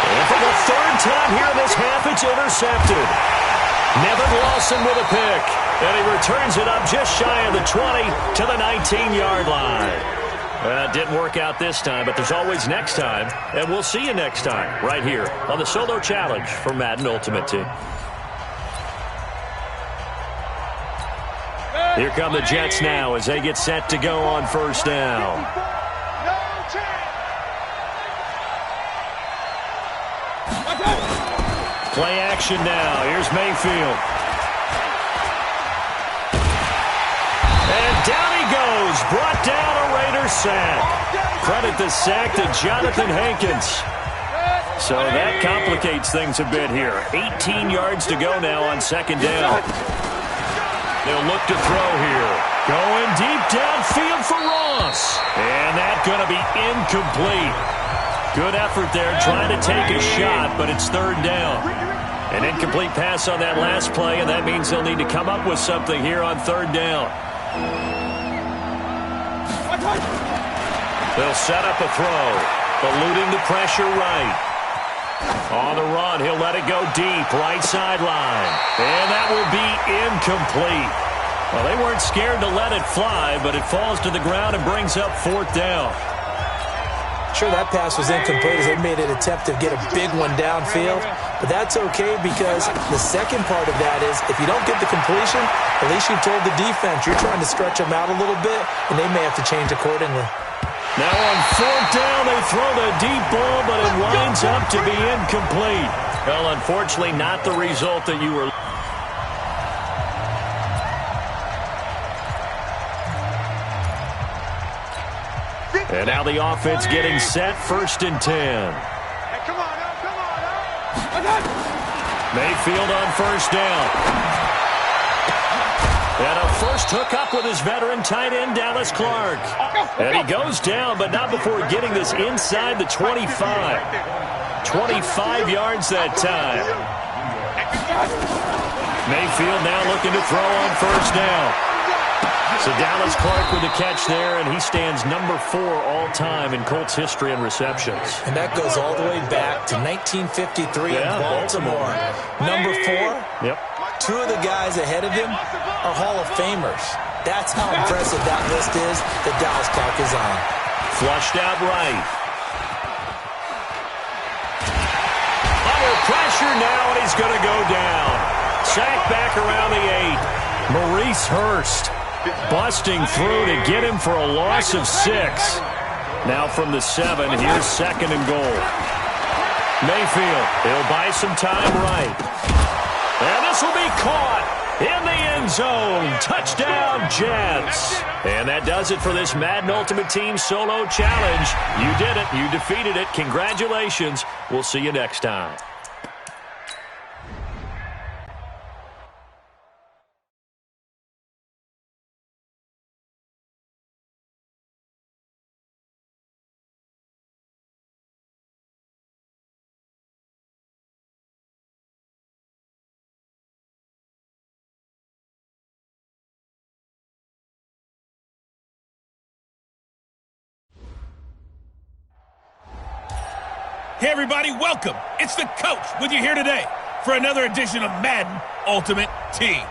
And for the 3rd time here in this half, it's intercepted. Nevin Lawson with a pick. And he returns it up just shy of the 20 to the 19-yard line. It didn't work out this time, but there's always next time. And we'll see you next time right here on the Solo Challenge for Madden Ultimate Team. Here come the Jets now as they get set to go on 1st down. Play action now. Here's Mayfield. And down he goes. Brought down a Raider sack. Credit the sack to Jonathan Hankins. So that complicates things a bit here. 18 yards to go now on 2nd down. They'll look to throw here. Going deep downfield for Ross. And that's going to be incomplete. Good effort there trying to take a shot, but it's 3rd down. An incomplete pass on that last play, and that means they'll need to come up with something here on 3rd down. They'll set up a throw, eluding the pressure right. On the run, he'll let it go deep, right sideline. And that will be incomplete. Well, they weren't scared to let it fly, but it falls to the ground and brings up 4th down. Sure, that pass was incomplete as they made an attempt to get a big one downfield, but that's okay because the second part of that is if you don't get the completion, at least you told the defense you're trying to stretch them out a little bit, and they may have to change accordingly. Now on 4th down, they throw the deep ball, but it winds up to be incomplete. Well, unfortunately, not the result that you were. And now the offense getting set, 1st and 10. Hey, come on. Mayfield on 1st down. And a first hookup with his veteran tight end, Dallas Clark. And he goes down, but not before getting this inside the 25. 25 yards that time. Mayfield now looking to throw on 1st down. So Dallas Clark with the catch there, and he stands number 4 all-time in Colts history in receptions. And that goes all the way back to 1953 in Baltimore. Number 4? Yep. 2 of the guys ahead of him are Hall of Famers. That's how impressive that list is that Dallas Clark is on. Flushed out right. Under pressure now, and he's going to go down. Sacked back around the 8. Maurice Hurst busting through to get him for a loss of 6. Now from the 7, here's 2nd and goal. Mayfield, he'll buy some time right. And this will be caught in the end zone. Touchdown, Jets. And that does it for this Madden Ultimate Team Solo Challenge. You did it. You defeated it. Congratulations. We'll see you next time. Hey, everybody, welcome. It's the Coach with you here today for another edition of Madden Ultimate Team.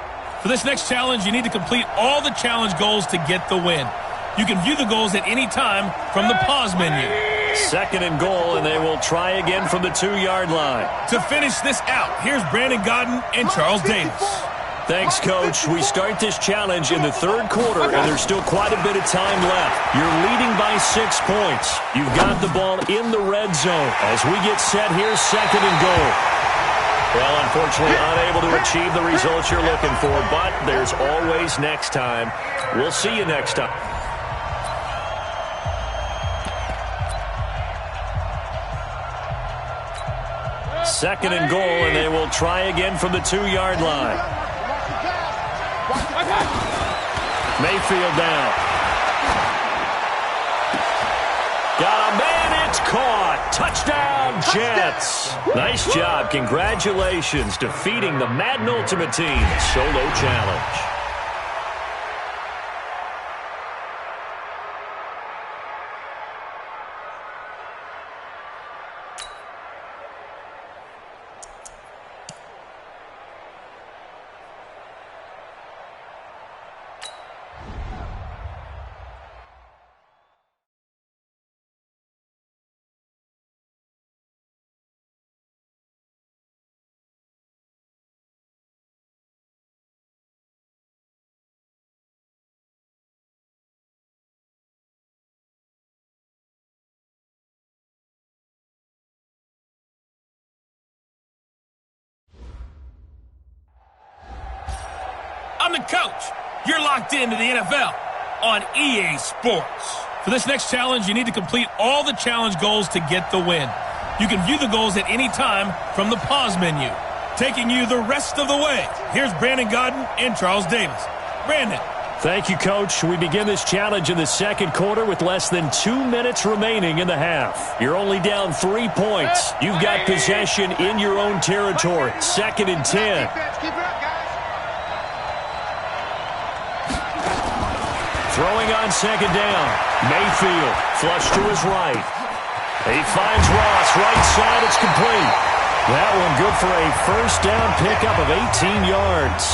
For this next challenge, you need to complete all the challenge goals to get the win. You can view the goals at any time from the pause menu. 2nd and goal, and they will try again from the 2-yard line. To finish this out, here's Brandon Godden and Charles Davis. Thanks, Coach. We start this challenge in the third quarter, and there's still quite a bit of time left. You're leading by 6 points. You've got the ball in the red zone as we get set here, second and goal. Well, unfortunately, unable to achieve the results you're looking for, but there's always next time. We'll see you next time. Second and goal, and they will try again from the 2-yard line. Mayfield down. Got a man, it's caught. Touchdown, Jets. Nice job. Congratulations, defeating the Madden Ultimate Team solo challenge. I'm the coach. You're locked into the NFL on EA Sports. For this next challenge, you need to complete all the challenge goals to get the win. You can view the goals at any time from the pause menu. Taking you the rest of the way, here's Brandon Godden and Charles Davis. Brandon. Thank you, Coach. We begin this challenge in the second quarter with less than 2 minutes remaining in the half. You're only down 3 points. You've got possession in your own territory. Second and 10. Throwing on second down. Mayfield, flush to his right. He finds Ross, right side, it's complete. That one good for a first down pickup of 18 yards.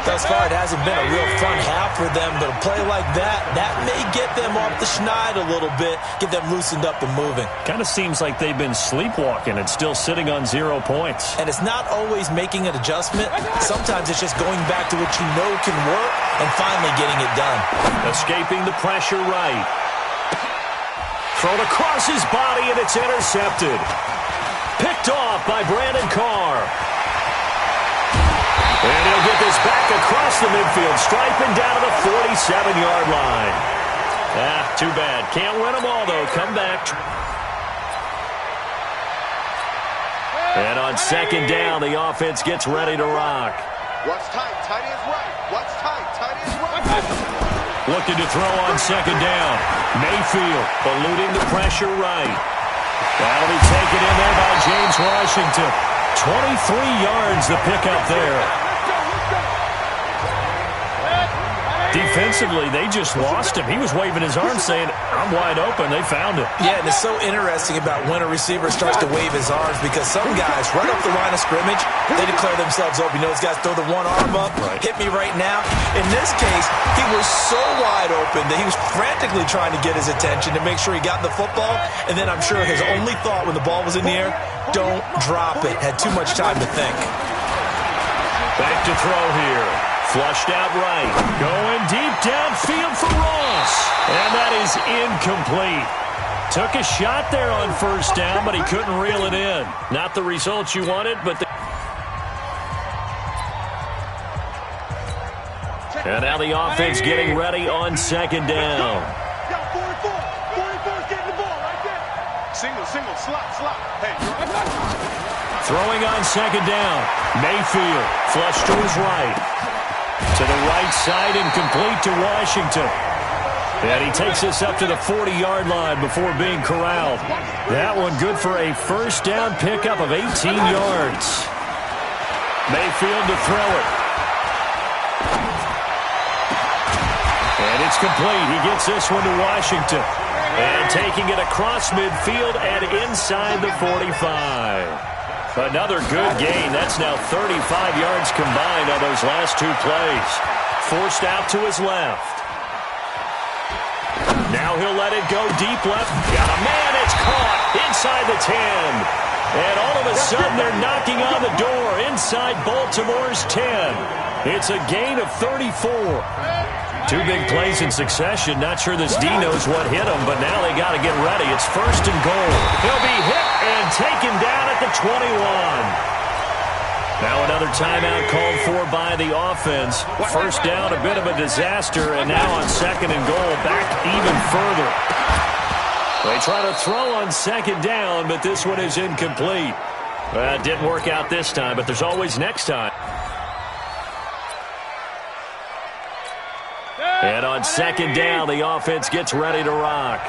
Thus far, it hasn't been a real fun half for them, but a play like that may get them off the schneid a little bit, get them loosened up and moving. Kind of seems like they've been sleepwalking and still sitting on 0 points. And it's not always making an adjustment. Sometimes it's just going back to what you know can work and finally getting it done. Escaping the pressure right. Thrown across his body, and it's intercepted. Picked off by Brandon Carr. And he'll get this back across the midfield, striping down to the 47-yard line. Too bad. Can't win them all, though. Come back. And on second down, the offense gets ready to rock. What's tight? Tight is right. What's tight? Tight is right. Looking to throw on second down. Mayfield eluding the pressure right. That'll be taken in there by James Washington. 23 yards the pickup there. Defensively, they just lost him. He was waving his arms saying, I'm wide open. They found it. Yeah, and it's so interesting about when a receiver starts to wave his arms because some guys, right off the line of scrimmage, they declare themselves open. You know, those guys throw the one arm up, hit me right now. In this case, he was so wide open that he was frantically trying to get his attention to make sure he got the football. And then I'm sure his only thought when the ball was in the air, don't drop it. Had too much time to think. Back to throw here. Flushed out right. Going deep downfield for Ross. And that is incomplete. Took a shot there on first down, but he couldn't reel it in. Not the results you wanted, but and now the offense getting ready on second down. 44's getting the ball right there. Single, slot. Hey. Throwing on second down. Mayfield, flush to his right. To the right side and complete to Washington. And he takes us up to the 40-yard line before being corralled. That one good for a first down pickup of 18 yards. Mayfield to throw it. And it's complete. He gets this one to Washington. And taking it across midfield and inside the 45. Another good gain. That's now 35 yards combined on those last two plays. Forced out to his left. Now he'll let it go deep left. Got a man. It's caught inside the 10. And all of a sudden, they're knocking on the door inside Baltimore's 10. It's a gain of 34. Two big plays in succession. Not sure this D knows what hit him, but now they got to get ready. It's 1st and goal. He'll be hit and taken down at the 21. Now another timeout called for by the offense. First down, a bit of a disaster, and now on 2nd and goal, back even further. They try to throw on 2nd down, but this one is incomplete. Well, it didn't work out this time, but there's always next time. And on 2nd down, the offense gets ready to rock.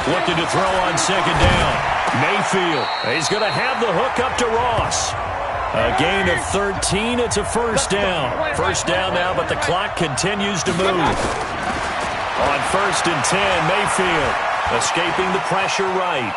Looking to throw on 2nd down. Mayfield. He's going to have the hook up to Ross. A gain of 13. It's a first down. First down now, but the clock continues to move. On 1st and 10, Mayfield escaping the pressure right.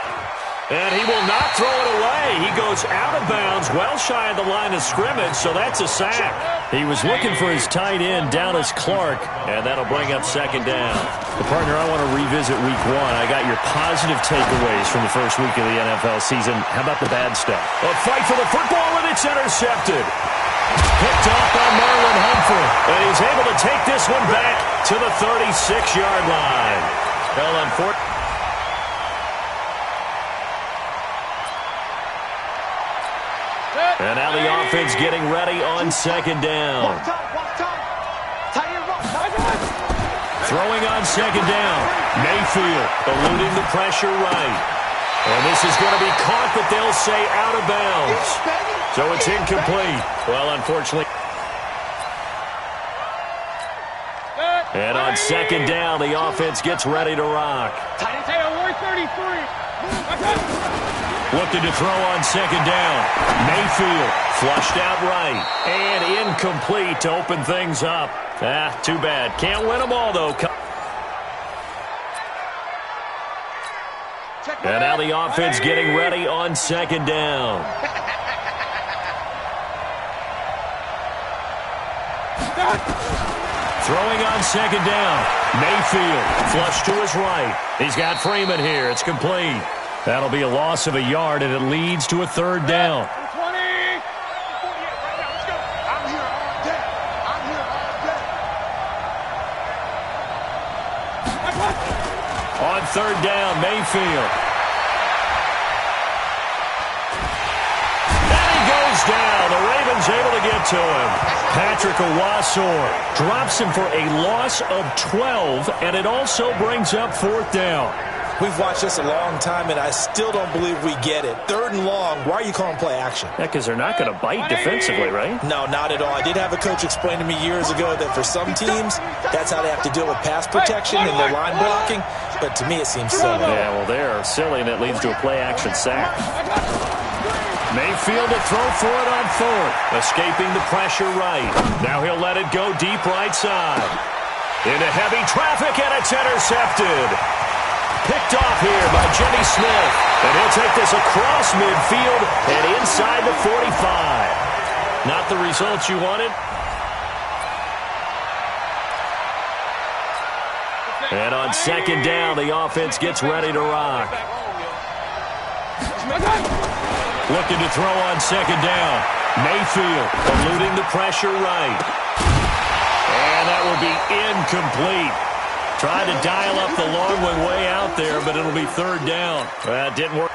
And he will not throw it away. He goes out of bounds, well shy of the line of scrimmage, so that's a sack. He was looking for his tight end, Dallas Clark, and that'll bring up 2nd down. The partner, I want to revisit week 1. I got your positive takeaways from the first week of the NFL season. How about the bad stuff? A fight for the football, and it's intercepted. Picked off by Marlon Humphrey, and he's able to take this one back to the 36-yard line. Well, unfortunately. And now the offense getting ready on 2nd down. Throwing on 2nd down. Mayfield eluding the pressure right. And this is going to be caught, but they'll say out of bounds. So it's incomplete. Well, unfortunately. And on 2nd down, the offense gets ready to rock. Looking to throw on 2nd down. Mayfield flushed out right. And incomplete to open things up. Too bad. Can't win them all, though. And now the offense getting ready on 2nd down. Throwing on 2nd down. Mayfield flush to his right. He's got Freeman here. It's complete. That'll be a loss of a yard, and it leads to a 3rd down. On 3rd down, Mayfield. And he goes down. The Ravens able to get to him. Patrick Owasor drops him for a loss of 12, and it also brings up 4th down. We've watched this a long time, and I still don't believe we get it. 3rd and long, why are you calling play action? Yeah, because they're not going to bite defensively, right? No, not at all. I did have a coach explain to me years ago that for some teams, that's how they have to deal with pass protection and their line blocking. But to me, it seems silly. Yeah, well, they're silly, and it leads to a play-action sack. Mayfield to throw for it on 4th. Escaping the pressure right. Now he'll let it go deep right side. Into heavy traffic, and it's intercepted. Picked off here by Jimmy Smith. And he'll take this across midfield and inside the 45. Not the results you wanted. And on 2nd down, the offense gets ready to rock. Looking to throw on 2nd down. Mayfield eluding the pressure right. And that will be incomplete. Tried to dial up the long one way out there, but it'll be 3rd down. That didn't work.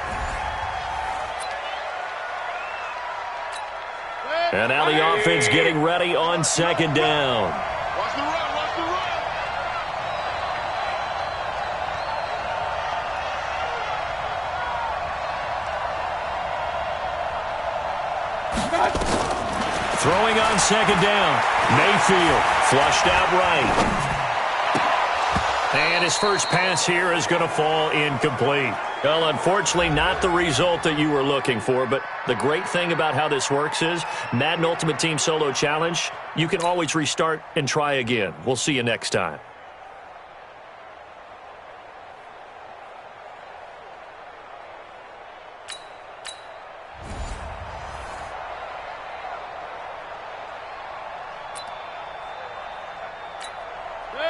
And now the offense getting ready on 2nd down. Watch the run, watch the run. Throwing on 2nd down. Mayfield flushed out right. And his first pass here is going to fall incomplete. Well, unfortunately, not the result that you were looking for, but the great thing about how this works is Madden Ultimate Team Solo Challenge, you can always restart and try again. We'll see you next time.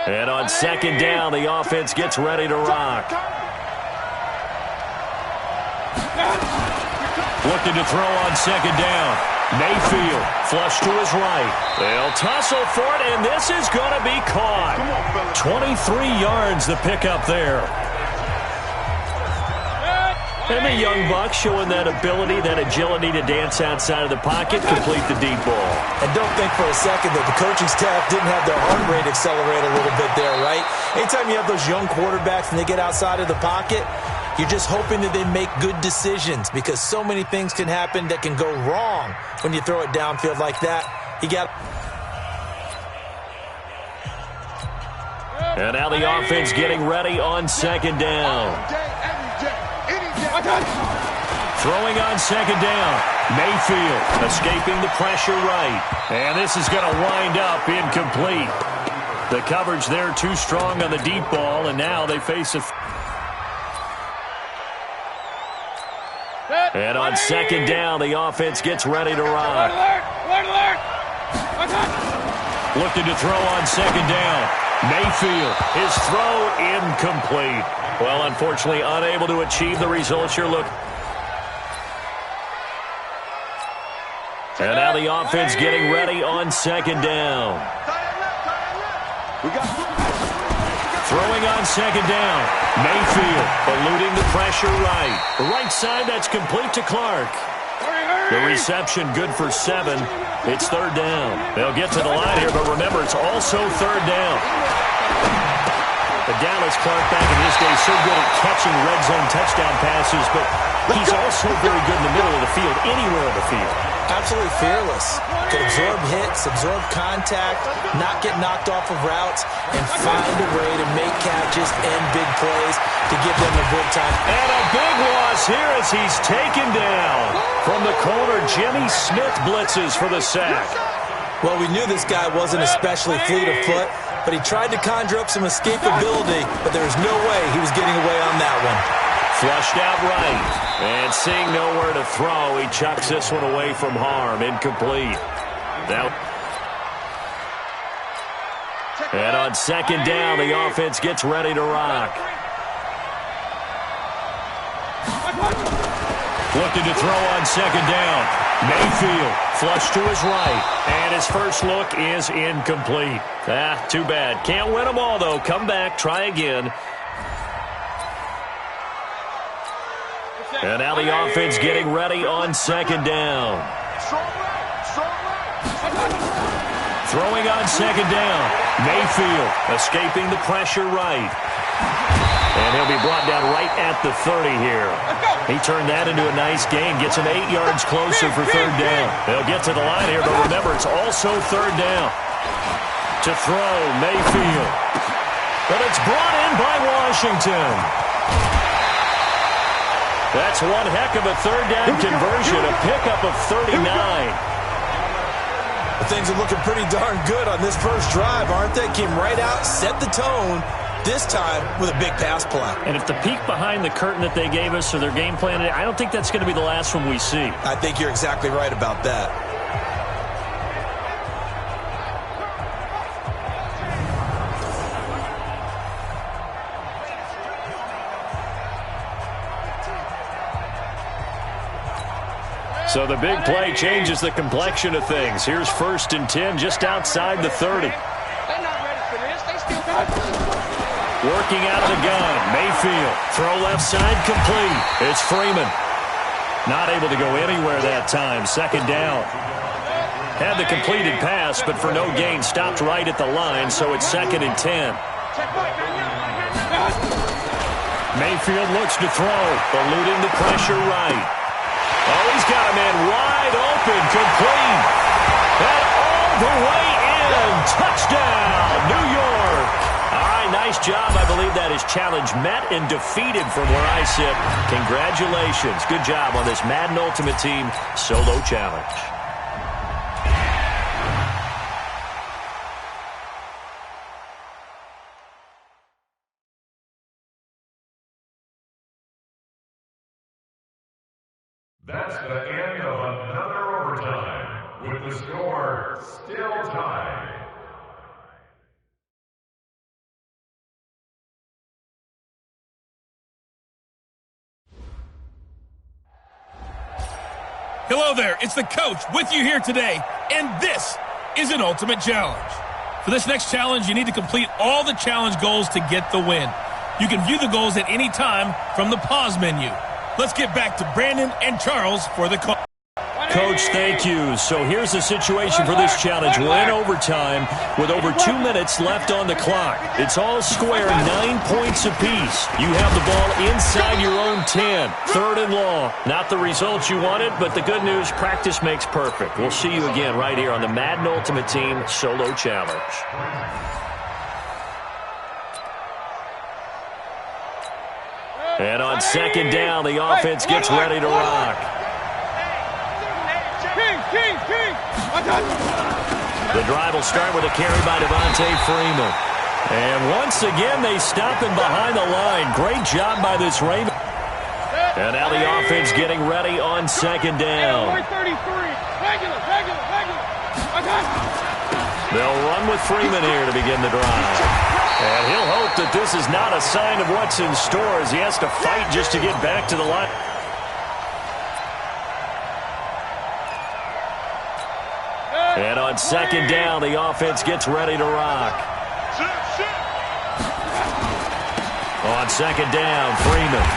And on 2nd down, the offense gets ready to rock. Looking to throw on second down. Mayfield, flush to his right. They'll tussle for it, and this is going to be caught. 23 yards the pickup there. And the young buck showing that ability, that agility to dance outside of the pocket, complete the deep ball. And don't think for a second that the coaching staff didn't have their heart rate accelerate a little bit there, right? Anytime you have those young quarterbacks and they get outside of the pocket, you're just hoping that they make good decisions because so many things can happen that can go wrong when you throw it downfield like that. And now the offense getting ready on second down. Throwing on second down. Mayfield escaping the pressure right. And this is going to wind up incomplete. The coverage there too strong on the deep ball, and now they face a... And on second down, the offense gets ready to rock. Looking to throw on second down. Mayfield, his throw incomplete. Well, unfortunately, unable to achieve the results you're looking. And now the offense getting ready on second down. Throwing on second down. Mayfield eluding the pressure right. The right side, that's complete to Clark. The reception good for 7. It's third down. They'll get to the line here, but remember, it's also third down. The Dallas Clark back in his day so good at catching red zone touchdown passes, but he's also very good in the middle of the field, anywhere on the field. Absolutely fearless. Could absorb hits, absorb contact, not get knocked off of routes, and find a way to make catches and big plays to give them a good time. And a big loss here as he's taken down. From the corner, Jimmy Smith blitzes for the sack. Well, we knew this guy wasn't especially fleet of foot, but he tried to conjure up some escapability, but there was no way he was getting away on that one. Flushed out right. And seeing nowhere to throw, he chucks this one away from harm. Incomplete. And on second down, the offense gets ready to rock. Looking to throw on second down. Mayfield, flush to his right. And his first look is incomplete. Too bad. Can't win them all, though. Come back, try again. And now the offense getting ready on second down. Throwing on second down. Mayfield escaping the pressure right. And he'll be brought down right at the 30 here. He turned that into a nice gain. Gets him 8 yards closer for third down. They'll get to the line here, but remember, it's also third down. To throw, Mayfield. But it's brought in by Washington. That's one heck of a third down conversion, a pickup of 39. Well, things are looking pretty darn good on this first drive, aren't they? Came right out, set the tone, this time with a big pass play. And if the peek behind the curtain that they gave us or their game plan, I don't think that's going to be the last one we see. I think you're exactly right about that. So the big play changes the complexion of things. Here's 1st and 10 just outside the 30. They're not ready for this. They still got this. Working out of the gun. Mayfield. Throw left side complete. It's Freeman. Not able to go anywhere that time. Second down. Had the completed pass, but for no gain. Stopped right at the line, so it's 2nd and 10. Mayfield looks to throw. Eluding the pressure right. Oh, he's got a man wide open, complete. And all the way in. Touchdown, New York. All right, nice job. I believe that is challenge met and defeated from where I sit. Congratulations. Good job on this Madden Ultimate Team solo challenge. That's the end of another overtime, with the score still tied. Hello there, it's the coach with you here today, and this is an ultimate challenge. For this next challenge, you need to complete all the challenge goals to get the win. You can view the goals at any time from the pause menu. Let's get back to Brandon and Charles for the call. Coach, thank you. So here's the situation for this challenge. We're in overtime with over 2 minutes left on the clock. It's all square, 9 points apiece. You have the ball inside your own 10. 3rd and long. Not the results you wanted, but the good news, practice makes perfect. We'll see you again right here on the Madden Ultimate Team Solo Challenge. And on 2nd down, the offense gets ready to rock. The drive will start with a carry by Devontae Freeman. And once again, they stop him behind the line. Great job by this Raven. And now the offense getting ready on 2nd down. They'll run with Freeman here to begin the drive. And he'll hope that this is not a sign of what's in store as he has to fight just to get back to the line. And on 2nd down, the offense gets ready to rock. On 2nd down, Freeman.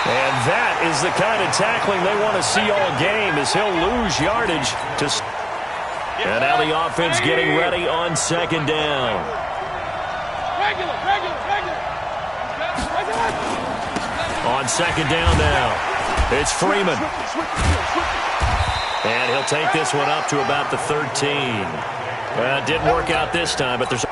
And that is the kind of tackling they want to see all game as he'll lose yardage. And now the offense getting ready on 2nd down. On 2nd down now, it's Freeman. And he'll take this one up to about the 13. Didn't work out this time, but there's...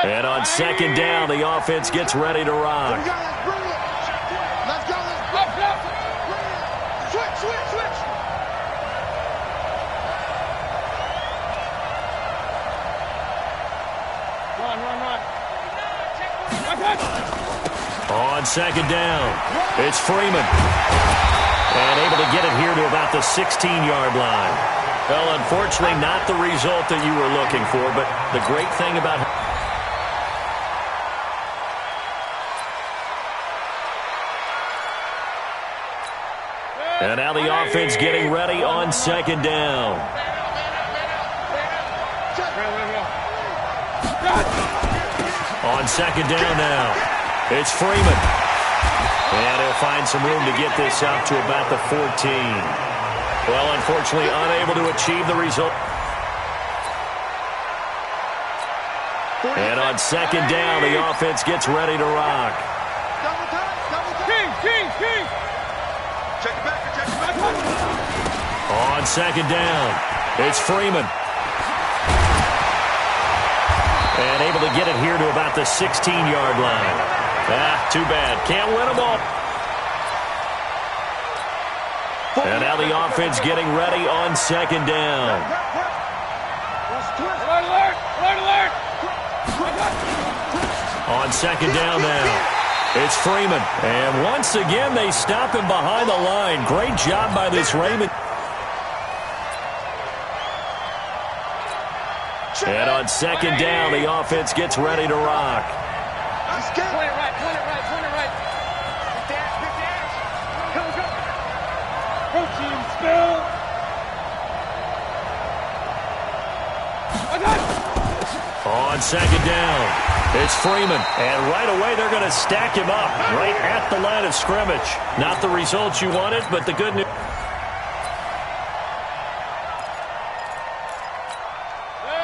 And on 2nd down, the offense gets ready to rock. Let's go. Switch. Run. On 2nd down, it's Freeman. And able to get it here to about the 16-yard line. Well, unfortunately, not the result that you were looking for, but the great thing about... And now the offense getting ready on 2nd down. On 2nd down now, it's Freeman. And he'll find some room to get this up to about the 14. Well, unfortunately, unable to achieve the result. And on 2nd down, the offense gets ready to rock. King. Check it back. On 2nd down, it's Freeman. And able to get it here to about the 16-yard line. Too bad. Can't win them all. And now the offense getting ready on 2nd down. Alert! On 2nd down now, it's Freeman. And once again, they stop him behind the line. Great job by this Raven. And on 2nd down, the offense gets ready to rock. Point it right. Good dash. Go. Protein spill. On 2nd down, it's Freeman. And right away, they're going to stack him up right at the line of scrimmage. Not the results you wanted, but the good news.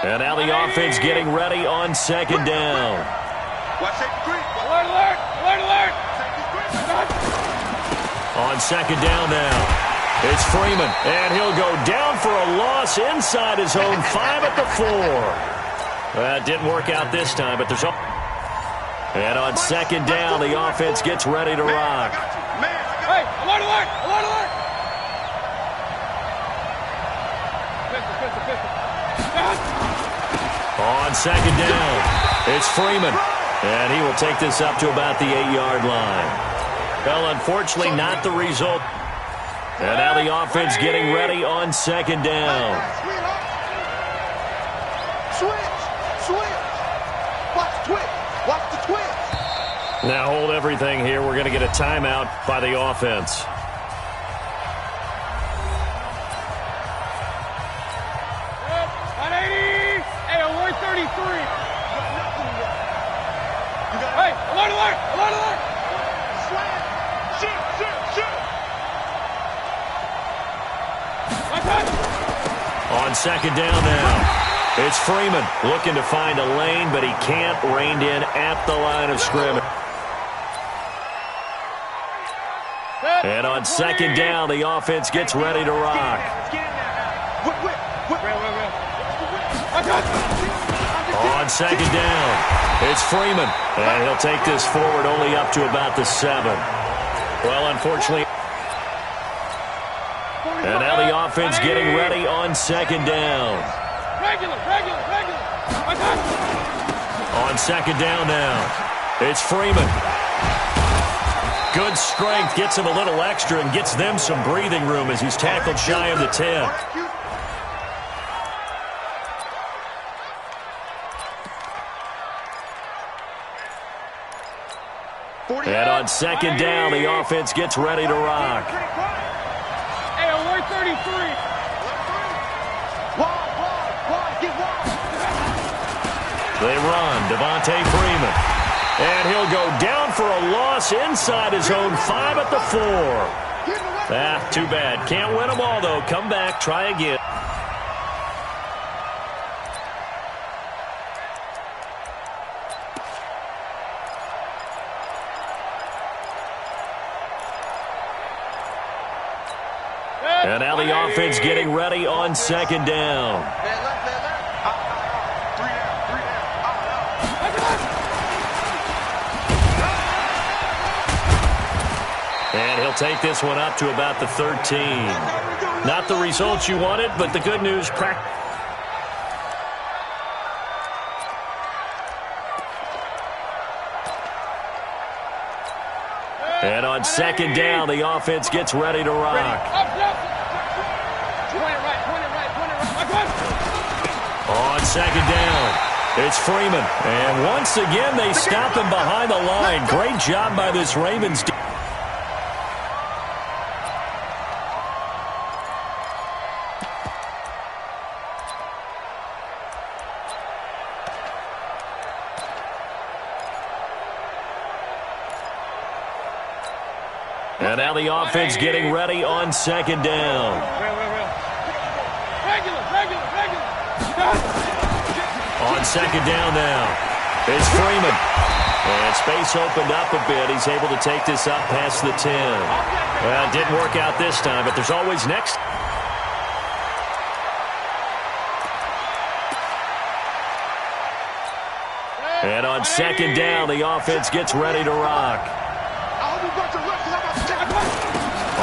And now the offense getting ready on 2nd down. Watch safety creep. Alert! On 2nd down now, it's Freeman. And he'll go down for a loss inside his own 5 at the 4. Didn't work out this time, but there's... And on 2nd down, the offense gets ready to rock. Hey, alert! On 2nd down, it's Freeman. And he will take this up to about the 8-yard line. Well, unfortunately, not the result. And now the offense getting ready on 2nd down. Switch. Watch the twitch. Now hold everything here. We're going to get a timeout by the offense. second down now. It's Freeman looking to find a lane, but he can't. Reined in at the line of scrimmage. And on second down, the offense gets ready to rock. On second down, it's Freeman. And he'll take this forward only up to about the 7. Well, unfortunately. And now the offense getting ready on second down. Regular. On second down now, it's Freeman. Good strength, gets him a little extra and gets them some breathing room as he's tackled shy of the 10. And on second down, the offense gets ready to rock. Hey, 133. They run, Devontae Freeman. And he'll go down for a loss inside his own 5 at the 4. Too bad. Can't win them all, though. Come back, try again. And now the offense getting ready on second down. And he'll take this one up to about the 13. Not the results you wanted, but the good news. And on second down, the offense gets ready to rock. On second down, it's Freeman. And once again, they stop him behind the line. Great job by this Ravens defense. And now the offense getting ready on second down. On second down now, it's Freeman. And space opened up a bit. He's able to take this up past the 10. Well, it didn't work out this time, but there's always next. And on second down, the offense gets ready to rock.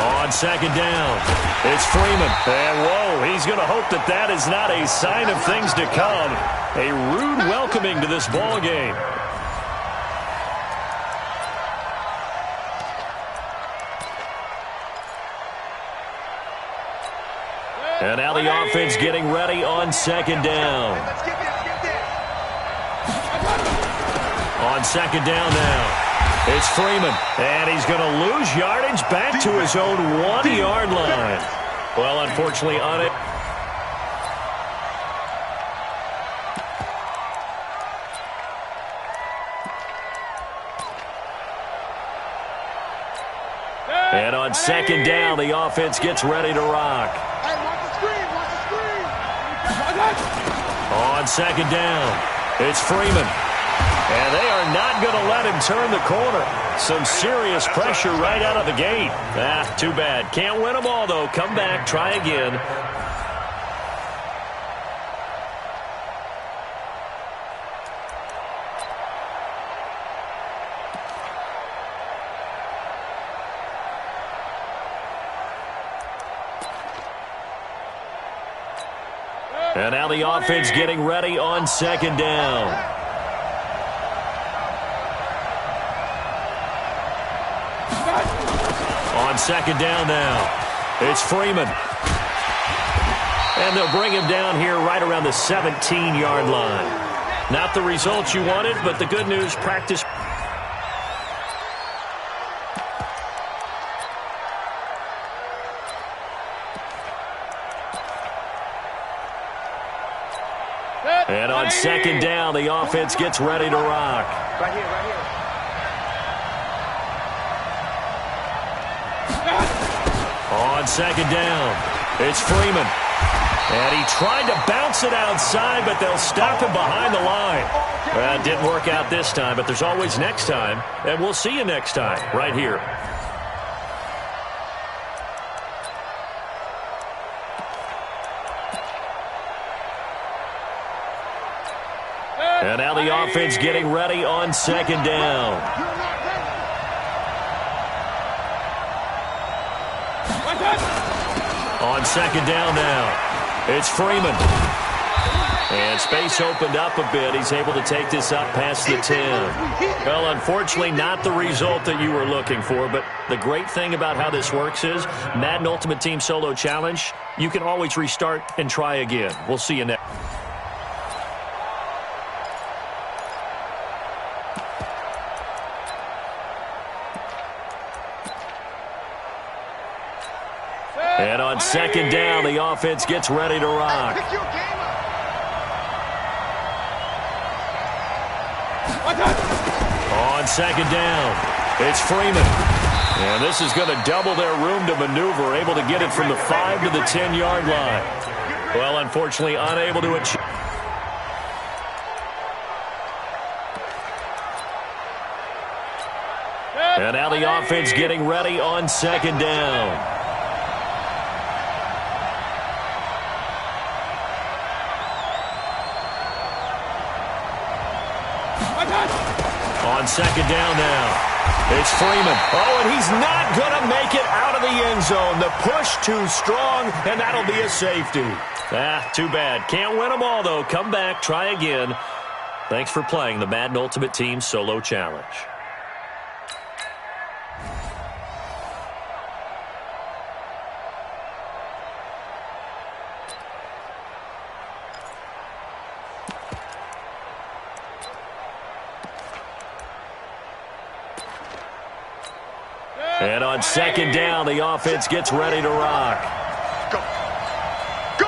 On second down, it's Freeman. And whoa, he's going to hope that that is not a sign of things to come. A rude welcoming to this ball game. And now the offense getting ready on second down. On second down now. It's Freeman, and he's going to lose yardage back to his own 1-yard line. Well, unfortunately, on it. And on second down, the offense gets ready to rock. On second down, it's Freeman. And they are not going to let him turn the corner. Some serious pressure right out of the gate. Too bad. Can't win them all, though. Come back, try again. And now the offense getting ready on second down. On second down now, it's Freeman. And they'll bring him down here right around the 17-yard line. Not the results you wanted, but the good news, practice. And on second down, the offense gets ready to rock. Right here. On second down, it's Freeman. And he tried to bounce it outside, but they'll stop him behind the line. It didn't work out this time, but there's always next time. And we'll see you next time right here. And now the offense getting ready on second down. On second down now, it's Freeman. And space opened up a bit. He's able to take this up past the 10. Well, unfortunately, not the result that you were looking for. But the great thing about how this works is Madden Ultimate Team Solo Challenge, you can always restart and try again. We'll see you next. And on second down, the offense gets ready to rock. On second down, it's Freeman. And this is going to double their room to maneuver, able to get it from the 5 to the 10-yard line. Well, unfortunately, unable to achieve. And now the offense getting ready on second down. On second down now, it's Freeman. Oh, and he's not going to make it out of the end zone. The push too strong, and that'll be a safety. Too bad. Can't win them all, though. Come back, try again. Thanks for playing the Madden Ultimate Team Solo Challenge. And on second down, the offense gets ready to rock. Go. Go.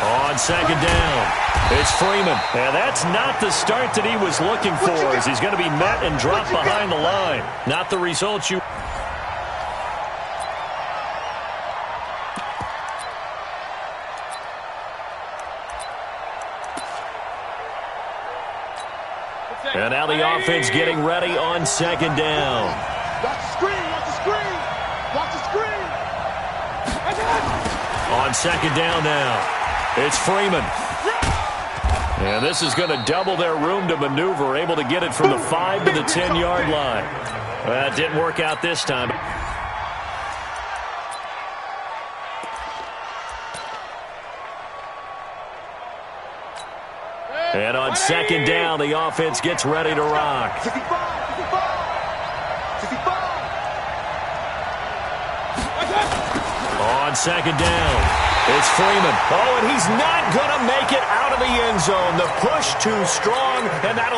On second down, it's Freeman. And that's not the start that he was looking for, as he's going to be met and dropped behind the line. Not the result you... And now the offense getting ready on second down. Watch the screen, watch the screen. Watch the screen. On second down now, it's Freeman. And this is going to double their room to maneuver, able to get it from the 5 to the 10-yard line. That didn't work out this time. And on second down, the offense gets ready to rock. 65, 65. 65. On second down, it's Freeman. Oh, and he's not going to make it out of the end zone. The push too strong, and that'll...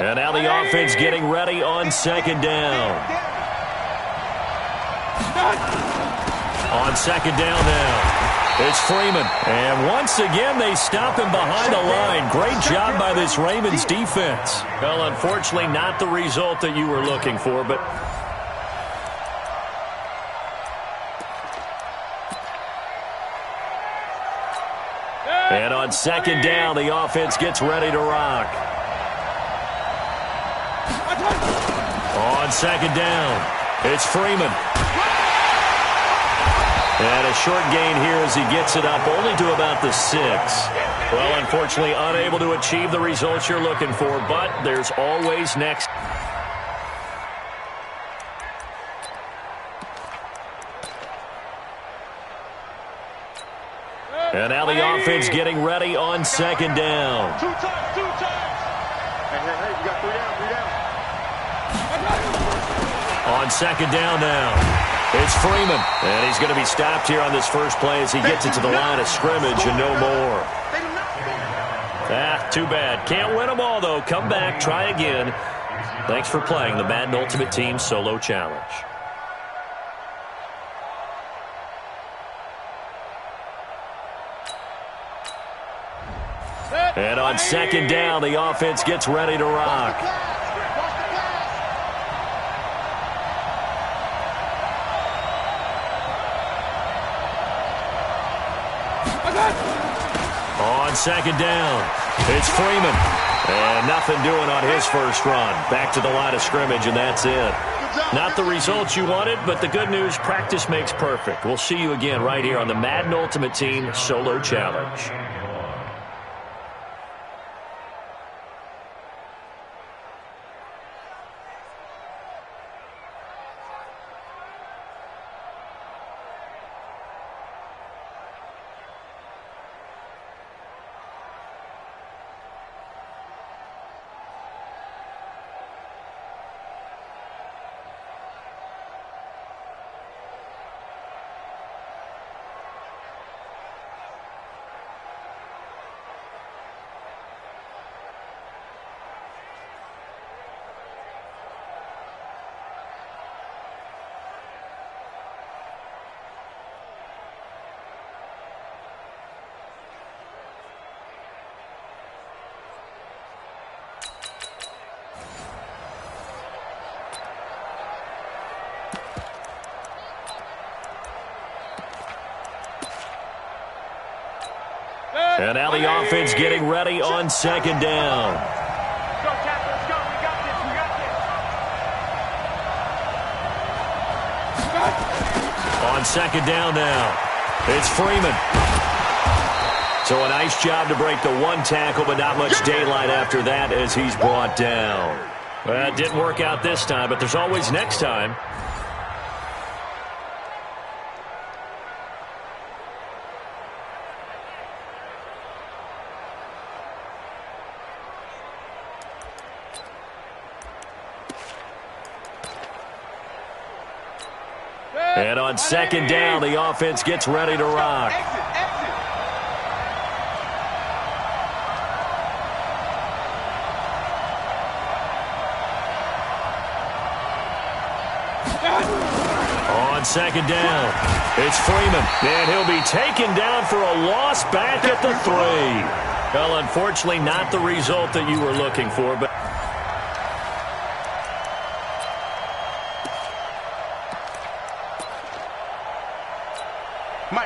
And now the offense getting ready on second down. On second down now, it's Freeman. And once again, they stop him behind the line. Great job by this Ravens defense. Well, unfortunately, not the result that you were looking for, but... And on second down, the offense gets ready to rock. On second down, it's Freeman. And a short gain here as he gets it up only to about the 6. Well, unfortunately, unable to achieve the results you're looking for, but there's always next. And now the offense getting ready on second down. 2 times, 2 times. Hey, you got 3 down, 3 down. On second down now, it's Freeman. And he's going to be stopped here on this first play as he gets it to the line of scrimmage and no more. Too bad. Can't win them all, though. Come back, try again. Thanks for playing the Madden Ultimate Team Solo Challenge. And on second down, the offense gets ready to rock. On second down, it's Freeman. And nothing doing on his first run. Back to the line of scrimmage, and that's it. Not the results you wanted, but the good news, practice makes perfect. We'll see you again right here on the Madden Ultimate Team Solo Challenge. And now the offense getting ready on second down. Let's go, Cap. Let's go. We got this. We got this. On second down now, it's Freeman. So a nice job to break the one tackle, but not much daylight after that as he's brought down. Well, it didn't work out this time, but there's always next time. And on second down, the offense gets ready to rock. On second down, it's Freeman. And he'll be taken down for a loss back at the 3. Well, unfortunately, not the result that you were looking for, but...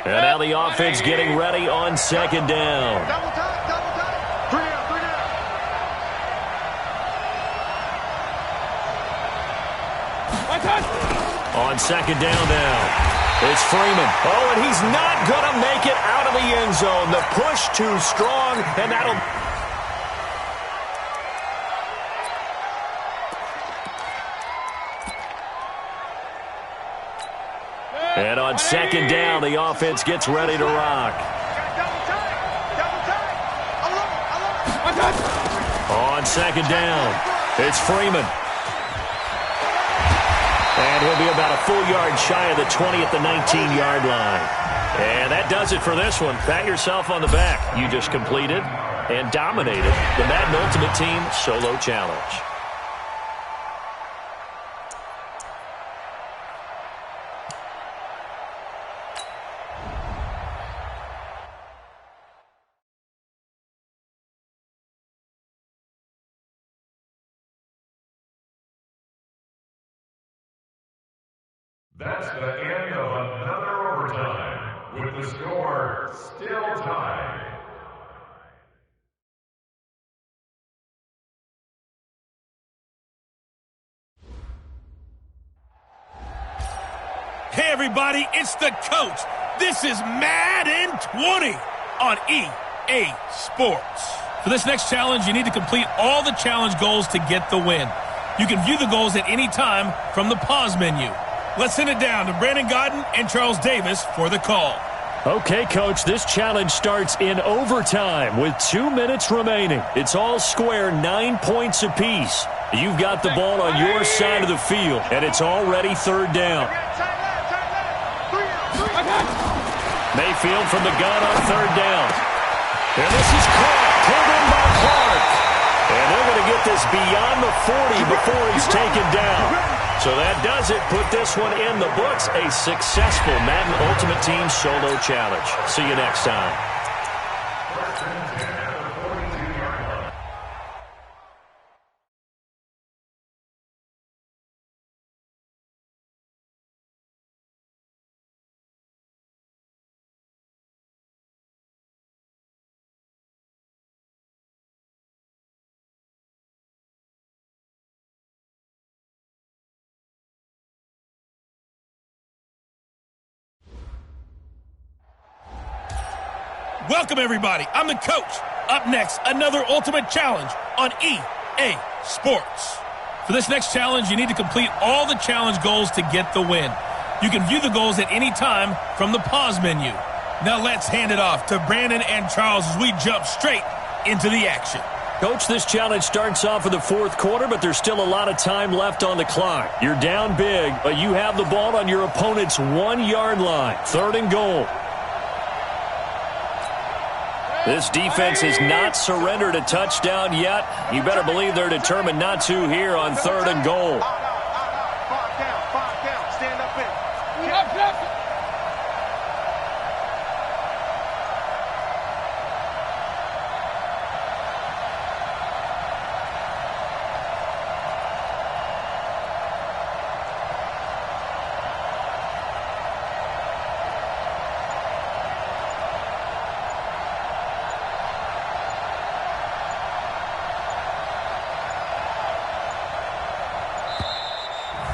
And now the offense getting ready on second down. Double time, double time. 3 down, 3 down. On second down now, it's Freeman. Oh, and he's not going to make it out of the end zone. The push too strong, and that'll... And on second down, the offense gets ready to rock. Double time, double time. I love it. On second down, it's Freeman. And he'll be about a full yard shy of the 20 at the 19-yard line. And that does it for this one. Pat yourself on the back. You just completed and dominated the Madden Ultimate Team Solo Challenge. That's the end of another overtime, with the score still tied. Hey, everybody, it's the coach. This is Madden 20 on EA Sports. For this next challenge, you need to complete all the challenge goals to get the win. You can view the goals at any time from the pause menu. Let's send it down to Brandon Godden and Charles Davis for the call. Okay, Coach, this challenge starts in overtime with 2 minutes remaining. It's all square, 9 points apiece. You've got the ball on your side of the field, and it's already third down. Mayfield from the gun on third down. And this is caught, pulled in by Clark. And they're going to get this beyond the 40 before he's taken down. So that does it. Put this one in the books. A successful Madden Ultimate Team Solo Challenge. See you next time. Welcome, everybody. I'm the coach. Up next, another ultimate challenge on EA Sports. For this next challenge, you need to complete all the challenge goals to get the win. You can view the goals at any time from the pause menu. Now let's hand it off to Brandon and Charles as we jump straight into the action. Coach, this challenge starts off in the fourth quarter, but there's still a lot of time left on the clock. You're down big, but you have the ball on your opponent's 1-yard line. 3rd and goal. This defense has not surrendered a touchdown yet. You better believe they're determined not to here on 3rd and goal. 5 down, stand up in.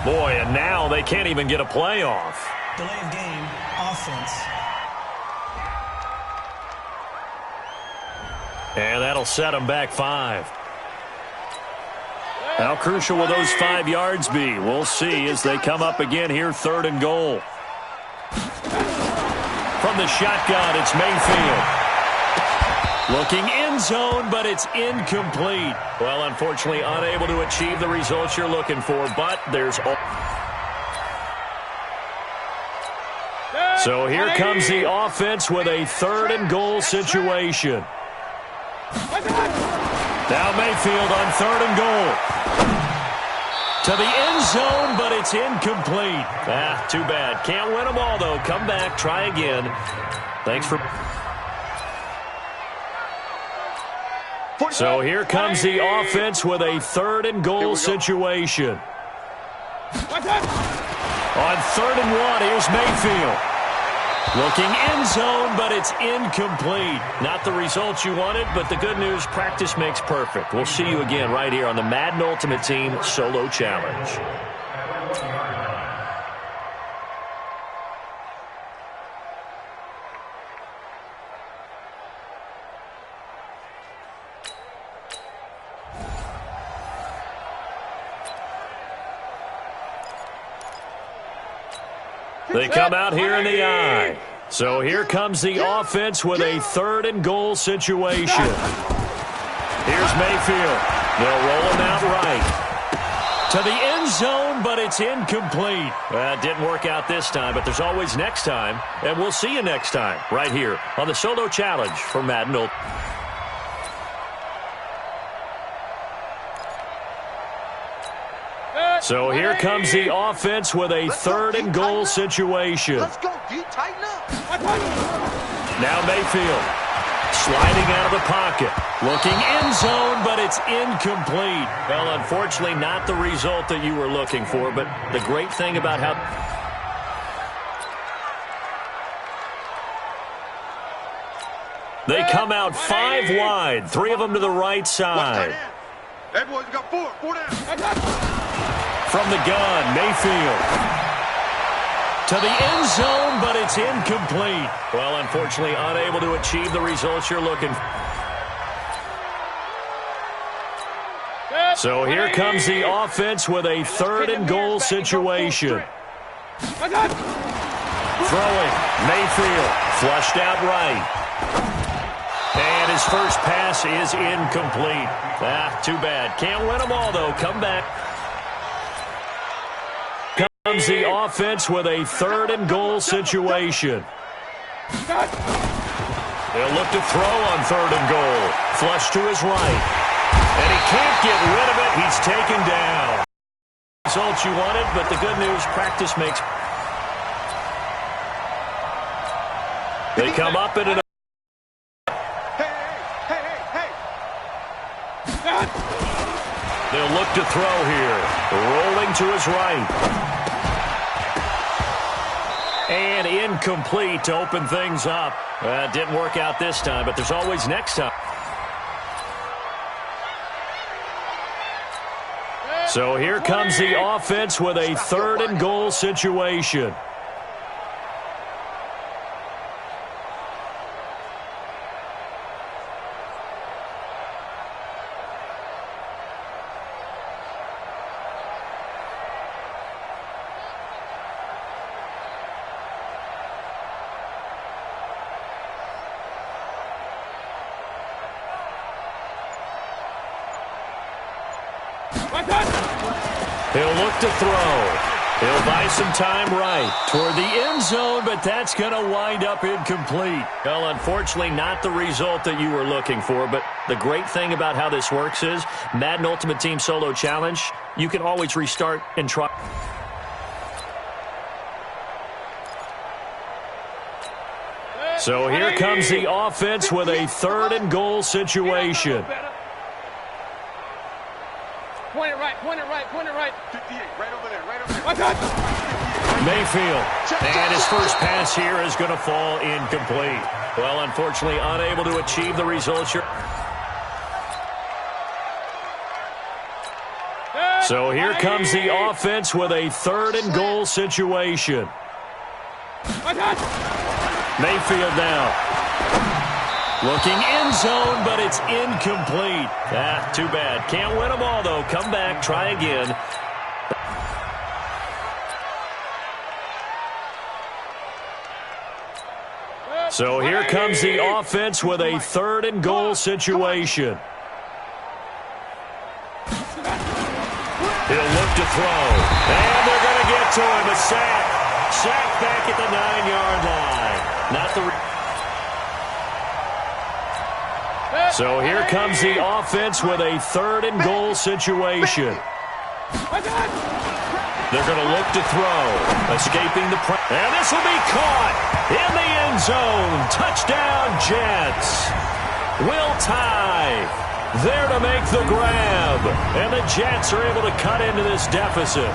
Boy, and now they can't even get a play off. Delay of game, offense. And that'll set them back 5. How crucial will those 5 yards be? We'll see as they come up again here, 3rd and goal. From the shotgun, it's Mayfield. Looking end zone, but it's incomplete. Well, unfortunately, unable to achieve the results you're looking for, but there's... So here comes the offense with a 3rd and goal situation. Now Mayfield on 3rd and goal. To the end zone, but it's incomplete. Too bad. Can't win them all, though. Come back, try again. Thanks for... So here comes the offense with a 3rd and goal situation. On 3rd and 1, here's Mayfield. Looking end zone, but it's incomplete. Not the results you wanted, but the good news, practice makes perfect. We'll see you again right here on the Madden Ultimate Team Solo Challenge. They come out here in the eye. So here comes the offense with a 3rd and goal situation. Here's Mayfield. They'll roll him out right. To the end zone, but it's incomplete. It didn't work out this time, but there's always next time. And we'll see you next time right here on the Solo Challenge for Madden Ultimate. So here comes the offense with a 3rd and goal situation. Let's go, D. Tighten up. Now Mayfield sliding out of the pocket. Looking end zone, but it's incomplete. Well, unfortunately, not the result that you were looking for, but the great thing about how... They come out 5 wide, 3 of them to the right side. Everyone's got 4 down. From the gun, Mayfield. To the end zone, but it's incomplete. Well, unfortunately, unable to achieve the results you're looking for. So here comes the offense with a 3rd and goal situation. Throwing, Mayfield, flushed out right. And his first pass is incomplete. Too bad. Can't win them all, though. Come back. Comes the offense with a 3rd and goal situation. They'll look to throw on 3rd and goal. Flush to his right. And he can't get rid of it. He's taken down. Results you wanted, but the good news, practice makes... They come up in an... They'll look to throw here. Rolling to his right. And incomplete to open things up. Didn't work out this time, but there's always next time. So here comes the offense with a 3rd and goal situation. He'll look to throw. He'll buy some time right toward the end zone, but that's going to wind up incomplete. Well, unfortunately, not the result that you were looking for, but the great thing about how this works is Madden Ultimate Team Solo Challenge, you can always restart and try. So here comes the offense with a 3rd and goal situation. Point it right, point it right, point it right. 58, right over there, right over there. Mayfield, and his first pass here is going to fall incomplete. Well, unfortunately, unable to achieve the results here. So here comes the offense with a 3rd and goal situation. Mayfield now. Looking end zone, but it's incomplete. Too bad. Can't win them all, though. Come back, try again. So here comes the offense with a 3rd and goal situation. He'll look to throw. And they're going to get to him. A sack. Sack back at the 9-yard line. Not the... So here comes the offense with a 3rd and goal situation. They're going to look to throw. Escaping the pressure. And this will be caught in the end zone. Touchdown, Jets. Will tie. There to make the grab. And the Jets are able to cut into this deficit.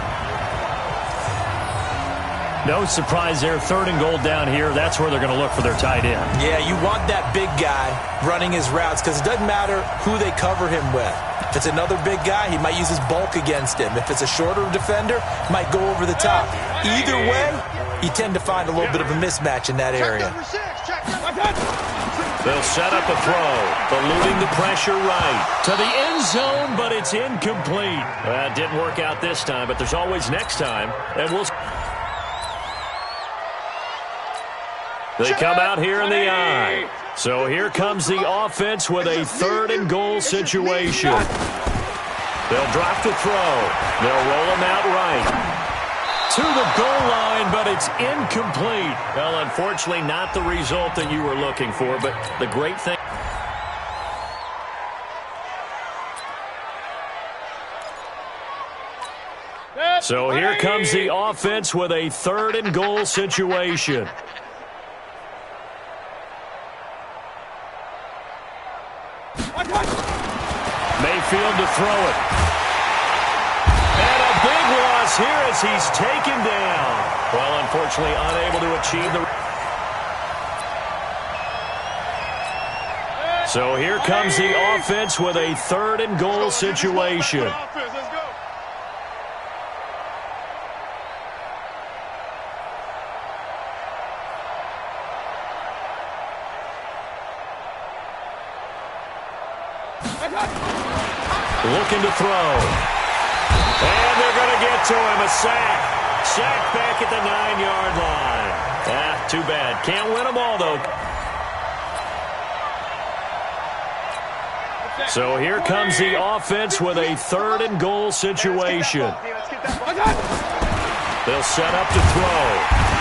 No surprise there. 3rd and goal down here. That's where they're going to look for their tight end. Yeah, you want that big guy running his routes because it doesn't matter who they cover him with. If it's another big guy, he might use his bulk against him. If it's a shorter defender, he might go over the top. Either way, you tend to find a little bit of a mismatch in that area. They'll set up a throw, eluding the pressure right to the end zone, but it's incomplete. Well, it didn't work out this time, but there's always next time, and we'll... They come out here in the eye. So here comes the offense with a 3rd and goal situation. They'll drop the throw. They'll roll him out right to the goal line, but it's incomplete. Well, unfortunately, not the result that you were looking for, but the great thing... So here comes the offense with a 3rd and goal situation. Mayfield to throw it. And a big loss here as he's taken down. Well, unfortunately, unable to achieve the... So here comes the offense with a 3rd and goal situation. Looking to throw. And they're going to get to him. A sack. Sack back at the 9-yard line. Too bad. Can't win them all, though. So here comes the offense with a 3rd and goal situation. They'll set up to throw.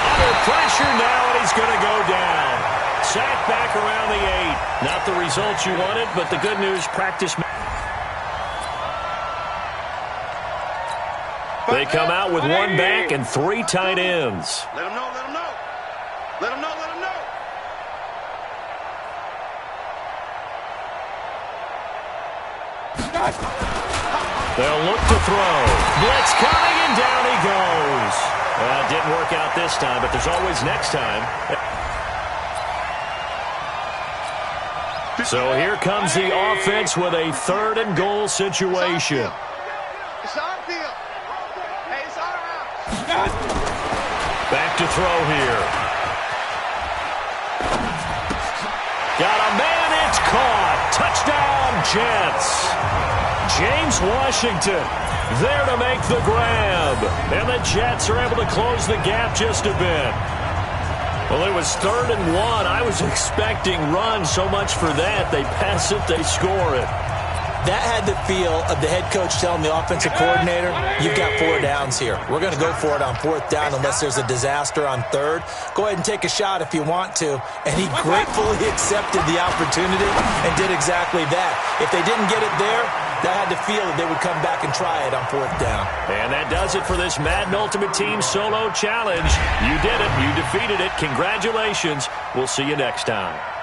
Under pressure now, and he's going to go down. Sack back around the 8. Not the results you wanted, but the good news, practice... They come out with 1 back and 3 tight ends. Let them know, let them know. Let them know, let them know. They'll look to throw. Blitz coming, and down he goes. It didn't work out this time, but there's always next time. So here comes the offense with a 3rd and goal situation. It's on field. Hey, it's on around. Back to throw here. Got a man, it's caught. Touchdown, Jets. James Washington there to make the grab. And the Jets are able to close the gap just a bit. Well, it was 3rd and 1. I was expecting run, so much for that. They pass it, they score it. That had the feel of the head coach telling the offensive coordinator, you've got 4 downs here. We're going to go for it on 4th down unless there's a disaster on 3rd. Go ahead and take a shot if you want to. And he gratefully accepted the opportunity and did exactly that. If they didn't get it there, that had the feel that they would come back and try it on 4th down. And that does it for this Madden Ultimate Team Solo Challenge. You did it. You defeated it. Congratulations. We'll see you next time.